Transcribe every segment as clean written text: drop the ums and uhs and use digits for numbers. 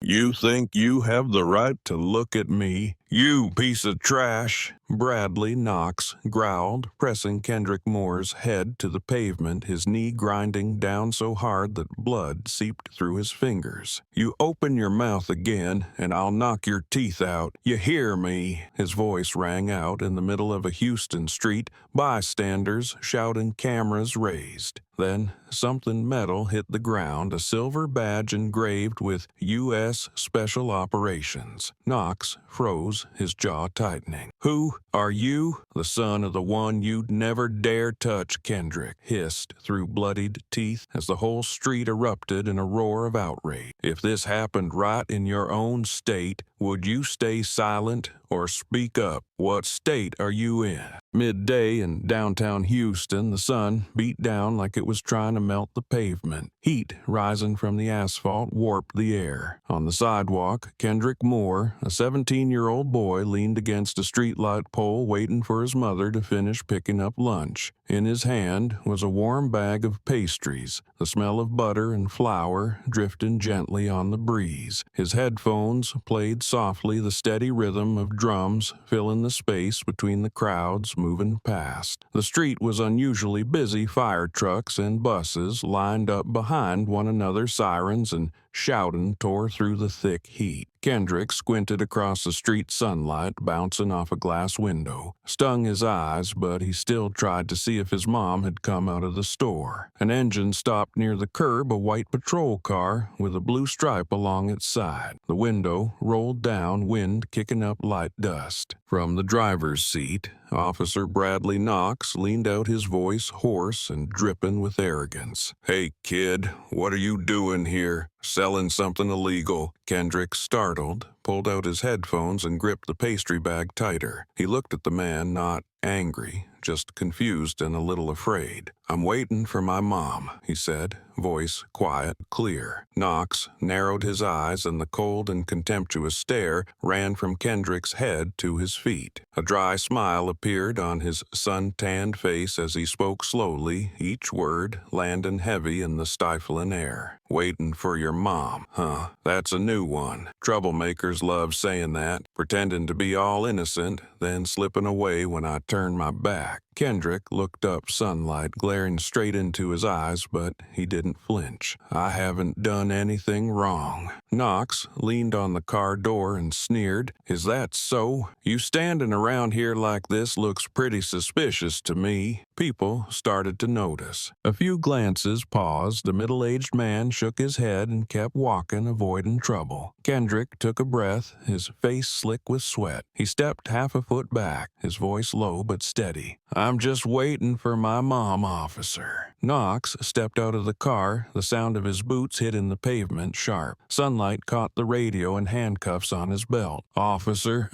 You think you have the right to look at me? You piece of trash! Bradley Knox growled, pressing Kendrick Moore's head to the pavement, his knee grinding down so hard that blood seeped through his fingers. You open your mouth again, and I'll knock your teeth out. You hear me? His voice rang out in the middle of a Houston street, bystanders shouting, cameras raised. Then something metal hit the ground, a silver badge engraved with U.S. Special Operations. Knox froze, his jaw tightening. Who are you? The son of the one you'd never dare touch, Kendrick hissed through bloodied teeth as the whole street erupted in a roar of outrage. If this happened right in your own state, would you stay silent or speak up? What state are you in? Midday in downtown Houston, the sun beat down like it was trying to melt the pavement. Heat rising from the asphalt warped the air. On the sidewalk, Kendrick Moore, a 17-year-old boy, leaned against a streetlight pole waiting for his mother to finish picking up lunch. In his hand was a warm bag of pastries, the smell of butter and flour drifting gently on the breeze. His headphones played softly, the steady rhythm of drums filling the space between the crowds moving past. The street was unusually busy. Fire trucks and buses lined up behind one another, sirens and shouting tore through the thick heat. Kendrick squinted across the street sunlight bouncing off a glass window. Stung his eyes, but he still tried to see if his mom had come out of the store. An engine stopped near the curb, a white patrol car with a blue stripe along its side. The window rolled down, wind kicking up light dust. From the driver's seat, Officer Bradley Knox leaned out, his voice hoarse and dripping with arrogance. "Hey, kid, what are you doing here? Selling something illegal?" Kendrick, startled, pulled out his headphones and gripped the pastry bag tighter. He looked at the man, not angry, just confused and a little afraid. "I'm waiting for my mom," he said, voice quiet, clear. Knox narrowed his eyes, and the cold and contemptuous stare ran from Kendrick's head to his feet. A dry smile appeared on his sun-tanned face as he spoke slowly, each word landing heavy in the stifling air. "Waiting for your mom, huh? That's a new one. Troublemakers love saying that, pretending to be all innocent, then slipping away when I turn my back." Kendrick looked up, sunlight glaring straight into his eyes, but he didn't flinch. "I haven't done anything wrong." Knox leaned on the car door and sneered, "Is that so? You standing around here like this looks pretty suspicious to me." People started to notice. A few glances paused. The middle-aged man shook his head and kept walking, avoiding trouble. Kendrick took a breath, his face slick with sweat. He stepped half a foot back, his voice low but steady. "I'm just waiting for my mom, officer." Knox stepped out of the car, the sound of his boots hitting the pavement sharp. Sunlight caught the radio and handcuffs on his belt. "Officer,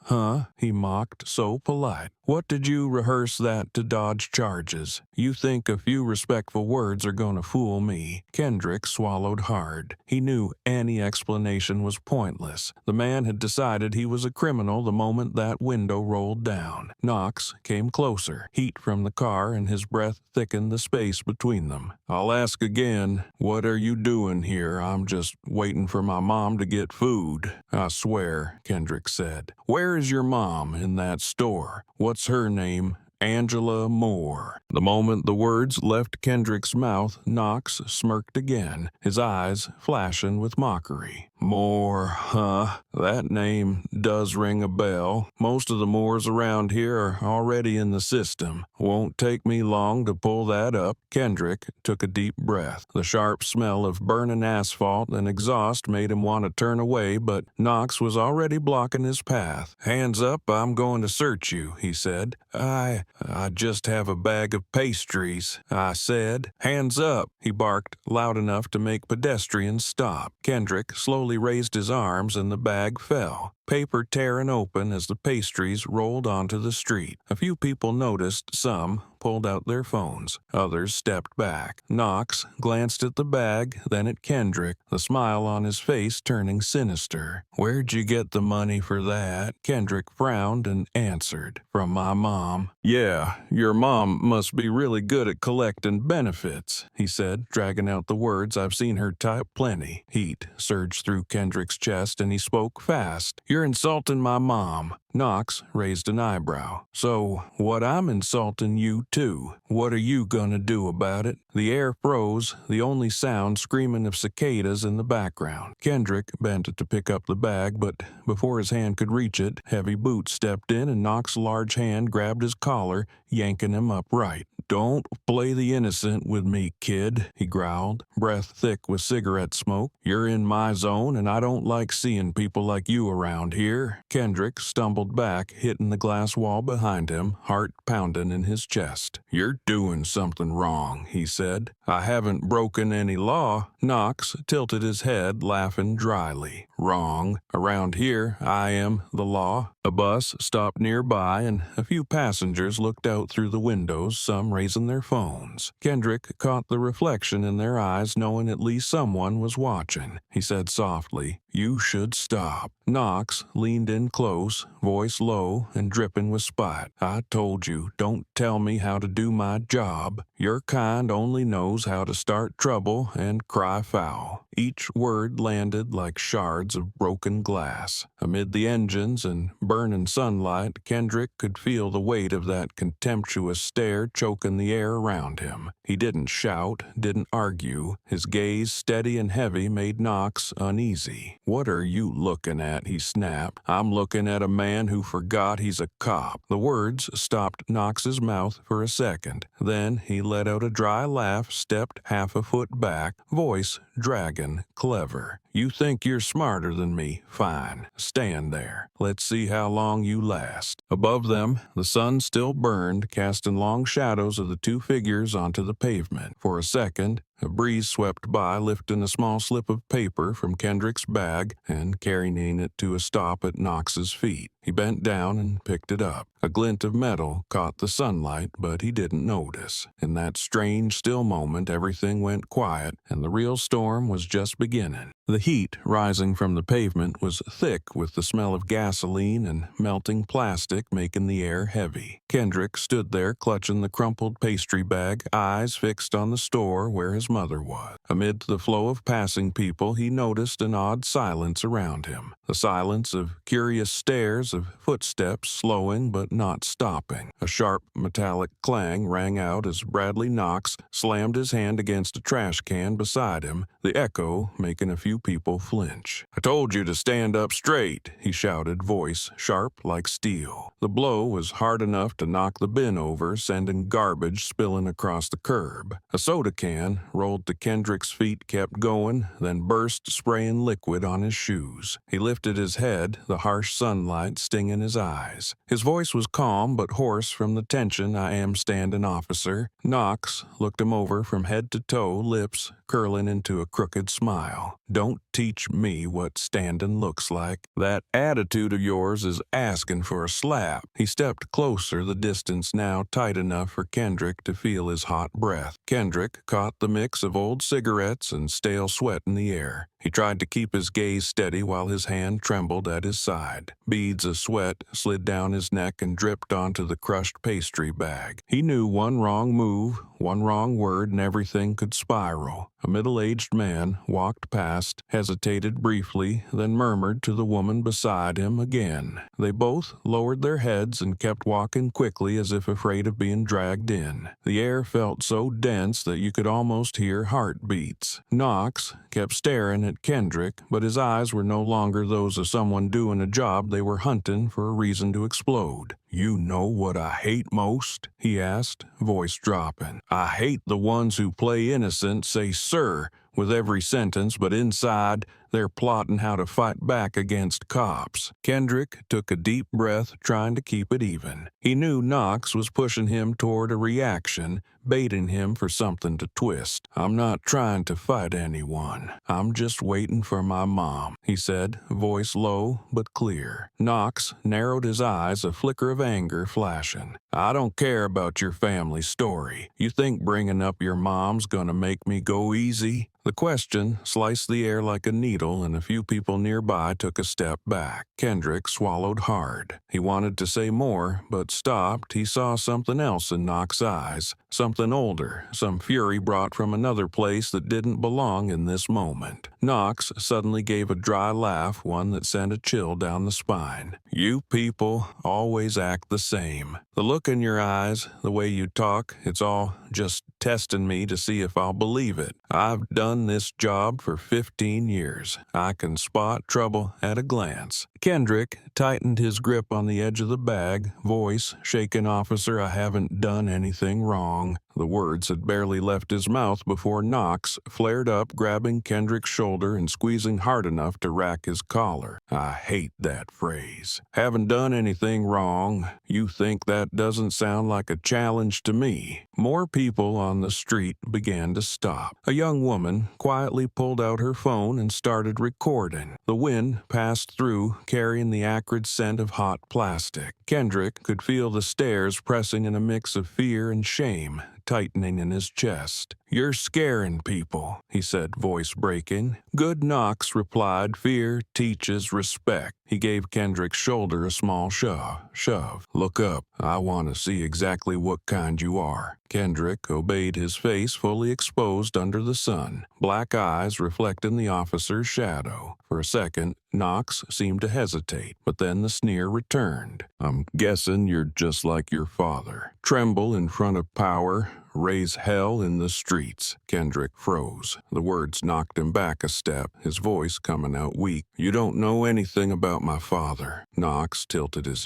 huh?" he mocked, so polite. "What did you rehearse that to dodge charges? You think a few respectful words are gonna fool me?" Kendrick swallowed hard. He knew any explanation was pointless. The man had decided he was a criminal the moment that window rolled down. Knox came closer, heat from the car, and his breath thickened the space between them. "I'll ask again, what are you doing here? I'm just waiting for my mom to get food." "I swear," Kendrick said. "Where is your mom? In that store. What's her name?" "Angela Moore." The moment the words left Kendrick's mouth, Knox smirked again, his eyes flashing with mockery. "Moore, huh? That name does ring a bell. Most of the Moores around here are already in the system. Won't take me long to pull that up." Kendrick took a deep breath. The sharp smell of burning asphalt and exhaust made him want to turn away, but Knox was already blocking his path. "Hands up, I'm going to search you," he said. I just have a bag of pastries," I said. "Hands up," he barked loud enough to make pedestrians stop. Kendrick slowly raised his arms and the bag fell, paper tearing open as the pastries rolled onto the street. A few people noticed, some pulled out their phones. Others stepped back. Knox glanced at the bag, then at Kendrick, the smile on his face turning sinister. "Where'd you get the money for that?" Kendrick frowned and answered, "From my mom." "Yeah, your mom must be really good at collecting benefits," he said, dragging out the words. "I've seen her type plenty." Heat surged through Kendrick's chest and he spoke fast. "You're insulting my mom." Knox raised an eyebrow. "So, what, I'm insulting you too. What are you gonna do about it?" The air froze, the only sound screaming of cicadas in the background. Kendrick bent to pick up the bag, but before his hand could reach it, heavy boots stepped in and Knox's large hand grabbed his collar, yanking him upright. "Don't play the innocent with me, kid," he growled, breath thick with cigarette smoke. "You're in my zone, and I don't like seeing people like you around here." Kendrick stumbled back, hitting the glass wall behind him, heart pounding in his chest. "You're doing something wrong," he said. "I haven't broken any law." Knox tilted his head, laughing dryly. "Wrong. Around here, I am the law." A bus stopped nearby, and a few passengers looked out through the windows, some raising their phones. Kendrick caught the reflection in their eyes, knowing at least someone was watching. He said softly, "You should stop." Knox leaned in close, voice low and dripping with spite. "I told you, don't tell me how to do my job. Your kind only knows how to start trouble and cry foul." Each word landed like shards of broken glass. Amid the engines and burning sunlight, Kendrick could feel the weight of that contemptuous stare choking the air around him. He didn't shout, didn't argue. His gaze, steady and heavy, made Knox uneasy. "What are you looking at?" he snapped. "I'm looking at a man who forgot he's a cop." The words stopped Knox's mouth for a second. Then he let out a dry laugh, stepped half a foot back, voice dragging, clever. "You think you're smarter than me? Fine. Stand there. Let's see how long you last." Above them, the sun still burned, casting long shadows of the two figures onto the pavement. For a second, a breeze swept by, lifting a small slip of paper from Kendrick's bag and carrying it to a stop at Knox's feet. He bent down and picked it up. A glint of metal caught the sunlight, but he didn't notice. In that strange, still moment, everything went quiet, and the real storm was just beginning. The heat rising from the pavement was thick with the smell of gasoline and melting plastic, making the air heavy. Kendrick stood there clutching the crumpled pastry bag, eyes fixed on the store where his mother was. Amid the flow of passing people, he noticed an odd silence around him. The silence of curious stares, of footsteps slowing but not stopping. A sharp metallic clang rang out as Bradley Knox slammed his hand against a trash can beside him, the echo making a few people flinch. "I told you to stand up straight," he shouted, voice sharp like steel. The blow was hard enough to knock the bin over, sending garbage spilling across the curb. A soda can rolled to Kendrick's feet, kept going, then burst, spraying liquid on his shoes. He lifted his head, the harsh sunlight stinging his eyes. His voice was calm but hoarse from the tension. "I am standing, officer." Knox looked him over from head to toe, lips curling into a crooked smile. "Don't teach me what standing looks like. That attitude of yours is asking for a slap." He stepped closer, the distance now tight enough for Kendrick to feel his hot breath. Kendrick caught the mix of old cigarettes and stale sweat in the air. He tried to keep his gaze steady while his hand trembled at his side. Beads of sweat slid down his neck and dripped onto the crushed pastry bag. He knew one wrong move, one wrong word, and everything could spiral. A middle-aged man walked past, hesitated briefly, then murmured to the woman beside him again. They both lowered their heads and kept walking quickly as if afraid of being dragged in. The air felt so dense that you could almost hear heartbeats. Knox kept staring at Kendrick, but his eyes were no longer those of someone doing a job. They were hunting for a reason to explode. "You know what I hate most?" he asked, voice dropping. "I hate the ones who play innocent, say 'sir' with every sentence, but inside, They're plotting how to fight back against cops. Kendrick took a deep breath, trying to keep it even. He knew Knox was pushing him toward a reaction, baiting him for something to twist. "I'm not trying to fight anyone. I'm just waiting for my mom," he said, voice low but clear. Knox narrowed his eyes, a flicker of anger flashing. "I don't care about your family story. You think bringing up your mom's gonna make me go easy?" The question sliced the air like a needle, and a few people nearby took a step back. Kendrick swallowed hard. He wanted to say more, but stopped. He saw something else in Knox's eyes, something older, some fury brought from another place that didn't belong in this moment. Knox suddenly gave a dry laugh, one that sent a chill down the spine. "You people always act the same. The look in your eyes, the way you talk, it's all just testing me to see if I'll believe it. I've done this job for 15 years. I can spot trouble at a glance." Kendrick tightened his grip on the edge of the bag, voice shaken. "Officer, I haven't done anything wrong." The words had barely left his mouth before Knox flared up, grabbing Kendrick's shoulder and squeezing hard enough to rack his collar. "I hate that phrase. Haven't done anything wrong. You think that doesn't sound like a challenge to me." More people on the street began to stop. A young woman quietly pulled out her phone and started recording. The wind passed through, carrying the acrid scent of hot plastic. Kendrick could feel the stares pressing in a mix of fear and shame, tightening in his chest. "You're scaring people," he said, voice breaking. "Good," Knox replied. "Fear teaches respect." He gave Kendrick's shoulder a small shove. "Look up. I want to see exactly what kind you are." Kendrick obeyed, his face fully exposed under the sun, black eyes reflecting the officer's shadow. For a second, Knox seemed to hesitate, but then the sneer returned. "I'm guessing you're just like your father. Tremble in front of power, raise hell in the streets." Kendrick froze. The words knocked him back a step, his voice coming out weak. "You don't know anything about my father." Knox tilted his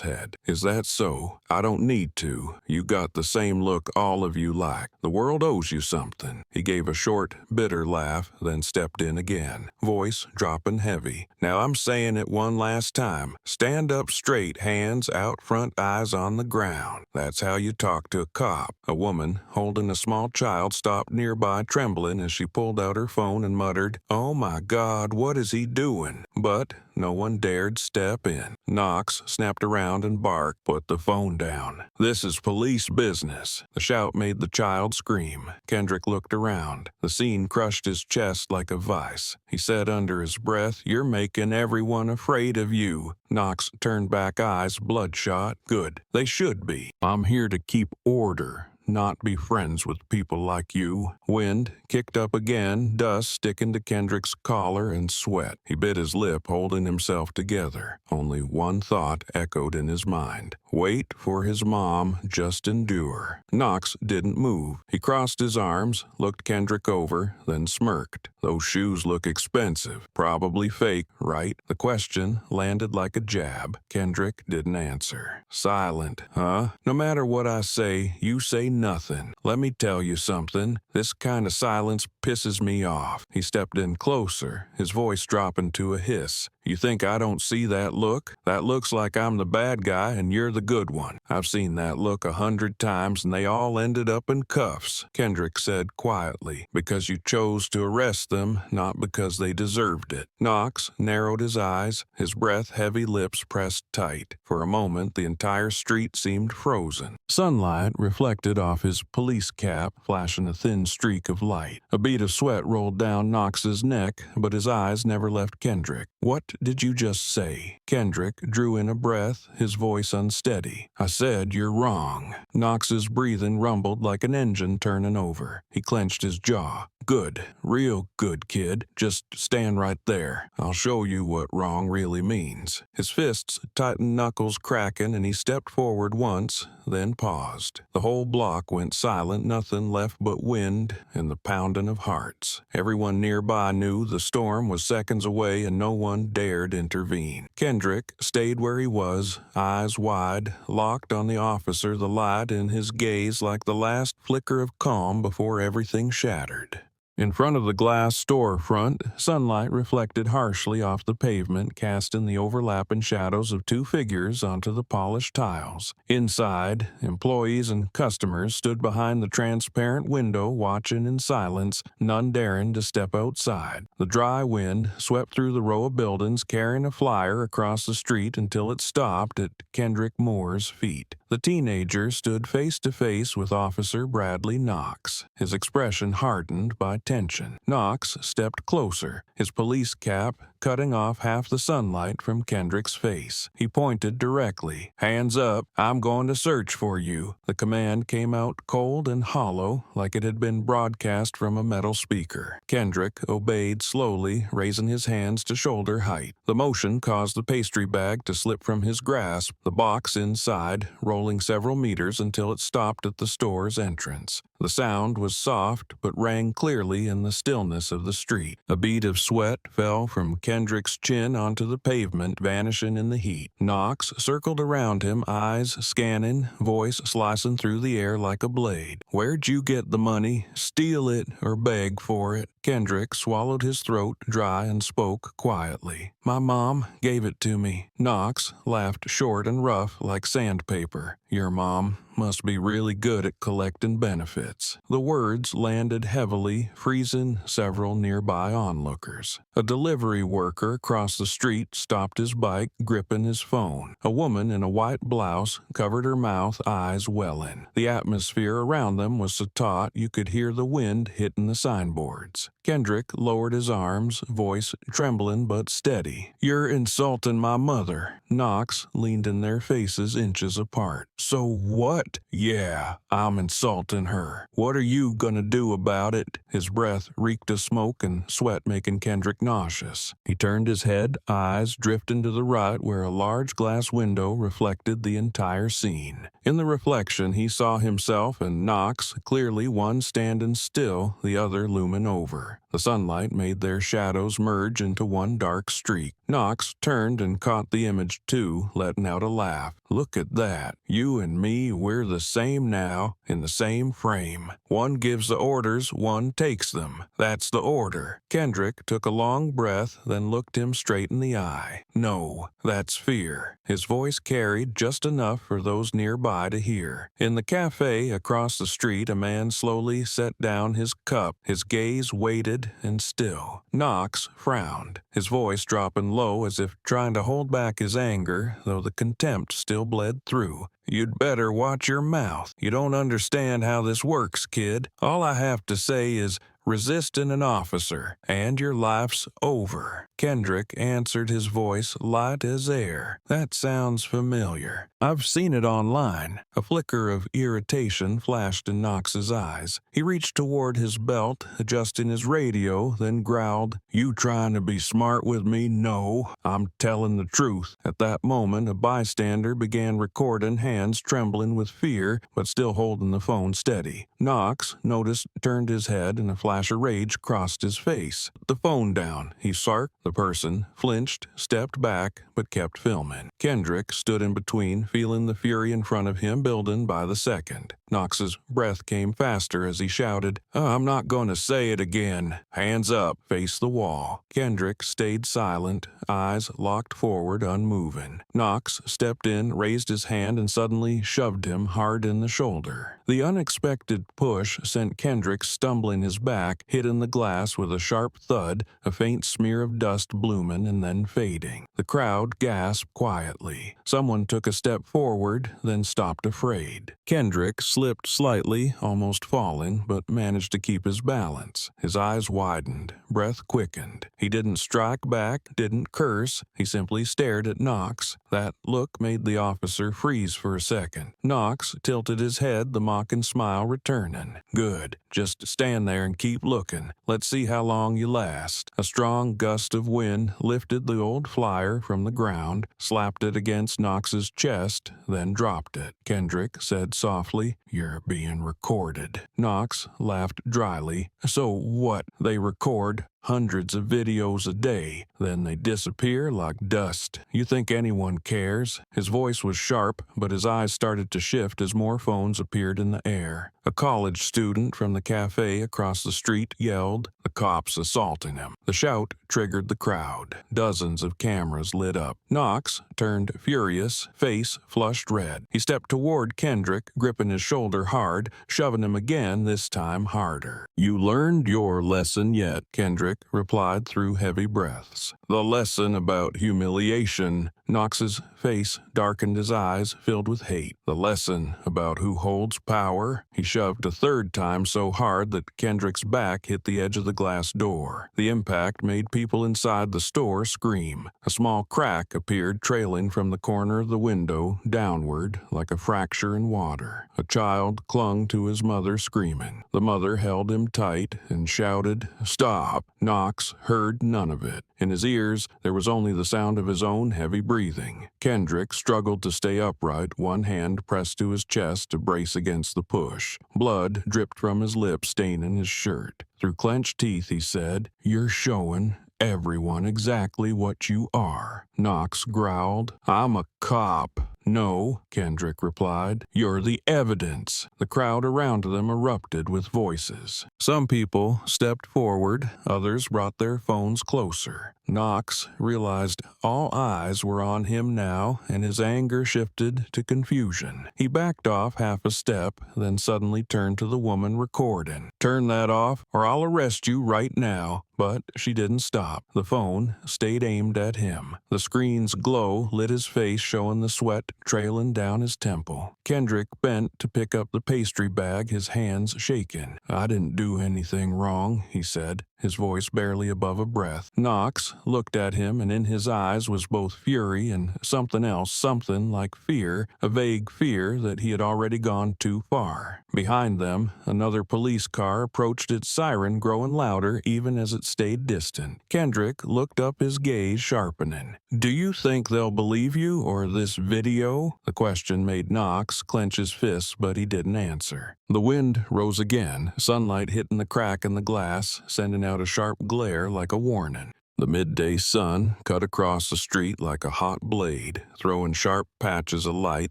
head. "Is that so? I don't need to. You got the same look all of you lack. The world owes you something." He gave a short, bitter laugh, then stepped in again, voice dropping heavy. "Now I'm saying it one last time. Stand up straight, hands out front, eyes on the ground. That's how you talk to a cop." A woman holding a small child stopped nearby, trembling as she pulled out her phone and muttered, "Oh my God, what is he doing?" But no one dared step in. Knox snapped around and barked, "Put the phone down. This is police business." The shout made the child scream. Kendrick looked around. The scene crushed his chest like a vice. He said under his breath, "You're making everyone afraid of you." Knox turned back, eyes bloodshot. "Good. They should be. I'm here to keep order, not be friends with people like you." Wind kicked up again, dust sticking to Kendrick's collar and sweat. He bit his lip, holding himself together. Only one thought echoed in his mind. Wait for his mom, just endure. Knox didn't move. He crossed his arms, looked Kendrick over, then smirked. "Those shoes look expensive. Probably fake, right?" The question landed like a jab. Kendrick didn't answer. "Silent, huh? No matter what I say, you say nothing. Let me tell you something. This kind of silence pisses me off." He stepped in closer, his voice dropping to a hiss. "You think I don't see that look? That looks like I'm the bad guy and you're the good one. I've seen that look 100 times and they all ended up in cuffs," Kendrick said quietly, "because you chose to arrest them, not because they deserved it." Knox narrowed his eyes, his breath, heavy lips pressed tight. For a moment, the entire street seemed frozen. Sunlight reflected off his police cap, flashing a thin streak of light. A bead of sweat rolled down Knox's neck, but his eyes never left Kendrick. "What did you just say?" Kendrick drew in a breath, his voice unsteady. "I said you're wrong." Knox's breathing rumbled like an engine turning over. He clenched his jaw. "Good, real good, kid. Just stand right there. I'll show you what wrong really means." His fists tightened, knuckles cracking, and he stepped forward once, then paused. The whole block went silent, nothing left but wind and the pounding of hearts. Everyone nearby knew the storm was seconds away and no one dared intervene. Kendrick stayed where he was, eyes wide, locked on the officer, the light in his gaze like the last flicker of calm before everything shattered. In front of the glass storefront, sunlight reflected harshly off the pavement, casting the overlapping shadows of two figures onto the polished tiles. Inside, employees and customers stood behind the transparent window watching in silence, none daring to step outside. The dry wind swept through the row of buildings, carrying a flyer across the street until it stopped at Kendrick Moore's feet. The teenager stood face to face with Officer Bradley Knox, his expression hardened by tension. Knox stepped closer, his police cap cutting off half the sunlight from Kendrick's face. He pointed directly. "Hands up, I'm going to search for you." The command came out cold and hollow, like it had been broadcast from a metal speaker. Kendrick obeyed slowly, raising his hands to shoulder height. The motion caused the pastry bag to slip from his grasp, the box inside rolling several meters until it stopped at the store's entrance. The sound was soft, but rang clearly in the stillness of the street. A bead of sweat fell from Kendrick's chin onto the pavement, vanishing in the heat. Knox circled around him, eyes scanning, voice slicing through the air like a blade. "Where'd you get the money? Steal it or beg for it?" Kendrick swallowed his throat dry and spoke quietly. "My mom gave it to me." Knox laughed short and rough like sandpaper. "Your mom must be really good at collecting benefits." The words landed heavily, freezing several nearby onlookers. A delivery worker across the street stopped his bike, gripping his phone. A woman in a white blouse covered her mouth, eyes welling. The atmosphere around them was so taut you could hear the wind hitting the signboards. Kendrick lowered his arms, voice trembling but steady. "You're insulting my mother." Knox leaned in their faces inches apart. "So what?" "Yeah, I'm insulting her. What are you gonna do about it?" His breath reeked of smoke and sweat, making Kendrick nauseous. He turned his head, eyes drifting to the right where a large glass window reflected the entire scene. In the reflection, he saw himself and Knox, clearly one standing still, the other looming over. The sunlight made their shadows merge into one dark streak. Knox turned and caught the image too, letting out a laugh. "Look at that. You and me, we're the same now, in the same frame. One gives the orders, one takes them. That's the order." Kendrick took a long breath, then looked him straight in the eye. "No, that's fear." His voice carried just enough for those nearby to hear. In the cafe across the street, a man slowly set down his cup, his gaze weighted and still. Knox frowned, his voice dropping low as if trying to hold back his anger, though the contempt still bled through. "You'd better watch your mouth. You don't understand how this works, kid. All I have to say is resisting an officer, and your life's over." Kendrick answered, his voice light as air. "That sounds familiar. I've seen it online." A flicker of irritation flashed in Knox's eyes. He reached toward his belt, adjusting his radio, then growled, "You trying to be smart with me? No, I'm telling the truth." At that moment, a bystander began recording, hands trembling with fear, but still holding the phone steady. Knox noticed, turned his head, and a flash of rage crossed his face. "Put the phone down," he sarked. The person flinched, stepped back, but kept filming. Kendrick stood in between, feeling the fury in front of him building by the second. Knox's breath came faster as he shouted, "I'm not going to say it again. Hands up, face the wall." Kendrick stayed silent, eyes locked forward, unmoving. Knox stepped in, raised his hand, and suddenly shoved him hard in the shoulder. The unexpected push sent Kendrick stumbling his back, hitting the glass with a sharp thud, a faint smear of dust blooming and then fading. The crowd gasped quietly. Someone took a step forward, then stopped afraid. Kendrick slipped slightly, almost falling, but managed to keep his balance. His eyes widened, breath quickened. He didn't strike back, didn't curse. He simply stared at Knox. That look made the officer freeze for a second. Knox tilted his head, the mocking smile returning. "Good. Just stand there and keep looking. Let's see how long you last." A strong gust of wind lifted the old flyer from the ground, slapped it against Knox's chest, then dropped it. Kendrick said softly, "You're being recorded." Knox laughed dryly. "So what? They record hundreds of videos a day, then they disappear like dust. You think anyone cares?" His voice was sharp, but his eyes started to shift as more phones appeared in the air. A college student from the cafe across the street yelled, "The cop's assaulting him." The shout triggered the crowd. Dozens of cameras lit up. Knox turned furious, face flushed red. He stepped toward Kendrick, gripping his shoulder hard, shoving him again, this time harder. "You learned your lesson yet," Kendrick replied through heavy breaths. "The lesson about humiliation." Knox's face darkened, his eyes filled with hate. "The lesson about who holds power." He shoved a third time so hard that Kendrick's back hit the edge of the glass door. The impact made people inside the store scream. A small crack appeared, trailing from the corner of the window downward like a fracture in water. A child clung to his mother, screaming. The mother held him tight and shouted, "Stop!" Knox heard none of it. In his ears, there was only the sound of his own heavy breathing. Kendrick struggled to stay upright, one hand pressed to his chest to brace against the push. Blood dripped from his lips, staining his shirt. Through clenched teeth, he said, "You're showing everyone exactly what you are." Knox growled, "I'm a cop." "No," Kendrick replied. "You're the evidence." The crowd around them erupted with voices. Some people stepped forward, others brought their phones closer. Knox realized all eyes were on him now, and his anger shifted to confusion. He backed off half a step, then suddenly turned to the woman recording. "Turn that off, or I'll arrest you right now." But she didn't stop. The phone stayed aimed at him. The screen's glow lit his face, showing the sweat trailing down his temple. Kendrick bent to pick up the pastry bag, his hands shaking. "I didn't do anything wrong," he said, his voice barely above a breath. Knox looked at him, and in his eyes was both fury and something else, something like fear, a vague fear that he had already gone too far. Behind them, another police car approached, its siren growing louder even as it stayed distant. Kendrick looked up, his gaze sharpening. "Do you think they'll believe you, or this video?" The question made Knox clench his fists, but he didn't answer. The wind rose again, sunlight hitting the crack in the glass, sending out a sharp glare like a warning. The midday sun cut across the street like a hot blade, throwing sharp patches of light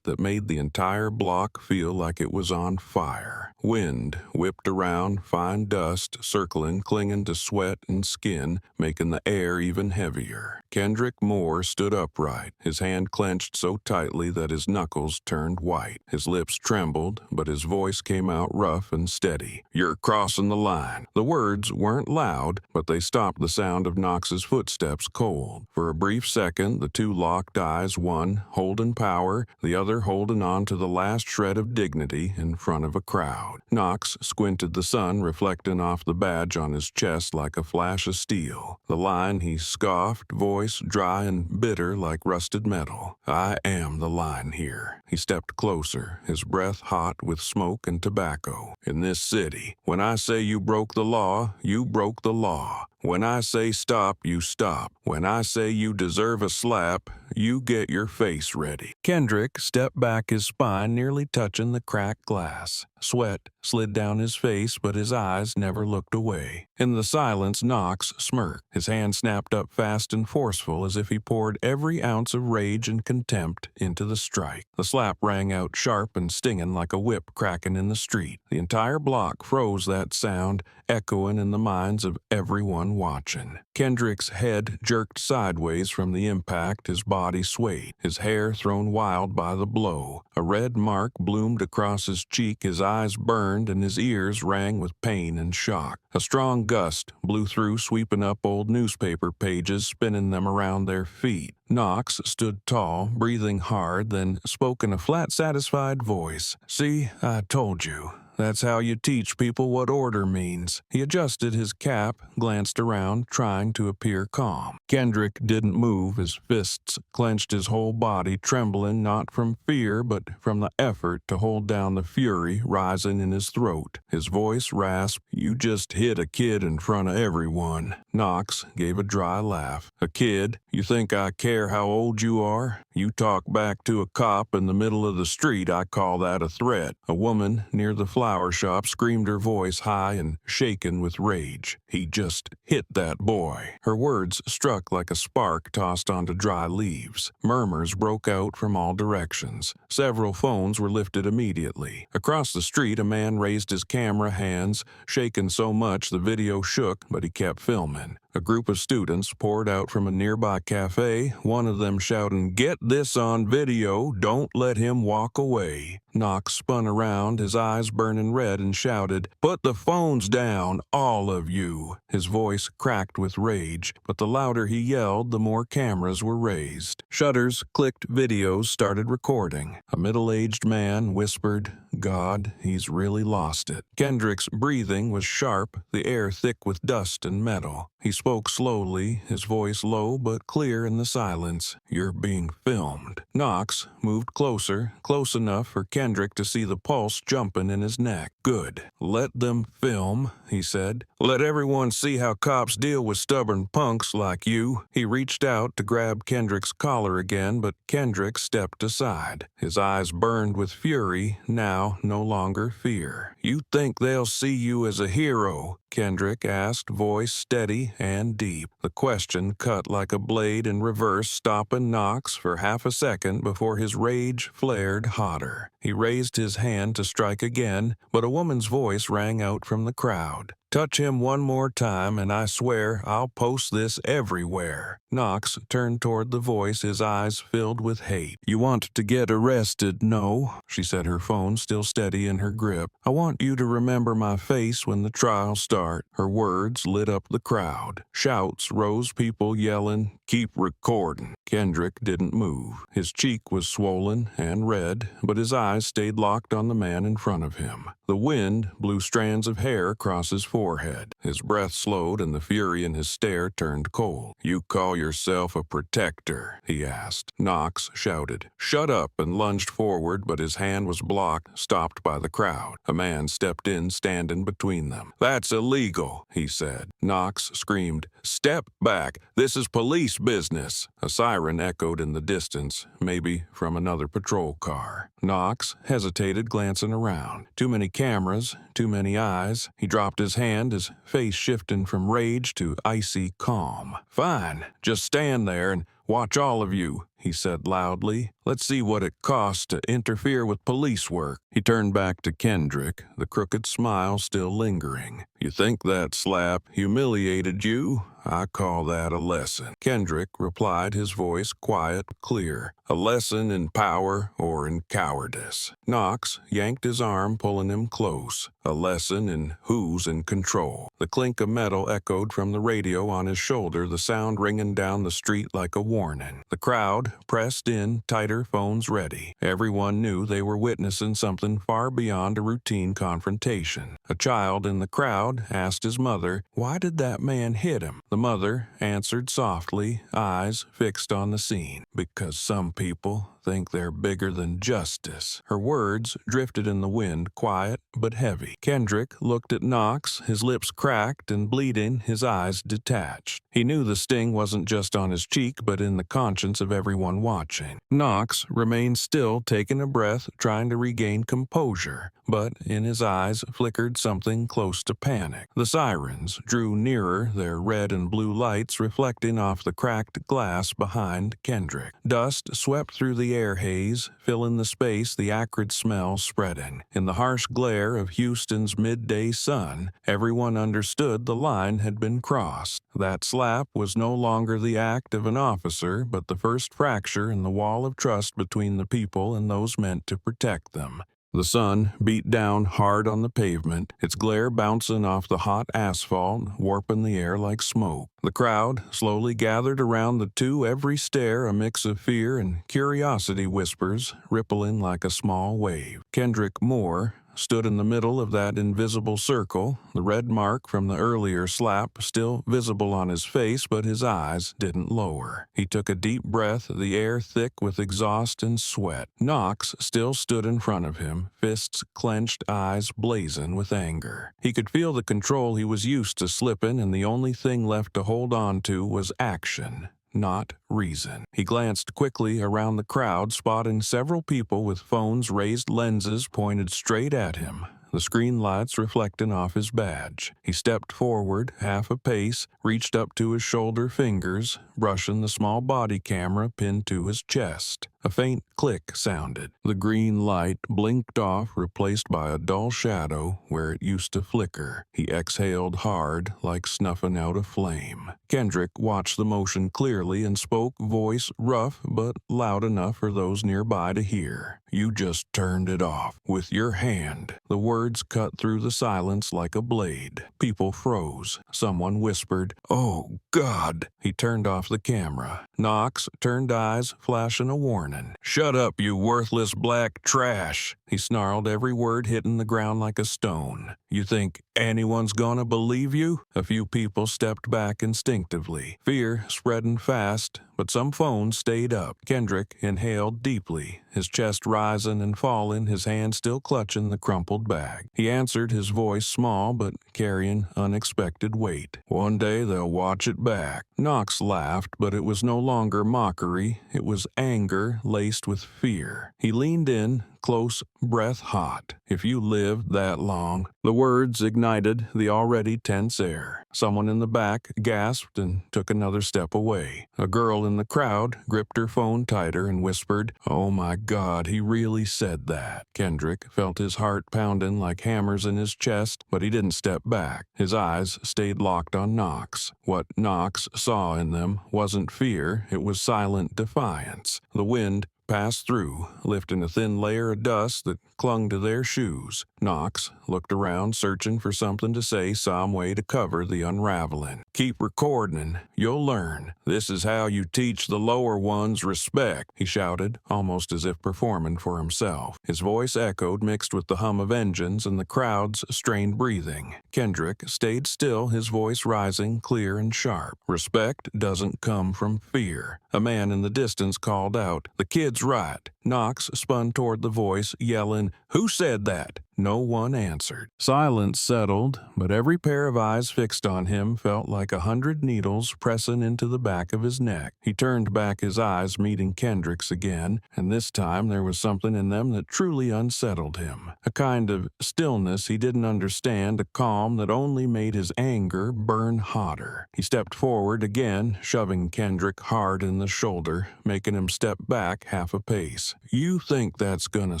that made the entire block feel like it was on fire. Wind whipped around, fine dust circling, clinging to sweat and skin, making the air even heavier. Kendrick Moore stood upright, his hand clenched so tightly that his knuckles turned white. His lips trembled, but his voice came out rough and steady. "You're crossing the line." The words weren't loud, but they stopped the sound of Knox's footsteps cold. For a brief second, the two locked eyes, one holding power, the other holding on to the last shred of dignity in front of a crowd. Knox squinted, the sun reflecting off the badge on his chest like a flash of steel. The line he scoffed, voice dry and bitter like rusted metal. "I am the line here." He stepped closer, his breath hot with smoke and tobacco. "In this city, when I say you broke the law, you broke the law. When I say stop, you stop. When I say you deserve a slap, you get your face ready." Kendrick stepped back, his spine nearly touching the cracked glass. Sweat slid down his face, but his eyes never looked away. In the silence, Knox smirked. His hand snapped up fast and forceful, as if he poured every ounce of rage and contempt into the strike. The slap rang out sharp and stinging like a whip cracking in the street. The entire block froze, that sound echoing in the minds of everyone watching. Kendrick's head jerked sideways from the impact, his body swayed, his hair thrown wild by the blow. A red mark bloomed across his cheek, his eyes burned, and his ears rang with pain and shock. A strong gust blew through, sweeping up old newspaper pages, spinning them around their feet. Knox stood tall, breathing hard, then spoke in a flat, satisfied voice. "See, I told you. That's how you teach people what order means." He adjusted his cap, glanced around, trying to appear calm. Kendrick didn't move, his fists clenched, his whole body trembling, not from fear, but from the effort to hold down the fury rising in his throat. His voice rasped, "You just hit a kid in front of everyone." Knox gave a dry laugh. "A kid? You think I care how old you are? You talk back to a cop in the middle of the street, I call that a threat." A woman near the flower shop screamed her voice high and shaken with rage. He just hit that boy. Her words struck like a spark tossed onto dry leaves. Murmurs broke out from all directions. Several phones were lifted immediately. Across the street, a man raised his camera hands, shaken so much the video shook, but he kept filming. A group of students poured out from a nearby cafe, one of them shouting, "Get this on video, don't let him walk away." Knox spun around, his eyes burning red, and shouted, "Put the phones down, all of you." His voice cracked with rage, but the louder he yelled, the more cameras were raised. Shutters clicked, videos started recording. A middle-aged man whispered, "God, he's really lost it." Kendrick's breathing was sharp, the air thick with dust and metal. He spoke slowly, his voice low but clear in the silence. "You're being filmed." Knox moved closer, close enough for Kendrick to see the pulse jumping in his neck. "Good. Let them film," he said. "Let everyone see how cops deal with stubborn punks like you." He reached out to grab Kendrick's collar again, but Kendrick stepped aside. His eyes burned with fury, now no longer fear. "You think they'll see you as a hero?" Kendrick asked, voice steady and deep. The question cut like a blade in reverse, stopping Knox for half a second before his rage flared hotter. He raised his hand to strike again, but a woman's voice rang out from the crowd. "Touch him one more time, and I swear I'll post this everywhere." Knox turned toward the voice, his eyes filled with hate. "You want to get arrested, no?" She said, her phone still steady in her grip. "I want you to remember my face when the trial starts." Her words lit up the crowd. Shouts rose, people yelling, "Keep recording." Kendrick didn't move. His cheek was swollen and red, but his eyes stayed locked on the man in front of him. The wind blew strands of hair across his forehead. His breath slowed and the fury in his stare turned cold. "You call yourself a protector?" he asked. Knox shouted, "Shut up," and lunged forward, but his hand was blocked, stopped by the crowd. A man stepped in, standing between them. "That's illegal," he said. Knox screamed, "Step back. This is police business." A siren echoed in the distance, maybe from another patrol car. Knox hesitated, glancing around. Too many cameras, too many eyes. He dropped his hand, his face shifting from rage to icy calm. "Fine, just stand there and watch, all of you," he said loudly. "Let's see what it costs to interfere with police work." He turned back to Kendrick, the crooked smile still lingering. "You think that slap humiliated you? I call that a lesson." Kendrick replied, his voice quiet, clear. "A lesson in power or in cowardice." Knox yanked his arm, pulling him close. "A lesson in who's in control." The clink of metal echoed from the radio on his shoulder, the sound ringing down the street like a warning. The crowd pressed in, tighter, phones ready. Everyone knew they were witnessing something far beyond a routine confrontation. A child in the crowd asked his mother, "Why did that man hit him?" The mother answered softly, eyes fixed on the scene. "Because some people think they're bigger than justice." Her words drifted in the wind, quiet but heavy. Kendrick looked at Knox, his lips cracked and bleeding, his eyes detached. He knew the sting wasn't just on his cheek, but in the conscience of everyone watching. Knox remained still, taking a breath, trying to regain composure, but in his eyes flickered something close to panic. The sirens drew nearer, their red and blue lights reflecting off the cracked glass behind Kendrick. Dust swept through the air haze, filling the space, the acrid smell spreading. In the harsh glare of Houston's midday sun, everyone understood the line had been crossed. That slap was no longer the act of an officer, but the first fracture in the wall of trust between the people and those meant to protect them. The sun beat down hard on the pavement, its glare bouncing off the hot asphalt, warping the air like smoke. The crowd slowly gathered around the two, every stare a mix of fear and curiosity whispers, rippling like a small wave. Kendrick Moore stood in the middle of that invisible circle, the red mark from the earlier slap still visible on his face, but his eyes didn't lower. He took a deep breath, the air thick with exhaust and sweat. Knox still stood in front of him, fists clenched, eyes blazing with anger. He could feel the control he was used to slipping, and the only thing left to hold on to was action, not reason. He glanced quickly around the crowd, spotting several people with phones raised, lenses pointed straight at him. the screen lights reflecting off his badge. He stepped forward half a pace, reached up to his shoulder fingers, brushing the small body camera pinned to his chest. A faint click sounded. The green light blinked off, replaced by a dull shadow where it used to flicker. He exhaled hard, like snuffing out a flame. Kendrick watched the motion clearly and spoke, voice rough but loud enough for those nearby to hear. "You just turned it off with your hand." The words cut through the silence like a blade. People froze. Someone whispered, "Oh, God." He turned off the camera. Knox turned eyes, flashing a warning. "Shut up, you worthless black trash." He snarled, every word hitting the ground like a stone. "You think anyone's gonna believe you?" A few people stepped back instinctively, fear spreading fast, but some phones stayed up. Kendrick inhaled deeply, his chest rising and falling, his hand still clutching the crumpled bag. He answered, his voice small but carrying unexpected weight. "One day they'll watch it back." Knox laughed, but it was no longer mockery. It was anger laced with fear. He leaned in, close, breath hot. "If you lived that long." The words ignited the already tense air. Someone in the back gasped and took another step away. A girl in the crowd gripped her phone tighter and whispered, "Oh my God, he really said that." Kendrick felt his heart pounding like hammers in his chest, but he didn't step back. His eyes stayed locked on Knox. What Knox saw in them wasn't fear, it was silent defiance. The wind passed through, lifting a thin layer of dust that clung to their shoes. Knox looked around, searching for something to say, some way to cover the unraveling. "Keep recording, you'll learn. This is how you teach the lower ones respect," he shouted, almost as if performing for himself. His voice echoed, mixed with the hum of engines and the crowd's strained breathing. Kendrick stayed still, his voice rising, clear and sharp. "Respect doesn't come from fear." A man in the distance called out, "The kid's right." Knox spun toward the voice, yelling, "Who said that?" No one answered. Silence settled, but every pair of eyes fixed on him felt like 100 needles pressing into the back of his neck. He turned back, his eyes meeting Kendrick's again, and this time there was something in them that truly unsettled him. A kind of stillness he didn't understand, a calm that only made his anger burn hotter. He stepped forward again, shoving Kendrick hard in the shoulder, making him step back half a pace. "You think that's gonna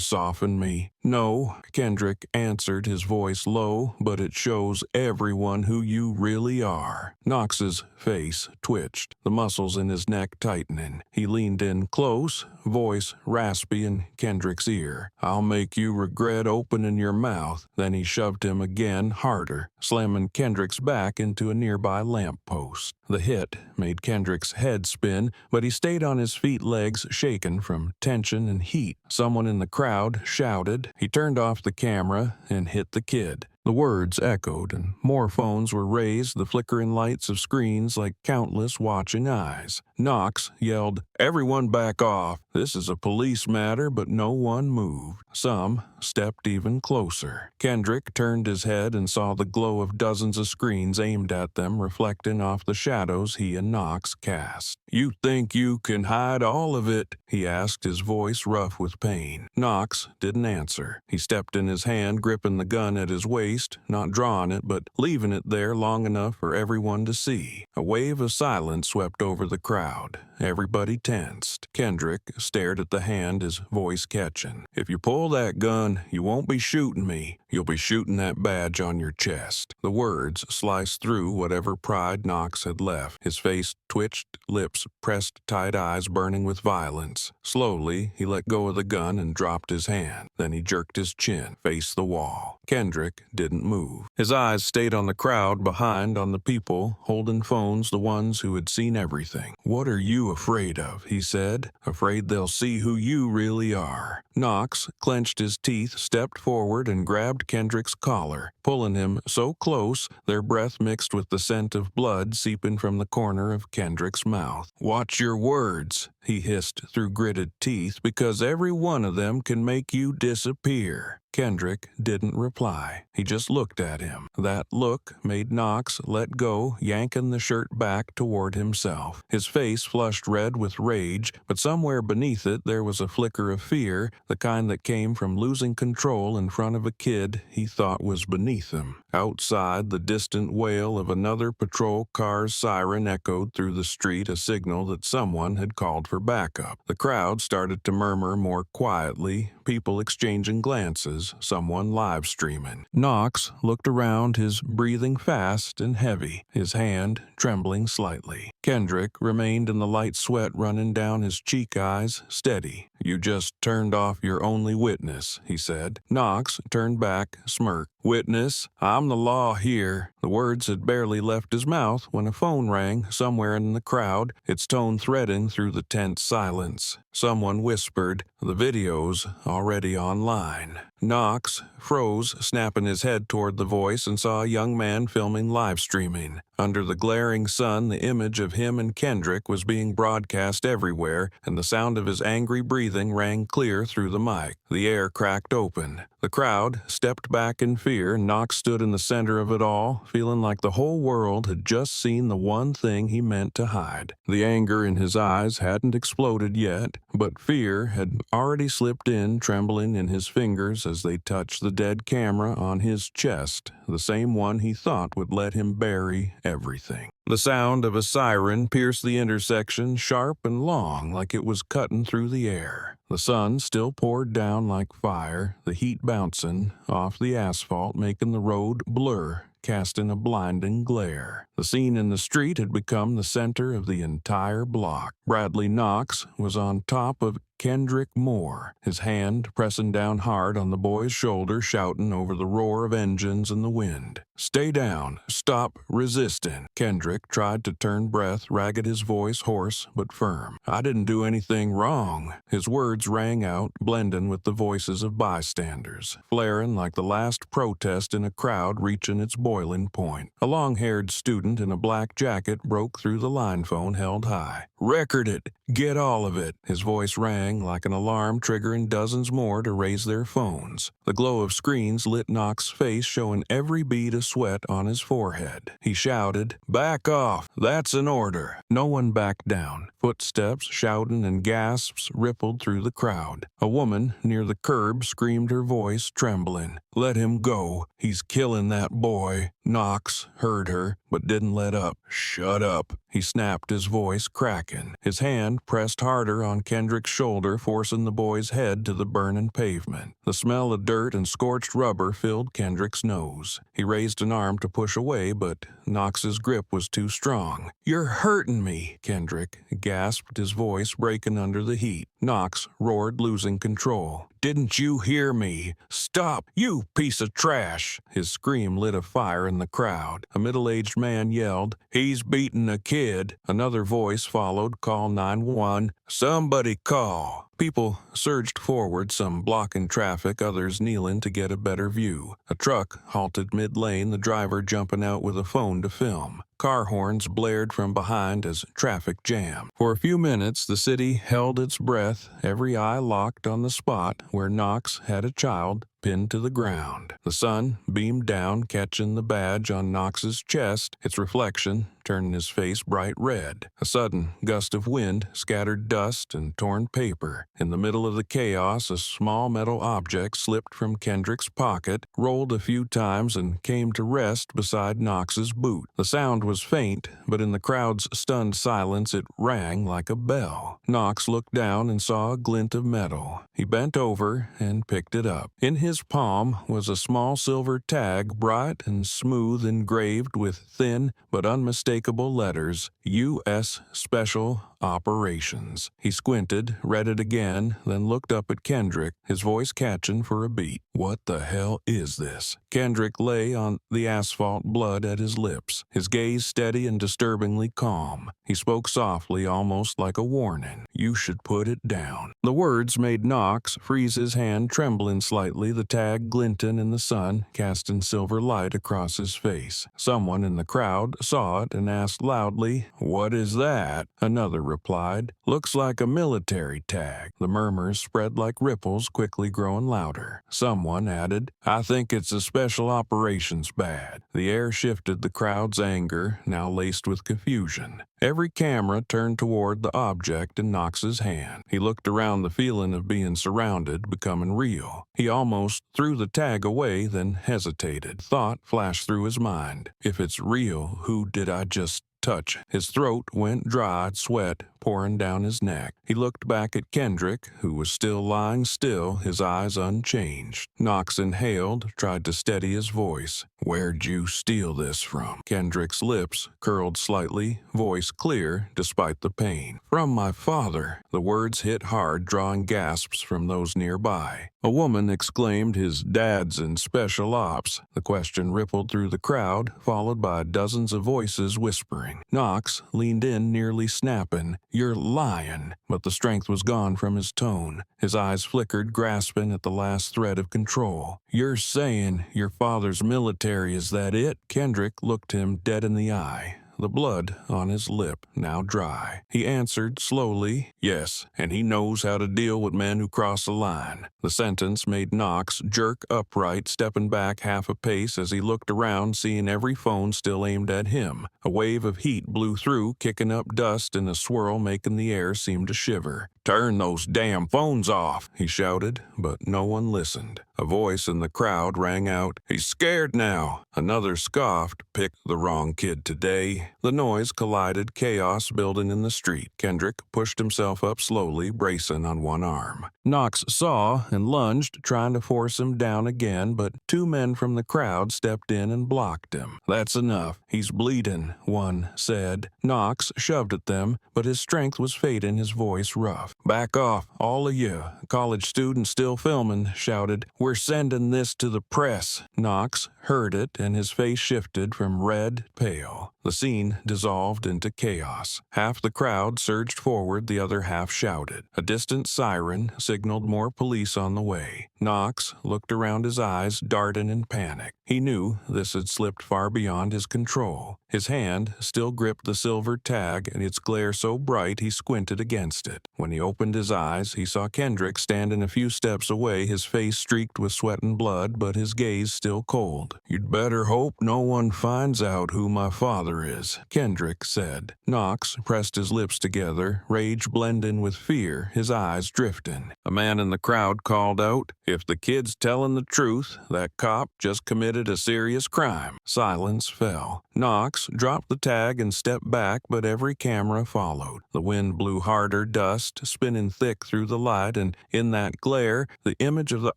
soften me?" "No," Kendrick answered, his voice low, "but it shows everyone who you really are." Knox's face twitched, the muscles in his neck tightening. He leaned in close, voice raspy in Kendrick's ear. "I'll make you regret opening your mouth." Then he shoved him again, harder, slamming Kendrick's back into a nearby lamppost. The hit made Kendrick's head spin, but he stayed on his feet, legs shaken from tension and heat. Someone in the crowd shouted. He turned off the camera and hit the kid. The words echoed, and more phones were raised, the flickering lights of screens like countless watching eyes. Knox yelled, "Everyone back off. This is a police matter," but no one moved. Some stepped even closer. Kendrick turned his head and saw the glow of dozens of screens aimed at them, reflecting off the shadows he and Knox cast. "You think you can hide all of it?" he asked, his voice rough with pain. Knox didn't answer. He stepped in his hand, gripping the gun at his waist, not drawing it, but leaving it there long enough for everyone to see. A wave of silence swept over the crowd. Everybody tensed. Kendrick stared at the hand, his voice catching. "If you pull that gun, you won't be shooting me. You'll be shooting that badge on your chest." The words sliced through whatever pride Knox had left. His face twitched, lips pressed tight, eyes burning with violence. Slowly, he let go of the gun and dropped his hand. Then he jerked his chin, faced the wall. Kendrick didn't move. His eyes stayed on the crowd behind, on the people holding phones, the ones who had seen everything. "What are you afraid of?" he said. "Afraid they'll see who you really are." Knox clenched his teeth, stepped forward, and grabbed Kendrick's collar, pulling him so close their breath mixed with the scent of blood seeping from the corner of Kendrick's mouth. "Watch your words," he hissed through gritted teeth, because every one of them can make you disappear. Kendrick didn't reply. He just looked at him. That look made Knox let go, yanking the shirt back toward himself. His face flushed red with rage, but somewhere beneath it there was a flicker of fear, the kind that came from losing control in front of a kid he thought was beneath him. Outside, the distant wail of another patrol car's siren echoed through the street, a signal that someone had called for backup. The crowd started to murmur more quietly, people exchanging glances, someone live streaming. Knox looked around, his breathing fast and heavy, his hand trembling slightly. Kendrick remained in the light sweat running down his cheek eyes, steady. "You just turned off your only witness," he said. Knox turned back, smirked. "Witness? I'm the law here." The words had barely left his mouth when a phone rang somewhere in the crowd, its tone threading through the tense silence. Someone whispered, "The video's already online." Knox froze, snapping his head toward the voice, and saw a young man filming live streaming. Under the glaring sun, the image of him and Kendrick was being broadcast everywhere, and the sound of his angry breathing rang clear through the mic. The air cracked open. The crowd stepped back in fear. Knox stood in the center of it all, feeling like the whole world had just seen the one thing he meant to hide. The anger in his eyes hadn't exploded yet, but fear had already slipped in, trembling in his fingers as they touched the dead camera on his chest, the same one he thought would let him bury everything. The sound of a siren pierced the intersection, sharp and long, like it was cutting through the air. The sun still poured down like fire, the heat bouncing off the asphalt, making the road blur, casting a blinding glare. The scene in the street had become the center of the entire block. Bradley Knox was on top of Kendrick Moore, his hand pressing down hard on the boy's shoulder, shouting over the roar of engines and the wind. "Stay down. Stop resisting." Kendrick tried to turn breath, ragged, his voice hoarse but firm. "I didn't do anything wrong." His words rang out, blending with the voices of bystanders, flaring like the last protest in a crowd reaching its boiling point. A long-haired student in a black jacket broke through the line phone held high. "Record it. Get all of it." His voice rang like an alarm, triggering dozens more to raise their phones. The glow of screens lit Knox's face, showing every bead of sweat on his forehead. He shouted, "Back off. That's an order." No one backed down. Footsteps, shouting, and gasps rippled through the crowd. A woman near the curb screamed, her voice trembling, "Let him go. He's killing that boy." Knox heard her, but didn't let up. "Shut up," he snapped, his voice cracking. His hand pressed harder on Kendrick's shoulder, forcing the boy's head to the burning pavement. The smell of dirt and scorched rubber filled Kendrick's nose. He raised an arm to push away, but Knox's grip was too strong. "You're hurting me," Kendrick gasped, his voice breaking under the heat. Knox roared, losing control. "Didn't you hear me? Stop, you piece of trash!" His scream lit a fire in the crowd. A middle-aged man yelled, "He's beating a kid." Another voice followed, "Call 911. Somebody call." People surged forward, some blocking traffic, others kneeling to get a better view. A truck halted mid-lane, the driver jumping out with a phone to film. Car horns blared from behind as traffic jammed. For a few minutes, the city held its breath, every eye locked on the spot where Knox had a child pinned to the ground. The sun beamed down, catching the badge on Knox's chest, its reflection turning his face bright red. A sudden gust of wind scattered dust and torn paper. In the middle of the chaos, a small metal object slipped from Kendrick's pocket, rolled a few times, and came to rest beside Knox's boot. The sound was faint, but in the crowd's stunned silence it rang like a bell. Knox looked down and saw a glint of metal. He bent over and picked it up. In his palm was a small silver tag, bright and smooth, engraved with thin but unmistakable letters, U.S. Special Operations. He squinted, read it again, then looked up at Kendrick, his voice catching for a beat. "What the hell is this?" Kendrick lay on the asphalt, blood at his lips, his gaze steady and disturbingly calm. He spoke softly, almost like a warning. You should put it down." The words made Knox freeze his hand, trembling slightly, the tag glinting in the sun, casting silver light across his face. Someone in the crowd saw it and asked loudly, "What is that?" Another replied, "Looks like a military tag." The murmurs spread like ripples, quickly growing louder. Someone added, "I think it's a special operations badge." The air shifted, the crowd's anger, now laced with confusion. Every camera turned toward the object in Knox's hand. He looked around, the feeling of being surrounded becoming real. He almost threw the tag away, then hesitated. Thought flashed through his mind. If it's real, who did I just touch? His throat went dry, sweat pouring down his neck. He looked back at Kendrick, who was still lying still, his eyes unchanged. Knox inhaled, tried to steady his voice. "Where'd you steal this from?" Kendrick's lips curled slightly, voice clear despite the pain. "From my father." The words hit hard, drawing gasps from those nearby. A woman exclaimed, "His dad's in special ops." The question rippled through the crowd, followed by dozens of voices whispering. Knox leaned in, nearly snapping, "You're lying." But the strength was gone from his tone. His eyes flickered, grasping at the last thread of control. "You're saying your father's military, is that it?" Kendrick looked him dead in the eye, the blood on his lip now dry. He answered slowly, "Yes, and he knows how to deal with men who cross the line." The sentence made Knox jerk upright, stepping back half a pace as he looked around, seeing every phone still aimed at him. A wave of heat blew through, kicking up dust in a swirl, making the air seem to shiver. "Turn those damn phones off," he shouted, but no one listened. A voice in the crowd rang out, "He's scared now." Another scoffed, "Picked the wrong kid today." The noise collided, chaos building in the street. Kendrick pushed himself up slowly, bracing on one arm. Knox saw and lunged, trying to force him down again, but two men from the crowd stepped in and blocked him. "That's enough. He's bleeding," one said. Knox shoved at them, but his strength was fading, his voice rough. "Back off, all of you." A college student still filming shouted, "We're sending this to the press." Knox heard it, and his face shifted from red to pale. The scene dissolved into chaos. Half the crowd surged forward, the other half shouted. A distant siren signaled more police on the way. Knox looked around, his eyes darting in panic. He knew this had slipped far beyond his control. His hand still gripped the silver tag, and its glare so bright he squinted against it. When he opened his eyes, he saw Kendrick standing a few steps away, his face streaked with sweat and blood, but his gaze still cold. "You'd better hope no one finds out who my father is," Kendrick said. Knox pressed his lips together, rage blending with fear, his eyes drifting. A man in the crowd called out, "If the kid's telling the truth, that cop just committed a serious crime." Silence fell. Knox dropped the tag and stepped back, but every camera followed. The wind blew harder, dust spinning thick through the light, and in that glare, the image of the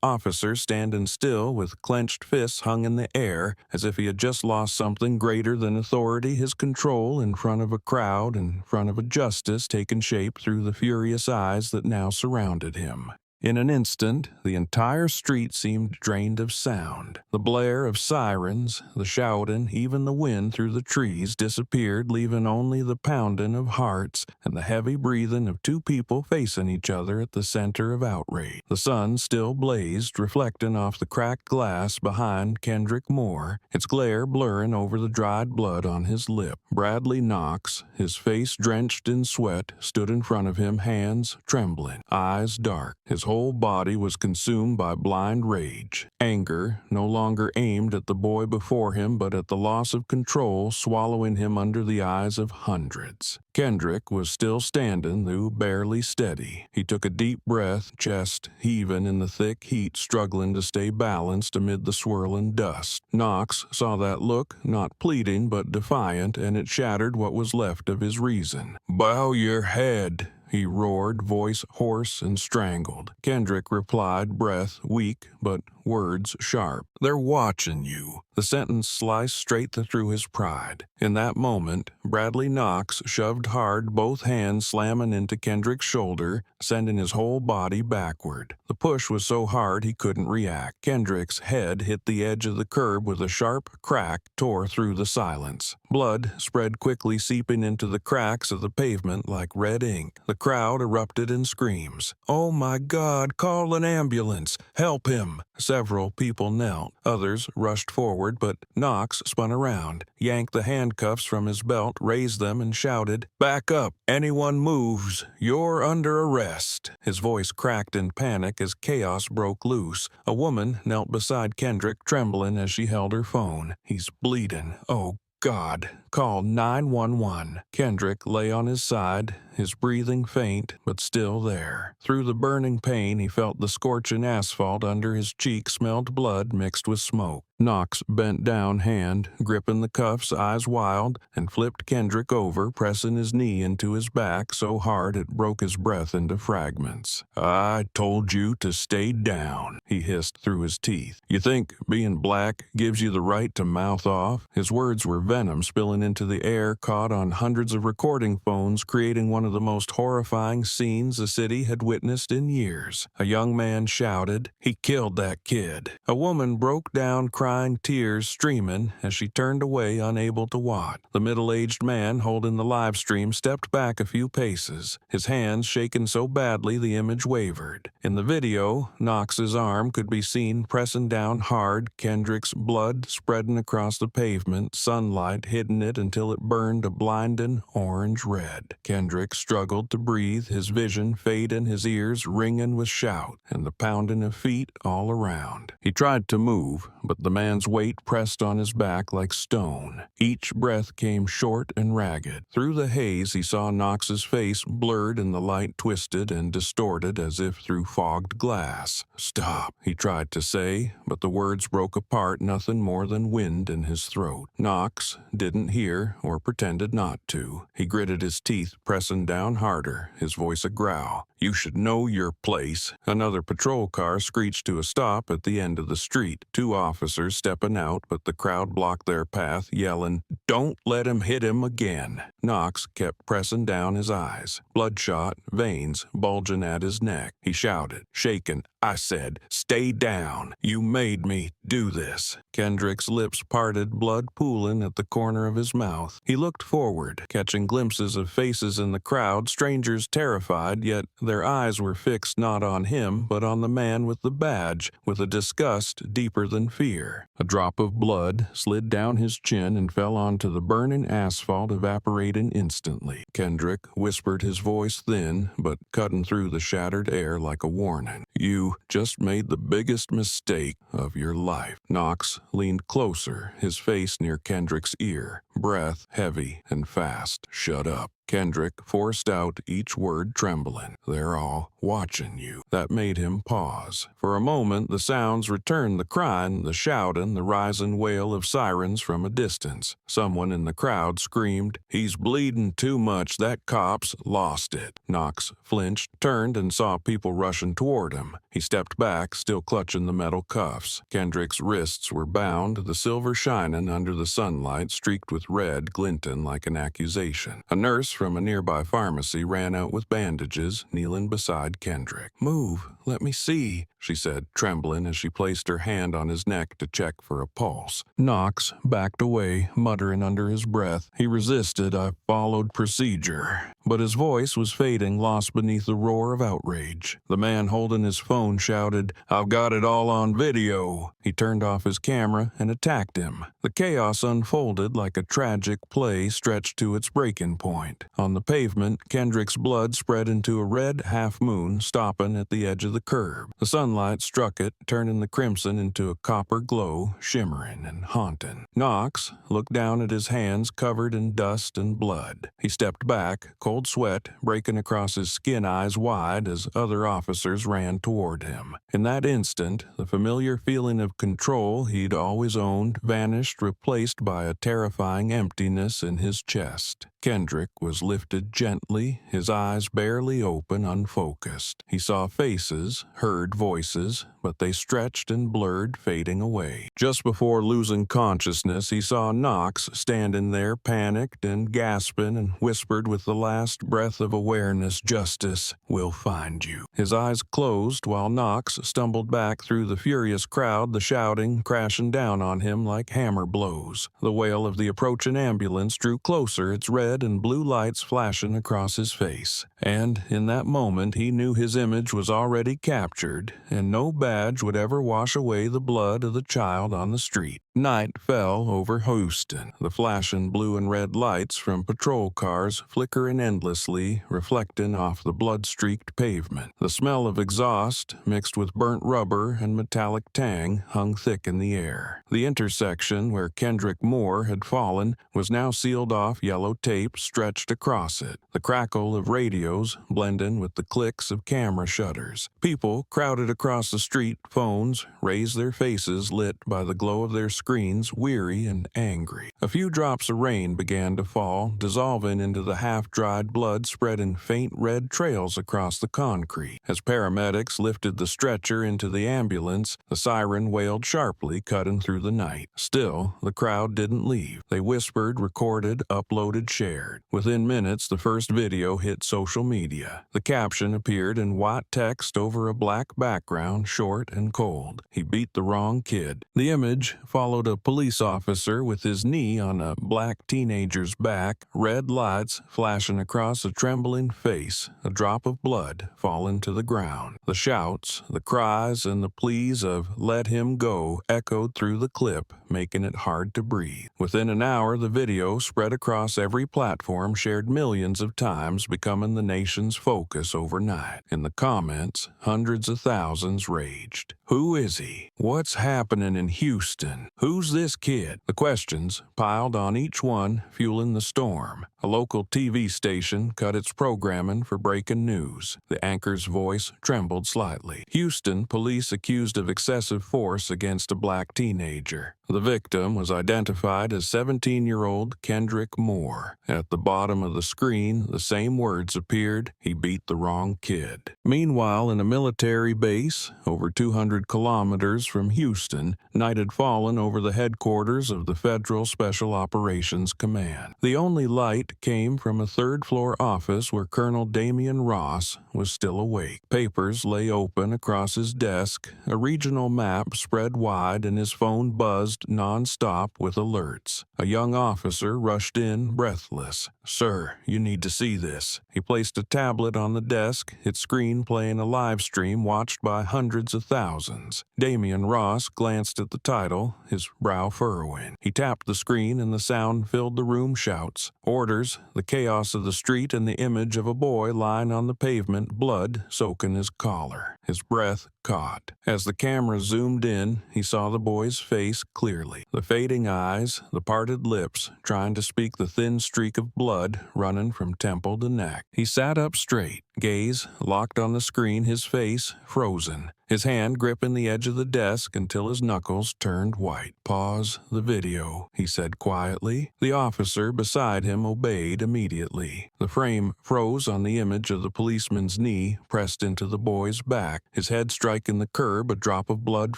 officer standing still with clenched fists hung in the air, as if he had just lost something greater than authority, his control, in front of a crowd, in front of a justice taking shape through the furious eyes that now surrounded him. In an instant, the entire street seemed drained of sound. The blare of sirens, the shouting, even the wind through the trees disappeared, leaving only the pounding of hearts and the heavy breathing of two people facing each other at the center of outrage. The sun still blazed, reflecting off the cracked glass behind Kendrick Moore, its glare blurring over the dried blood on his lip. Bradley Knox, his face drenched in sweat, stood in front of him, hands trembling, eyes dark. His whole body was consumed by blind rage. Anger no longer aimed at the boy before him, but at the loss of control swallowing him under the eyes of hundreds. Kendrick was still standing, though barely steady. He took a deep breath, chest heaving in the thick heat, struggling to stay balanced amid the swirling dust. Knox saw that look, not pleading but defiant, and it shattered what was left of his reason. "Bow your head," he roared, voice hoarse and strangled. Kendrick replied, breath weak but words sharp. "They're watching you." The sentence sliced straight through his pride. In that moment, Bradley Knox shoved hard, both hands slamming into Kendrick's shoulder, sending his whole body backward. The push was so hard he couldn't react. Kendrick's head hit the edge of the curb with a sharp crack, tore through the silence. Blood spread quickly, seeping into the cracks of the pavement like red ink. The crowd erupted in screams. "Oh my God, call an ambulance! Help him!" Several people knelt. Others rushed forward, but Knox spun around, yanked the handcuffs from his belt, raised them, and shouted, "Back up! Anyone moves, you're under arrest!" His voice cracked in panic as chaos broke loose. A woman knelt beside Kendrick, trembling as she held her phone. "He's bleeding. Oh, God, call 911. Kendrick lay on his side, his breathing faint, but still there. Through the burning pain, he felt the scorching asphalt under his cheek smelled blood mixed with smoke. Knox bent down, hand gripping the cuffs, eyes wild, and flipped Kendrick over, pressing his knee into his back so hard it broke his breath into fragments. "I told you to stay down," he hissed through his teeth. "You think being black gives you the right to mouth off?" His words were venom spilling into the air, caught on hundreds of recording phones, creating one of the most horrifying scenes the city had witnessed in years. A young man shouted, "He killed that kid." A woman broke down, crying, tears streaming as she turned away, unable to watch. The middle-aged man holding the live stream stepped back a few paces, his hands shaking so badly the image wavered. In the video, Knox's arm could be seen pressing down hard, Kendrick's blood spreading across the pavement, sunlight hitting it until it burned a blinding orange red. Kendrick struggled to breathe, his vision fading, his ears ringing with shout and the pounding of feet all around. He tried to move, but the man's weight pressed on his back like stone. Each breath came short and ragged. Through the haze, he saw Knox's face blurred and the light twisted and distorted as if through fogged glass. "Stop," he tried to say, but the words broke apart, nothing more than wind in his throat. Knox didn't hear or pretended not to. He gritted his teeth, pressing down harder, his voice a growl. "You should know your place." Another patrol car screeched to a stop at the end of the street. Two officers stepping out, but the crowd blocked their path, yelling, "Don't let him hit him again." Knox kept pressing down his eyes, bloodshot, veins bulging at his neck. He shouted, shaking, "I said, stay down. You made me do this." Kendrick's lips parted, blood pooling at the corner of his mouth. He looked forward, catching glimpses of faces in the crowd, strangers terrified, yet their eyes were fixed not on him, but on the man with the badge, with a disgust deeper than fear. A drop of blood slid down his chin and fell onto the burning asphalt, evaporating instantly. Kendrick whispered, his voice thin, but cutting through the shattered air like a warning. "You just made the biggest mistake of your life." Knox leaned closer, his face near Kendrick's ear, breath heavy and fast. "Shut up." Kendrick forced out each word, trembling. "They're all watching you." That made him pause. For a moment, the sounds returned, the crying, the shouting, the rising wail of sirens from a distance. Someone in the crowd screamed, "He's bleeding too much. That cop's lost it." Knox flinched, turned, and saw people rushing toward him. He stepped back, still clutching the metal cuffs. Kendrick's wrists were bound, the silver shining under the sunlight, streaked with red, glinting like an accusation. A nurse from a nearby pharmacy ran out with bandages, kneeling beside Kendrick. "Move, let me see," she said, trembling as she placed her hand on his neck to check for a pulse. Knox backed away, muttering under his breath. He resisted. "I followed procedure." But his voice was fading, lost beneath the roar of outrage. The man holding his phone shouted, "I've got it all on video." He turned off his camera and attacked him. The chaos unfolded like a tragic play stretched to its breaking point. On the pavement, Kendrick's blood spread into a red half-moon, stopping at the edge of the curb. The sunlight struck it, turning the crimson into a copper glow, shimmering and haunting. Knox looked down at his hands covered in dust and blood. He stepped back, cold sweat breaking across his skin, eyes wide as other officers ran toward him. In that instant, the familiar feeling of control he'd always owned vanished, replaced by a terrifying emptiness in his chest. Kendrick was lifted gently, his eyes barely open, unfocused. He saw faces, heard voices, but they stretched and blurred, fading away. Just before losing consciousness, he saw Knox standing there, panicked and gasping, and whispered with the last breath of awareness, "Justice will find you." His eyes closed while Knox stumbled back through the furious crowd, the shouting crashing down on him like hammer blows. The wail of the approaching ambulance drew closer, its red and blue lights flashing across his face. And in that moment, he knew his image was already captured, and no badge would ever wash away the blood of the child on the street. Night fell over Houston, the flashing blue and red lights from patrol cars flickering endlessly, reflecting off the blood-streaked pavement. The smell of exhaust, mixed with burnt rubber and metallic tang, hung thick in the air. The intersection where Kendrick Moore had fallen was now sealed off, yellow tape stretched across it, the crackle of radios blending with the clicks of camera shutters. People crowded across the street, phones raised their faces lit by the glow of their screens, weary and angry. A few drops of rain began to fall, dissolving into the half-dried blood spread in faint red trails across the concrete. As paramedics lifted the stretcher into the ambulance, the siren wailed sharply, cutting through the night. Still, the crowd didn't leave. They whispered, recorded, uploaded, shared. Within minutes, the first video hit social media. The caption appeared in white text over a black background, short and cold. "He beat the wrong kid." The image followed a police officer with his knee on a black teenager's back, red lights flashing across a trembling face, a drop of blood falling to the ground. The shouts, the cries, and the pleas of "let him go" echoed through the clip, making it hard to breathe. Within an hour, the video spread across every platform, shared millions of times, becoming the nation's focus overnight. In the comments, hundreds of thousands raged. Who is he? What's happening in Houston? Who's this kid? The questions piled on each one, fueling the storm. A local TV station cut its programming for breaking news. The anchor's voice trembled slightly. Houston police accused of excessive force against a black teenager. The victim was identified as 17-year-old Kendrick Moore. At the bottom of the screen, the same words appeared: "He beat the wrong kid." Meanwhile, in a military base, over 200 kilometers from Houston, night had fallen over the headquarters of the Federal Special Operations Command. The only light came from a third-floor office where Colonel Damian Ross was still awake. Papers lay open across his desk, a regional map spread wide, and his phone buzzed non-stop with alerts. A young officer rushed in, breathless. "Sir, you need to see this." He placed a tablet on the desk, its screen playing a live stream watched by hundreds of thousands. Damian Ross glanced at the title, his brow furrowing. He tapped the screen and the sound filled the room. Shouts, orders, the chaos of the street, and the image of a boy lying on the pavement, blood soaking his collar. His breath caught. As the camera zoomed in, he saw the boy's face clearly. The fading eyes, the parted lips, trying to speak the thin streak of blood running from temple to neck. He sat up straight, gaze locked on the screen, his face frozen. His hand gripping the edge of the desk until his knuckles turned white. "Pause the video," he said quietly. The officer beside him obeyed immediately. The frame froze on the image of the policeman's knee pressed into the boy's back, his head striking the curb, a drop of blood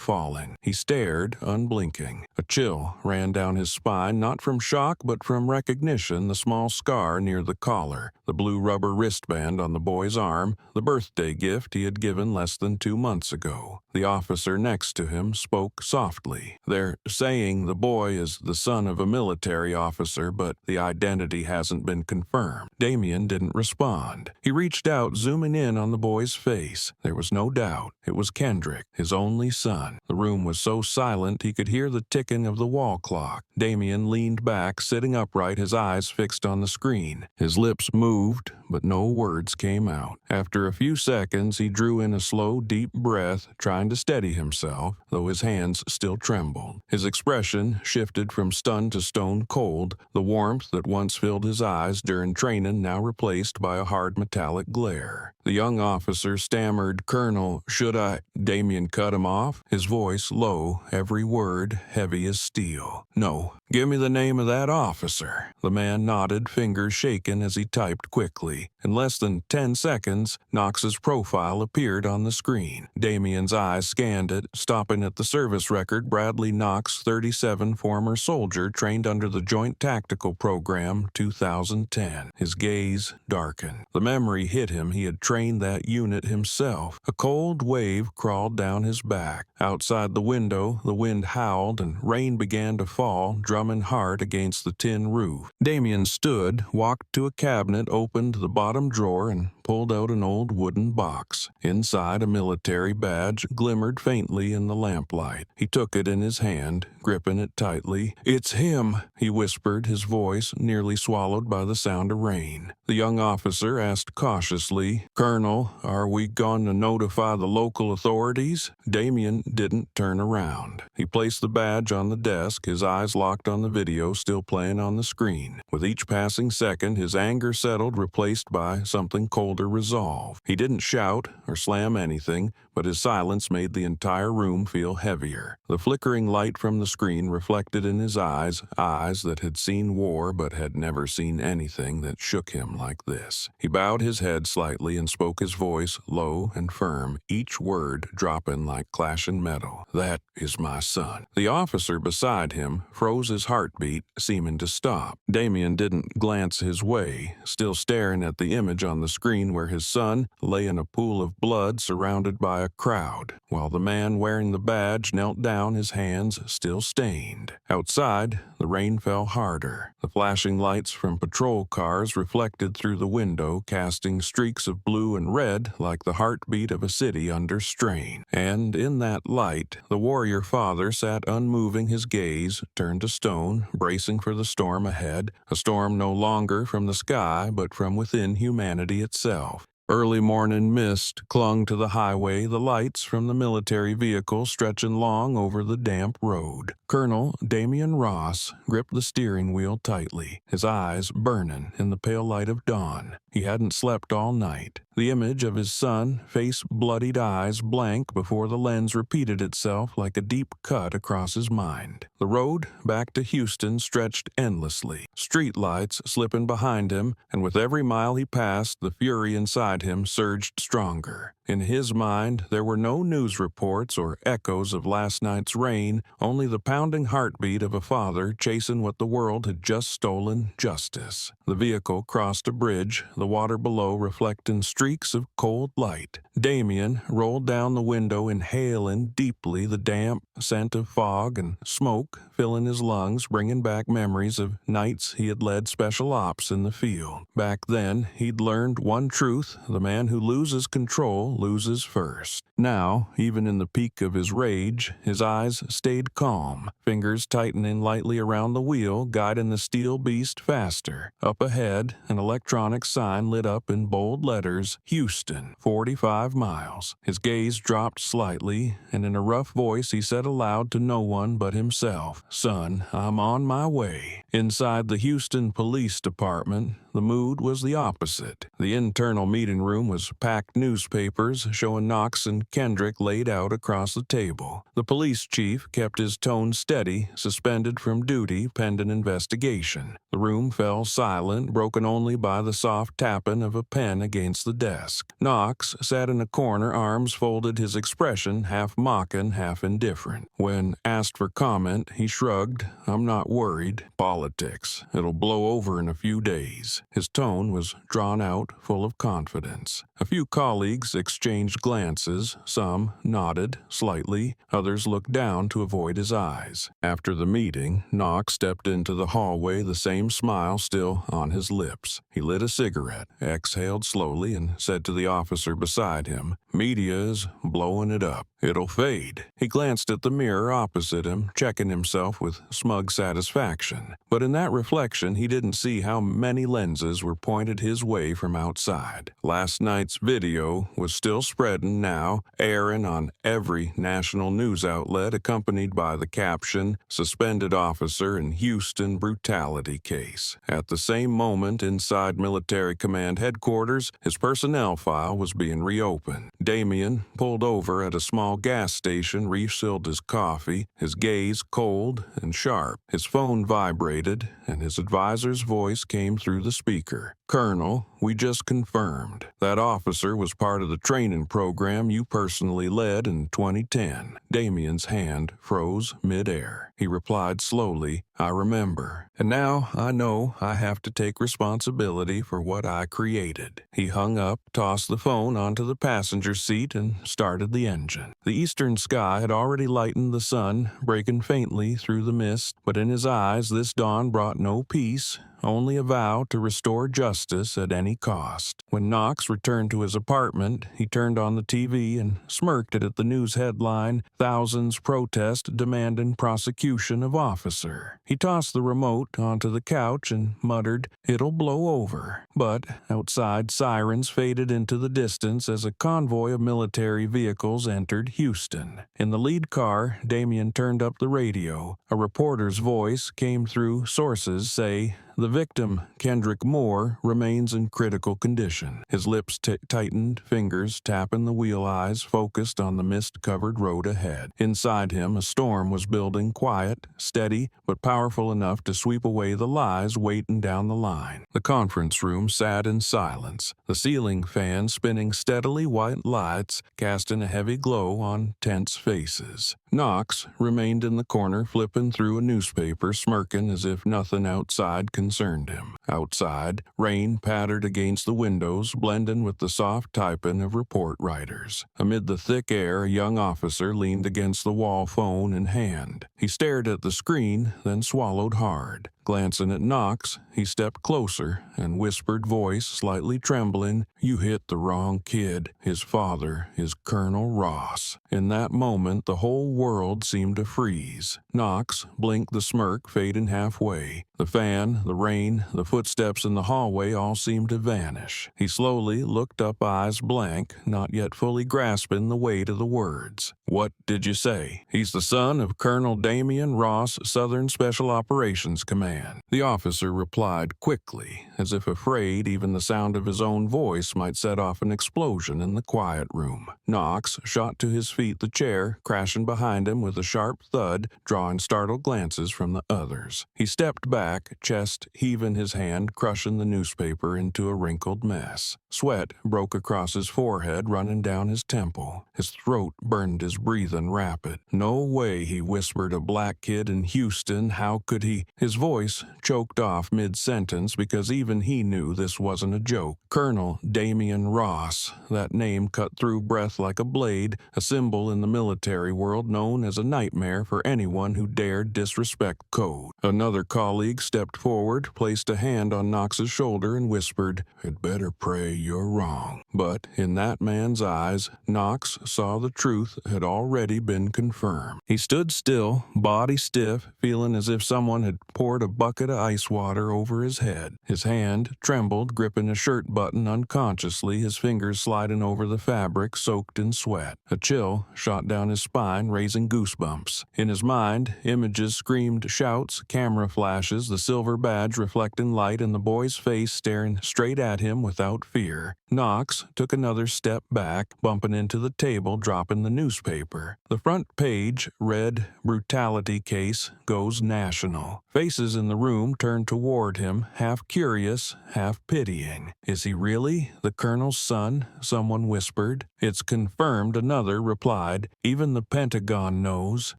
falling. He stared, unblinking. A chill ran down his spine, not from shock but from recognition, the small scar near the collar, the blue rubber wristband on the boy's arm, the birthday gift he had given less than 2 months ago. The officer next to him spoke softly. "They're saying the boy is the son of a military officer, but the identity hasn't been confirmed." Damian didn't respond. He reached out, zooming in on the boy's face. There was no doubt. It was Kendrick, his only son. The room was so silent he could hear the ticking of the wall clock. Damian leaned back, sitting upright, his eyes fixed on the screen. His lips moved, but no words came out. After a few seconds, he drew in a slow, deep breath, trying to steady himself, though his hands still trembled. His expression shifted from stunned to stone cold, the warmth that once filled his eyes during training Kanan now replaced by a hard metallic glare. The young officer stammered, "Colonel, should I—" Damien cut him off, his voice low, every word heavy as steel. "No, give me the name of that officer." The man nodded, fingers shaken as he typed quickly. In less than 10 seconds, Knox's profile appeared on the screen. Damien's eyes scanned it, stopping at the service record: Bradley Knox, 37, former soldier, trained under the Joint Tactical Program, 2010. His gaze darkened. The memory hit him. He had trained that unit himself. A cold wave crawled down his back. Outside the window, the wind howled and rain began to fall, drumming hard against the tin roof. Damien stood, walked to a cabinet, opened the bottom drawer, and pulled out an old wooden box. Inside, a military badge glimmered faintly in the lamplight. He took it in his hand, gripping it tightly. "It's him," he whispered, his voice nearly swallowed by the sound of rain. The young officer asked cautiously, "Colonel, are we going to notify the local authorities?" Damien didn't turn around. He placed the badge on the desk, his eyes locked on the video still playing on the screen. With each passing second, his anger settled, replaced by something colder resolve. He didn't shout or slam anything, but his silence made the entire room feel heavier. The flickering light from the screen reflected in his eyes that had seen war but had never seen anything that shook him like this. He bowed his head slightly and spoke, his voice low and firm, each word dropping like clashing metal. "That is my son." The officer beside him froze, his heartbeat seeming to stop. Damien didn't glance his way, still staring at the image on the screen where his son lay in a pool of blood surrounded by a crowd, while the man wearing the badge knelt down, his hands still stained. Outside, the rain fell harder. The flashing lights from patrol cars reflected through the window, casting streaks of blue and red like the heartbeat of a city under strain. And in that light, the warrior father sat unmoving, his gaze turned to stone, bracing for the storm ahead, a storm no longer from the sky but from within humanity itself. Early morning mist clung to the highway, the lights from the military vehicle stretching long over the damp road. Colonel Damien Ross gripped the steering wheel tightly, his eyes burning in the pale light of dawn. He hadn't slept all night. The image of his son, face bloodied, eyes blank before the lens repeated itself like a deep cut across his mind. The road back to Houston stretched endlessly, streetlights slipping behind him, and with every mile he passed, the fury inside him surged stronger. In his mind, there were no news reports or echoes of last night's rain, only the pounding heartbeat of a father chasing what the world had just stolen: justice. The vehicle crossed a bridge, the water below reflecting streaks of cold light. Damien rolled down the window, inhaling deeply the damp scent of fog and smoke filling his lungs, bringing back memories of nights he had led special ops in the field. Back then, he'd learned one truth: the man who loses control loses first. Now, even in the peak of his rage, his eyes stayed calm, fingers tightening lightly around the wheel, guiding the steel beast faster. Up ahead, an electronic sign lit up in bold letters: Houston, 45 miles. His gaze dropped slightly, and in a rough voice he said aloud to no one but himself, "Son, I'm on my way." Inside the Houston Police Department, the mood was the opposite. The internal meeting room was packed, newspapers showing Knox and Kendrick laid out across the table. The police chief kept his tone steady, suspended from duty pending investigation. The room fell silent, broken only by the soft tapping of a pen against the desk. Knox sat in a corner, arms folded, his expression half mocking, half indifferent. When asked for comment, he shrugged. "I'm not worried. Politics. It'll blow over in a few days." His tone was drawn out, full of confidence. A few colleagues exchanged glances. Some nodded slightly, others looked down to avoid his eyes. After the meeting, Knox stepped into the hallway, the same smile still on his lips. He lit a cigarette, exhaled slowly, and said to the officer beside him, "Media is blowing it up. It'll fade." He glanced at the mirror opposite him, checking himself with smug satisfaction. But in that reflection, he didn't see how many lenses were pointed his way from outside. Last night's video was still spreading now, airing on every national news outlet, accompanied by the caption, "Suspended Officer in Houston Brutality Case." At the same moment, inside Military Command Headquarters, his personnel file was being reopened. Damien pulled over at a small gas station, refilled his coffee, his gaze cold and sharp. His phone vibrated, and his advisor's voice came through the speaker. "Colonel, we just confirmed. That officer was part of the training program you personally led in 2010. Damien's hand froze midair. He replied slowly, "I remember. And now I know I have to take responsibility for what I created." He hung up, tossed the phone onto the passenger seat, and started the engine. The eastern sky had already lightened, the sun breaking faintly through the mist, but in his eyes this dawn brought no peace, only a vow to restore justice at any cost. When Knox returned to his apartment, he turned on the TV and smirked at the news headline, "Thousands Protest Demanding Prosecution of Officer." He tossed the remote onto the couch and muttered, "It'll blow over." But outside, sirens faded into the distance as a convoy of military vehicles entered Houston. In the lead car, Damien turned up the radio. A reporter's voice came through. Sources say, "The victim, Kendrick Moore, remains in critical condition." His lips tightened, fingers tapping the wheel, eyes focused on the mist-covered road ahead. Inside him, a storm was building, quiet, steady, but powerful enough to sweep away the lies waiting down the line. The conference room sat in silence, the ceiling fan spinning steadily, white lights casting a heavy glow on tense faces. Knox remained in the corner, flipping through a newspaper, smirking as if nothing outside concerned him. Outside, rain pattered against the windows, blending with the soft typing of report writers. Amid the thick air, a young officer leaned against the wall, phone in hand. He stared at the screen, then swallowed hard. Glancing at Knox, he stepped closer and whispered, voice slightly trembling, "You hit the wrong kid. His father is Colonel Ross." In that moment, the whole world seemed to freeze. Knox blinked, the smirk fading halfway. The fan, the rain, the footsteps in the hallway all seemed to vanish. He slowly looked up, eyes blank, not yet fully grasping the weight of the words. "What did you say?" "He's the son of Colonel Damien Ross, Southern Special Operations Command." The officer replied quickly, as if afraid even the sound of his own voice might set off an explosion in the quiet room. Knox shot to his feet, the chair crashing behind him with a sharp thud, drawing startled glances from the others. He stepped back, chest heaving, his hand crushing the newspaper into a wrinkled mess. Sweat broke across his forehead, running down his temple. His throat burned, his breathing rapid. "No way," he whispered, "a black kid in Houston. How could he?" His voice choked off mid-sentence because even he knew this wasn't a joke. Colonel Damien Ross, that name cut through breath like a blade, a symbol in the military world known as a nightmare for anyone who dared disrespect code. Another colleague stepped forward, placed a hand on Knox's shoulder and whispered, "I'd better pray you're wrong." But in that man's eyes, Knox saw the truth had already been confirmed. He stood still, body stiff, feeling as if someone had poured a bucket of ice water over his head. His hand trembled, gripping a shirt button unconsciously, his fingers sliding over the fabric soaked in sweat. A chill shot down his spine, raising goosebumps. In his mind, images screamed, shouts, camera flashes, the silver badge reflecting light, and the boy's face staring straight at him without fear. Knox took another step back, bumping into the table, dropping the newspaper. The front page read, "Brutality Case Goes National." Faces in the room turned toward him, half curious, half pitying. "Is he really the colonel's son?" someone whispered. "It's confirmed," another replied. "Even the Pentagon knows."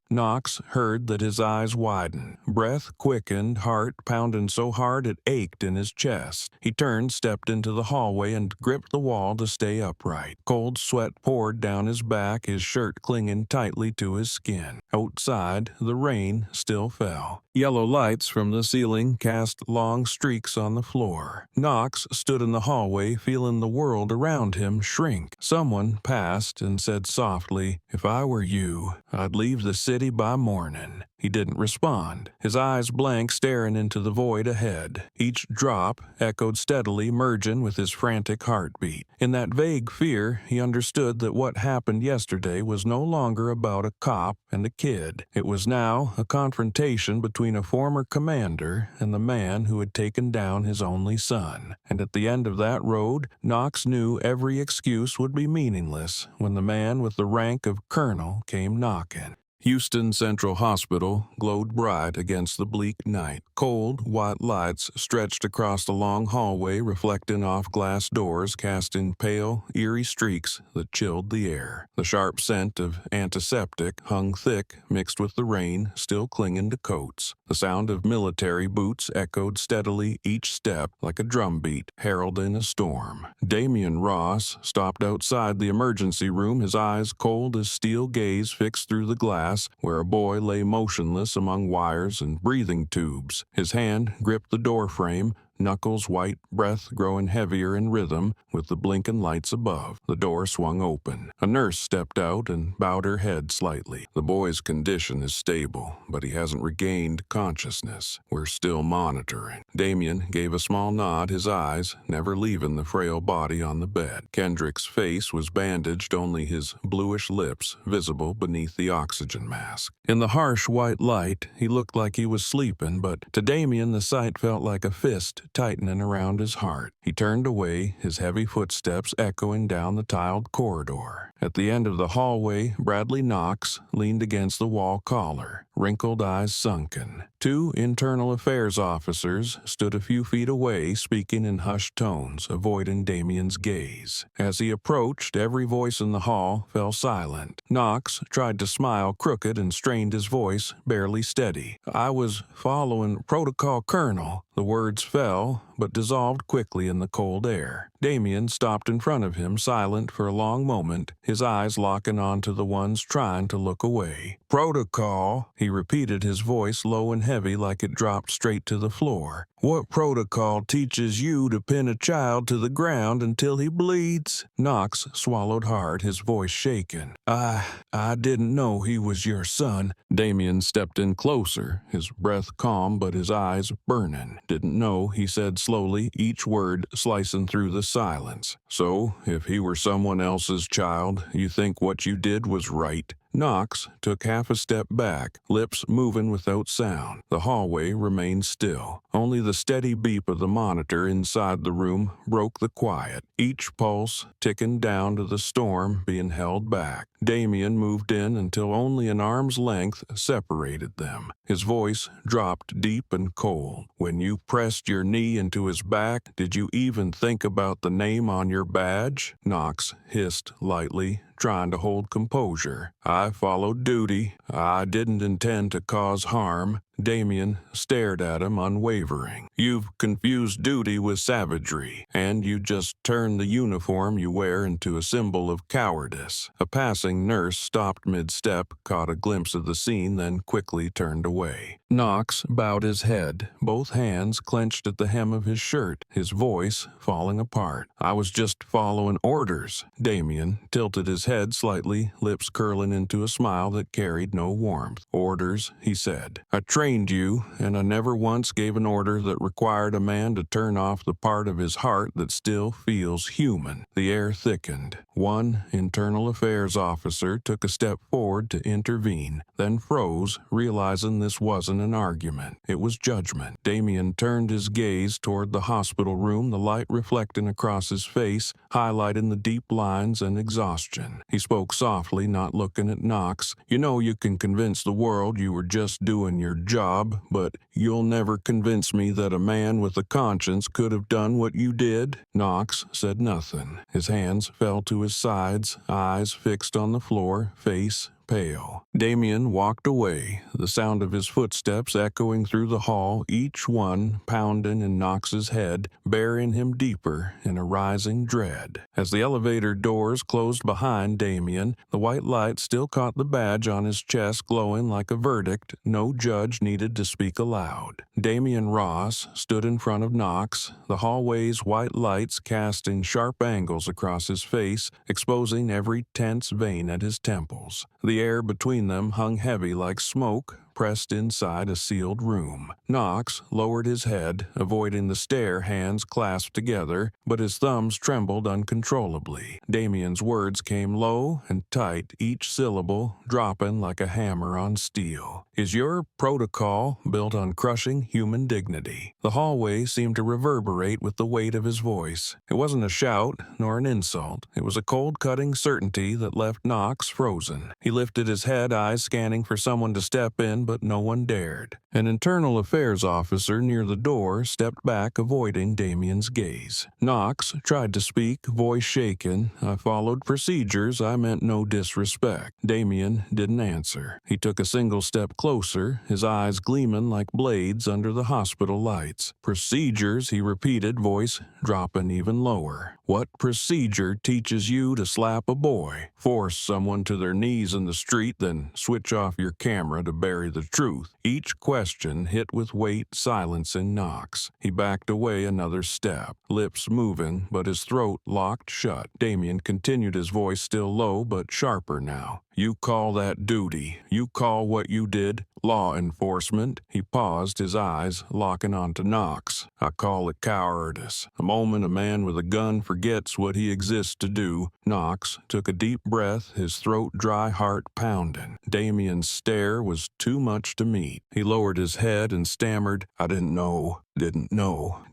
Knox heard that his eyes widened. Breath quickened, heart pounding so hard it ached in his chest. He turned, stepped into the hallway, and gripped the wall to stay upright. Cold sweat poured down his back, his shirt clinging tightly to his skin. Outside, the rain still fell. Yellow lights from the ceiling cast long streaks on the floor. Knox stood in the hallway, feeling the world around him shrink. Someone passed and said softly, "If I were you, I'd leave the city by morning." He didn't respond, his eyes blank, staring into the void ahead. Each drop echoed steadily, merging with his frantic heartbeat. In that vague fear, he understood that what happened yesterday was no longer about a cop and a kid. It was now a confrontation between a former commander and the man who had taken down his only son. And at the end of that road, Knox knew every excuse would be meaningless when the man with the rank of colonel came knocking. Houston Central Hospital glowed bright against the bleak night. Cold, white lights stretched across the long hallway, reflecting off glass doors, casting pale, eerie streaks that chilled the air. The sharp scent of antiseptic hung thick, mixed with the rain still clinging to coats. The sound of military boots echoed steadily each step like a drumbeat heralding a storm. Damian Ross stopped outside the emergency room, his eyes cold as steel gaze fixed through the glass where a boy lay motionless among wires and breathing tubes. His hand gripped the doorframe, knuckles white, breath growing heavier in rhythm with the blinking lights above. The door swung open. A nurse stepped out and bowed her head slightly. "The boy's condition is stable, but he hasn't regained consciousness. We're still monitoring." Damien gave a small nod, his eyes never leaving the frail body on the bed. Kendrick's face was bandaged, only his bluish lips visible beneath the oxygen mask. In the harsh white light, he looked like he was sleeping, but to Damien the sight felt like a fist tightening around his heart. He turned away, his heavy footsteps echoing down the tiled corridor. At the end of the hallway, Bradley Knox leaned against the wall collar, wrinkled eyes sunken. Two internal affairs officers stood a few feet away, speaking in hushed tones, avoiding Damien's gaze. As he approached, every voice in the hall fell silent. Knox tried to smile crooked and strained his voice, barely steady. "I was following protocol, Colonel." The words fell, but dissolved quickly in the cold air. Damien stopped in front of him, silent for a long moment, his eyes locking onto the ones trying to look away. "Protocol," he repeated, his voice low and heavy like it dropped straight to the floor. "What protocol teaches you to pin a child to the ground until he bleeds?" Knox swallowed hard, his voice shaken. I didn't know he was your son." Damien stepped in closer, his breath calm but his eyes burning. "Didn't know," he said slowly, each word slicing through the silence. "So, if he were someone else's child, you think what you did was right?" Knox took half a step back, lips moving without sound. The hallway remained still. Only the steady beep of the monitor inside the room broke the quiet, each pulse ticking down to the storm being held back. Damien moved in until only an arm's length separated them. His voice dropped deep and cold. "When you pressed your knee into his back, did you even think about the name on your badge?" Knox hissed lightly, trying to hold composure. "I followed duty. I didn't intend to cause harm." Damien stared at him, unwavering. "You've confused duty with savagery, and you just turned the uniform you wear into a symbol of cowardice." A passing nurse stopped mid-step, caught a glimpse of the scene, then quickly turned away. Knox bowed his head, both hands clenched at the hem of his shirt, his voice falling apart. "I was just following orders." Damien tilted his head slightly, lips curling into a smile that carried no warmth. "Orders," he said. "I trained you, and I never once gave an order that required a man to turn off the part of his heart that still feels human." The air thickened. One internal affairs officer took a step forward to intervene, then froze, realizing this wasn't an argument. It was judgment. Damien turned his gaze toward the hospital room, the light reflecting across his face, highlighting the deep lines and exhaustion. He spoke softly, not looking at Knox. "You know you can convince the world you were just doing your job, but you'll never convince me that a man with a conscience could have done what you did." Knox said nothing. His hands fell to his sides, eyes fixed on the floor, face pale. Damien walked away, the sound of his footsteps echoing through the hall, each one pounding in Knox's head, burying him deeper in a rising dread. As the elevator doors closed behind Damien, the white light still caught the badge on his chest glowing like a verdict no judge needed to speak aloud. Damien Ross stood in front of Knox, the hallway's white lights casting sharp angles across his face, exposing every tense vein at his temples. The air between them hung heavy like smoke, pressed inside a sealed room. Knox lowered his head, avoiding the stare, hands clasped together, but his thumbs trembled uncontrollably. Damien's words came low and tight, each syllable dropping like a hammer on steel. "Is your protocol built on crushing human dignity?" The hallway seemed to reverberate with the weight of his voice. It wasn't a shout nor an insult. It was a cold, cutting certainty that left Knox frozen. He lifted his head, eyes scanning for someone to step in, but no one dared. An internal affairs officer near the door stepped back, avoiding Damien's gaze. Knox tried to speak, voice shaken. "I followed procedures. I meant no disrespect." Damien didn't answer. He took a single step closer, his eyes gleaming like blades under the hospital lights. "Procedures," he repeated, voice dropping even lower. "What procedure teaches you to slap a boy, force someone to their knees in the street, then switch off your camera to bury the truth?" Each question hit with weight, silencing Knox. He backed away another step, lips moving, but his throat locked shut. Damien continued, his voice still low but sharper now. "You call that duty? You call what you did law enforcement?" He paused, his eyes locking onto Knox. "I call it cowardice. The moment a man with a gun forgets what he exists to do." Knox took a deep breath, his throat dry, heart pounding. Damien's stare was too much to meet. He lowered his head and stammered, "I didn't know.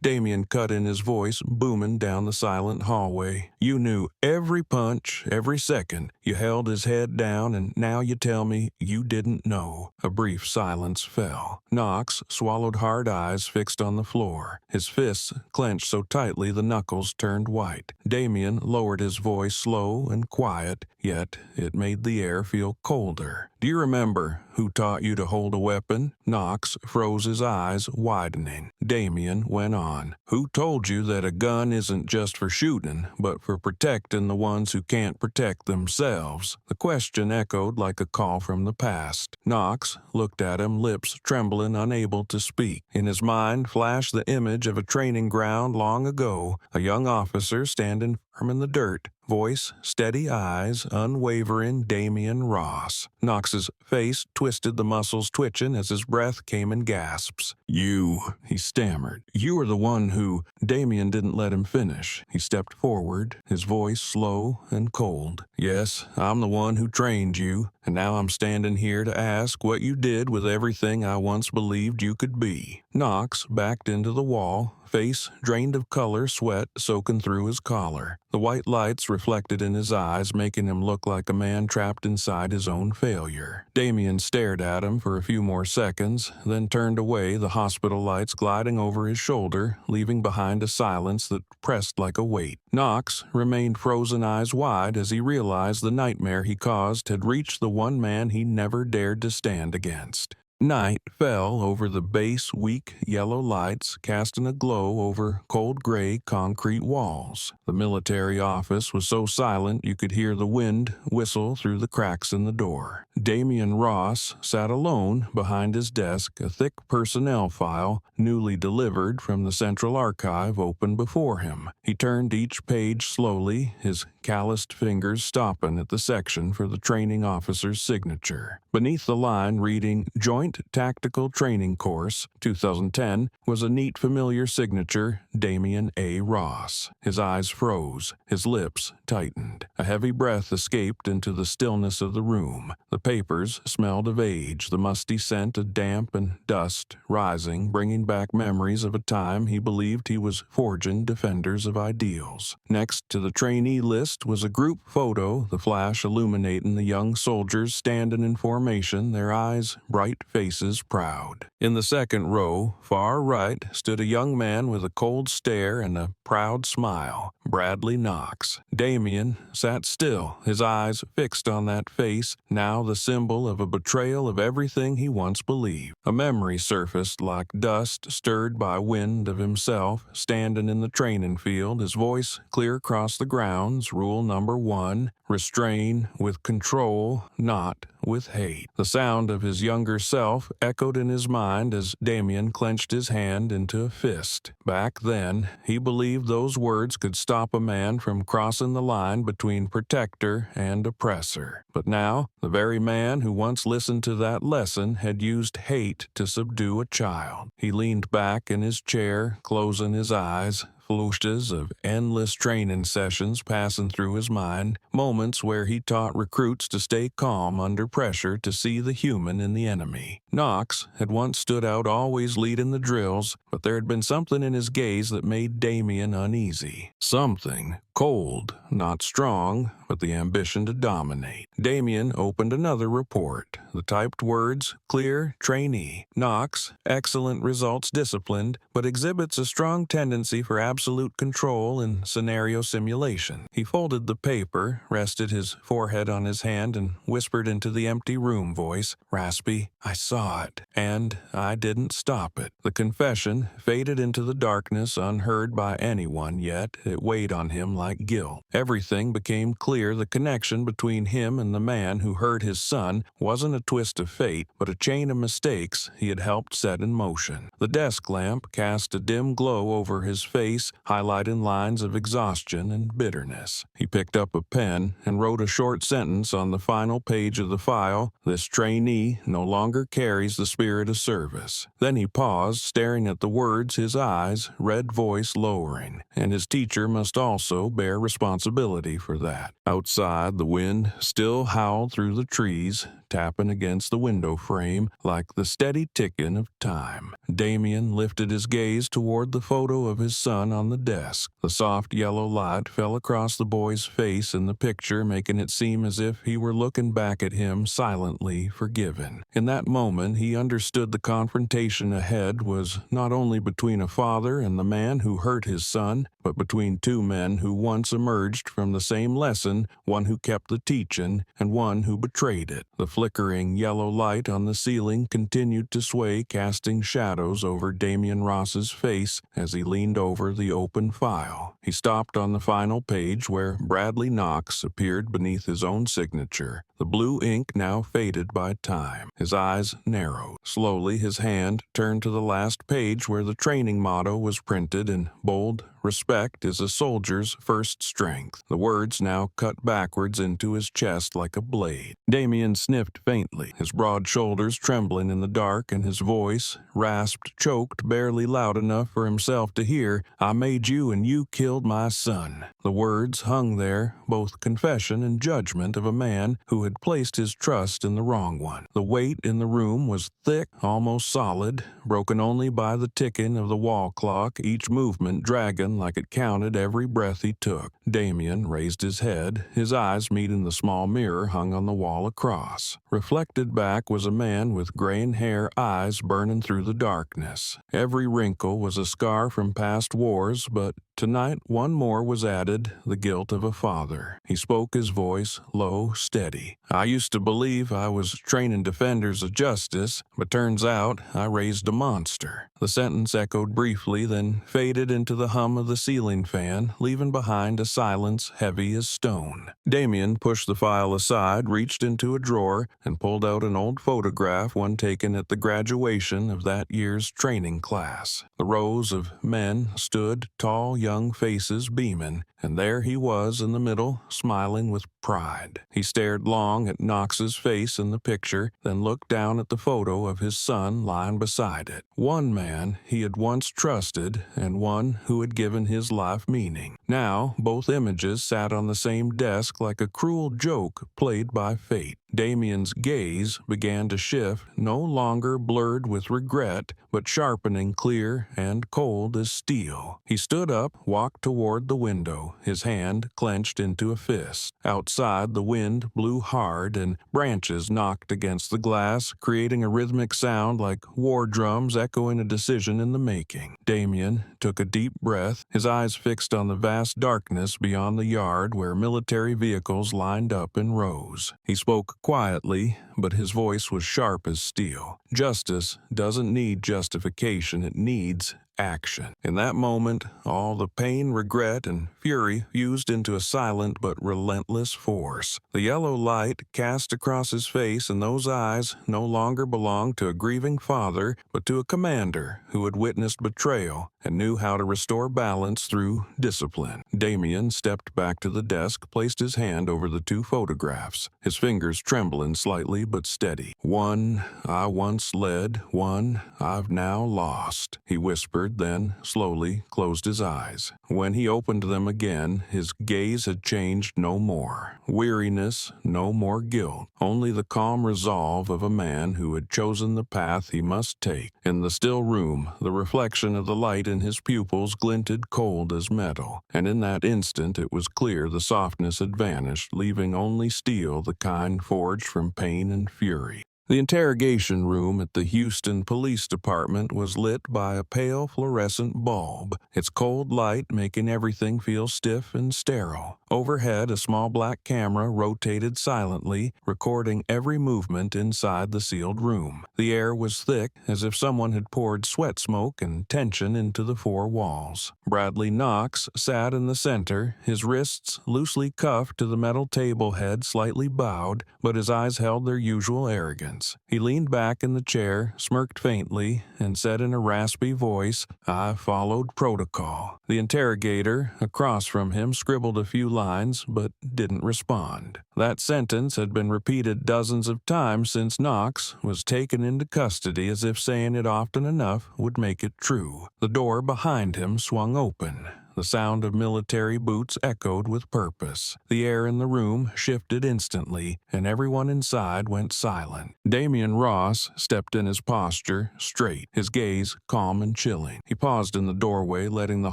Damien cut in, his voice booming down the silent hallway. "You knew every punch, every second. You held his head down, and now you tell me you didn't know." A brief silence fell. Knox swallowed hard, eyes fixed on the floor. His fists clenched so tightly the knuckles turned white. Damien lowered his voice, slow and quiet, yet it made the air feel colder. "Do you remember who taught you to hold a weapon?" Knox froze, his eyes widening. Damien went on. "Who told you that a gun isn't just for shooting, but for protecting the ones who can't protect themselves?" The question echoed like a call from the past. Knox looked at him, lips trembling, unable to speak. In his mind flashed the image of a training ground long ago, a young officer standing firm in the dirt, voice steady, eyes unwavering. Damien Ross. Knox's face twisted, the muscles twitching as his breath came in gasps. "You," he stammered. "You are the one who—" Damien didn't let him finish. He stepped forward, his voice slow and cold. "Yes, I'm the one who trained you, and now I'm standing here to ask what you did with everything I once believed you could be." Knox backed into the wall, face drained of color, sweat soaking through his collar. The white lights reflected in his eyes, making him look like a man trapped inside his own failure. Damien stared at him for a few more seconds, then turned away, the hospital lights gliding over his shoulder, leaving behind a silence that pressed like a weight. Knox remained frozen, eyes wide, as he realized the nightmare he caused had reached the one man he never dared to stand against. Night fell over the base, weak yellow lights, casting a glow over cold gray concrete walls. The military office was so silent you could hear the wind whistle through the cracks in the door. Damien Ross sat alone behind his desk, a thick personnel file, newly delivered from the Central Archive, open before him. He turned each page slowly, his calloused fingers stopping at the section for the training officer's signature. Beneath the line reading Joint Tactical Training Course, 2010, was a neat, familiar signature, Damien A. Ross. His eyes froze, his lips tightened. A heavy breath escaped into the stillness of the room. The papers smelled of age, the musty scent of damp and dust rising, bringing back memories of a time he believed he was forging defenders of ideals. Next to the trainee list was a group photo, the flash illuminating the young soldiers standing in formation, their eyes bright, faces proud. In the second row, far right, stood a young man with a cold stare and a proud smile, Bradley Knox. Damien sat still, his eyes fixed on that face, now the symbol of a betrayal of everything he once believed. A memory surfaced like dust stirred by wind of himself, standing in the training field, his voice clear across the grounds, rule number 1, restrain with control, not with hate. The sound of his younger self echoed in his mind as Damien clenched his hand into a fist. Back then, he believed those words could stop a man from crossing the line between protector and oppressor. But now, the very man who once listened to that lesson had used hate to subdue a child. He leaned back in his chair, closing his eyes, flashes of endless training sessions passing through his mind, moments where he taught recruits to stay calm under pressure to see the human in the enemy. Knox had once stood out always leading the drills, but there had been something in his gaze that made Damien uneasy. Something cold, not strong, but the ambition to dominate. Damien opened another report. The typed words, clear, trainee. Knox, excellent results disciplined, but exhibits a strong tendency for absolute control and scenario simulation. He folded the paper, rested his forehead on his hand, and whispered into the empty room voice, raspy, I saw it, and I didn't stop it. The confession faded into the darkness unheard by anyone, yet it weighed on him like guilt. Everything became clear. The connection between him and the man who hurt his son wasn't a twist of fate, but a chain of mistakes he had helped set in motion. The desk lamp cast a dim glow over his face, highlighting lines of exhaustion and bitterness. He picked up a pen and wrote a short sentence on the final page of the file. This trainee no longer carries the spirit of service. Then he paused, staring at the words, his eyes, red voice lowering. And his teacher must also bear responsibility for that. Outside, the wind still howled through the trees, tapping against the window frame like the steady ticking of time. Damien lifted his gaze toward the photo of his son on the desk. The soft yellow light fell across the boy's face in the picture, making it seem as if he were looking back at him silently forgiven. In that moment, he understood the confrontation ahead was not only between a father and the man who hurt his son, but between two men who once emerged from the same lesson, one who kept the teaching and one who betrayed it. The flickering yellow light on the ceiling continued to sway, casting shadows over Damien Ross's face as he leaned over the open file. He stopped on the final page where Bradley Knox appeared beneath his own signature. The blue ink now faded by time. His eyes narrowed. Slowly, his hand turned to the last page where the training motto was printed in bold, respect is a soldier's first strength. The words now cut backwards into his chest like a blade. Damien sniffed faintly, his broad shoulders trembling in the dark, and his voice, rasped, choked, barely loud enough for himself to hear, I made you and you killed my son. The words hung there, both confession and judgment of a man who had placed his trust in the wrong one. The weight in the room was thick, almost solid, broken only by the ticking of the wall clock, each movement dragging like it counted every breath he took. Damien raised his head, his eyes meeting the small mirror hung on the wall across. Reflected back was a man with graying hair, eyes burning through the darkness. Every wrinkle was a scar from past wars, but tonight one more was added, the guilt of a father. He spoke, his voice low, steady. I used to believe I was training defenders of justice, but turns out I raised a monster. The sentence echoed briefly, then faded into the hum of the ceiling fan, leaving behind a silence heavy as stone. Damien pushed the file aside, reached into a drawer, and pulled out an old photograph, one taken at the graduation of that year's training class. The rows of men stood, tall, young faces beaming, and there he was in the middle, smiling with pride. He stared long at Knox's face in the picture, then looked down at the photo of his son lying beside it. One man he had once trusted, and one who had given his life meaning. Now, both images sat on the same desk like a cruel joke played by fate. Damien's gaze began to shift, no longer blurred with regret, but sharpening clear and cold as steel. He stood up, walked toward the window, his hand clenched into a fist. Outside, the wind blew hard and branches knocked against the glass, creating a rhythmic sound like war drums echoing a decision in the making. Damien took a deep breath, his eyes fixed on the vast darkness beyond the yard where military vehicles lined up in rows. He spoke quietly, but his voice was sharp as steel. Justice doesn't need justification, it needs action. In that moment, all the pain, regret, and fury fused into a silent but relentless force. The yellow light cast across his face, and those eyes no longer belonged to a grieving father, but to a commander who had witnessed betrayal and knew how to restore balance through discipline. Damien stepped back to the desk, placed his hand over the two photographs, his fingers trembling slightly but steady. "One I once led, one I've now lost," he whispered, then slowly closed his eyes. When he opened them again, his gaze had changed no more. Weariness, no more guilt, only the calm resolve of a man who had chosen the path he must take. In the still room, the reflection of the light in his pupils glinted cold as metal, and in that instant it was clear the softness had vanished, leaving only steel, the kind forged from pain and fury. The interrogation room at the Houston Police Department was lit by a pale fluorescent bulb, its cold light making everything feel stiff and sterile. Overhead, a small black camera rotated silently, recording every movement inside the sealed room. The air was thick, as if someone had poured sweat smoke and tension into the four walls. Bradley Knox sat in the center, his wrists loosely cuffed to the metal table head slightly bowed, but his eyes held their usual arrogance. He leaned back in the chair, smirked faintly, and said in a raspy voice, "I followed protocol." The interrogator, across from him, scribbled a few lines, but didn't respond. That sentence had been repeated dozens of times since Knox was taken into custody, as if saying it often enough would make it true. The door behind him swung open. The sound of military boots echoed with purpose. The air in the room shifted instantly, and everyone inside went silent. Damien Ross stepped in his posture, straight, his gaze calm and chilling. He paused in the doorway, letting the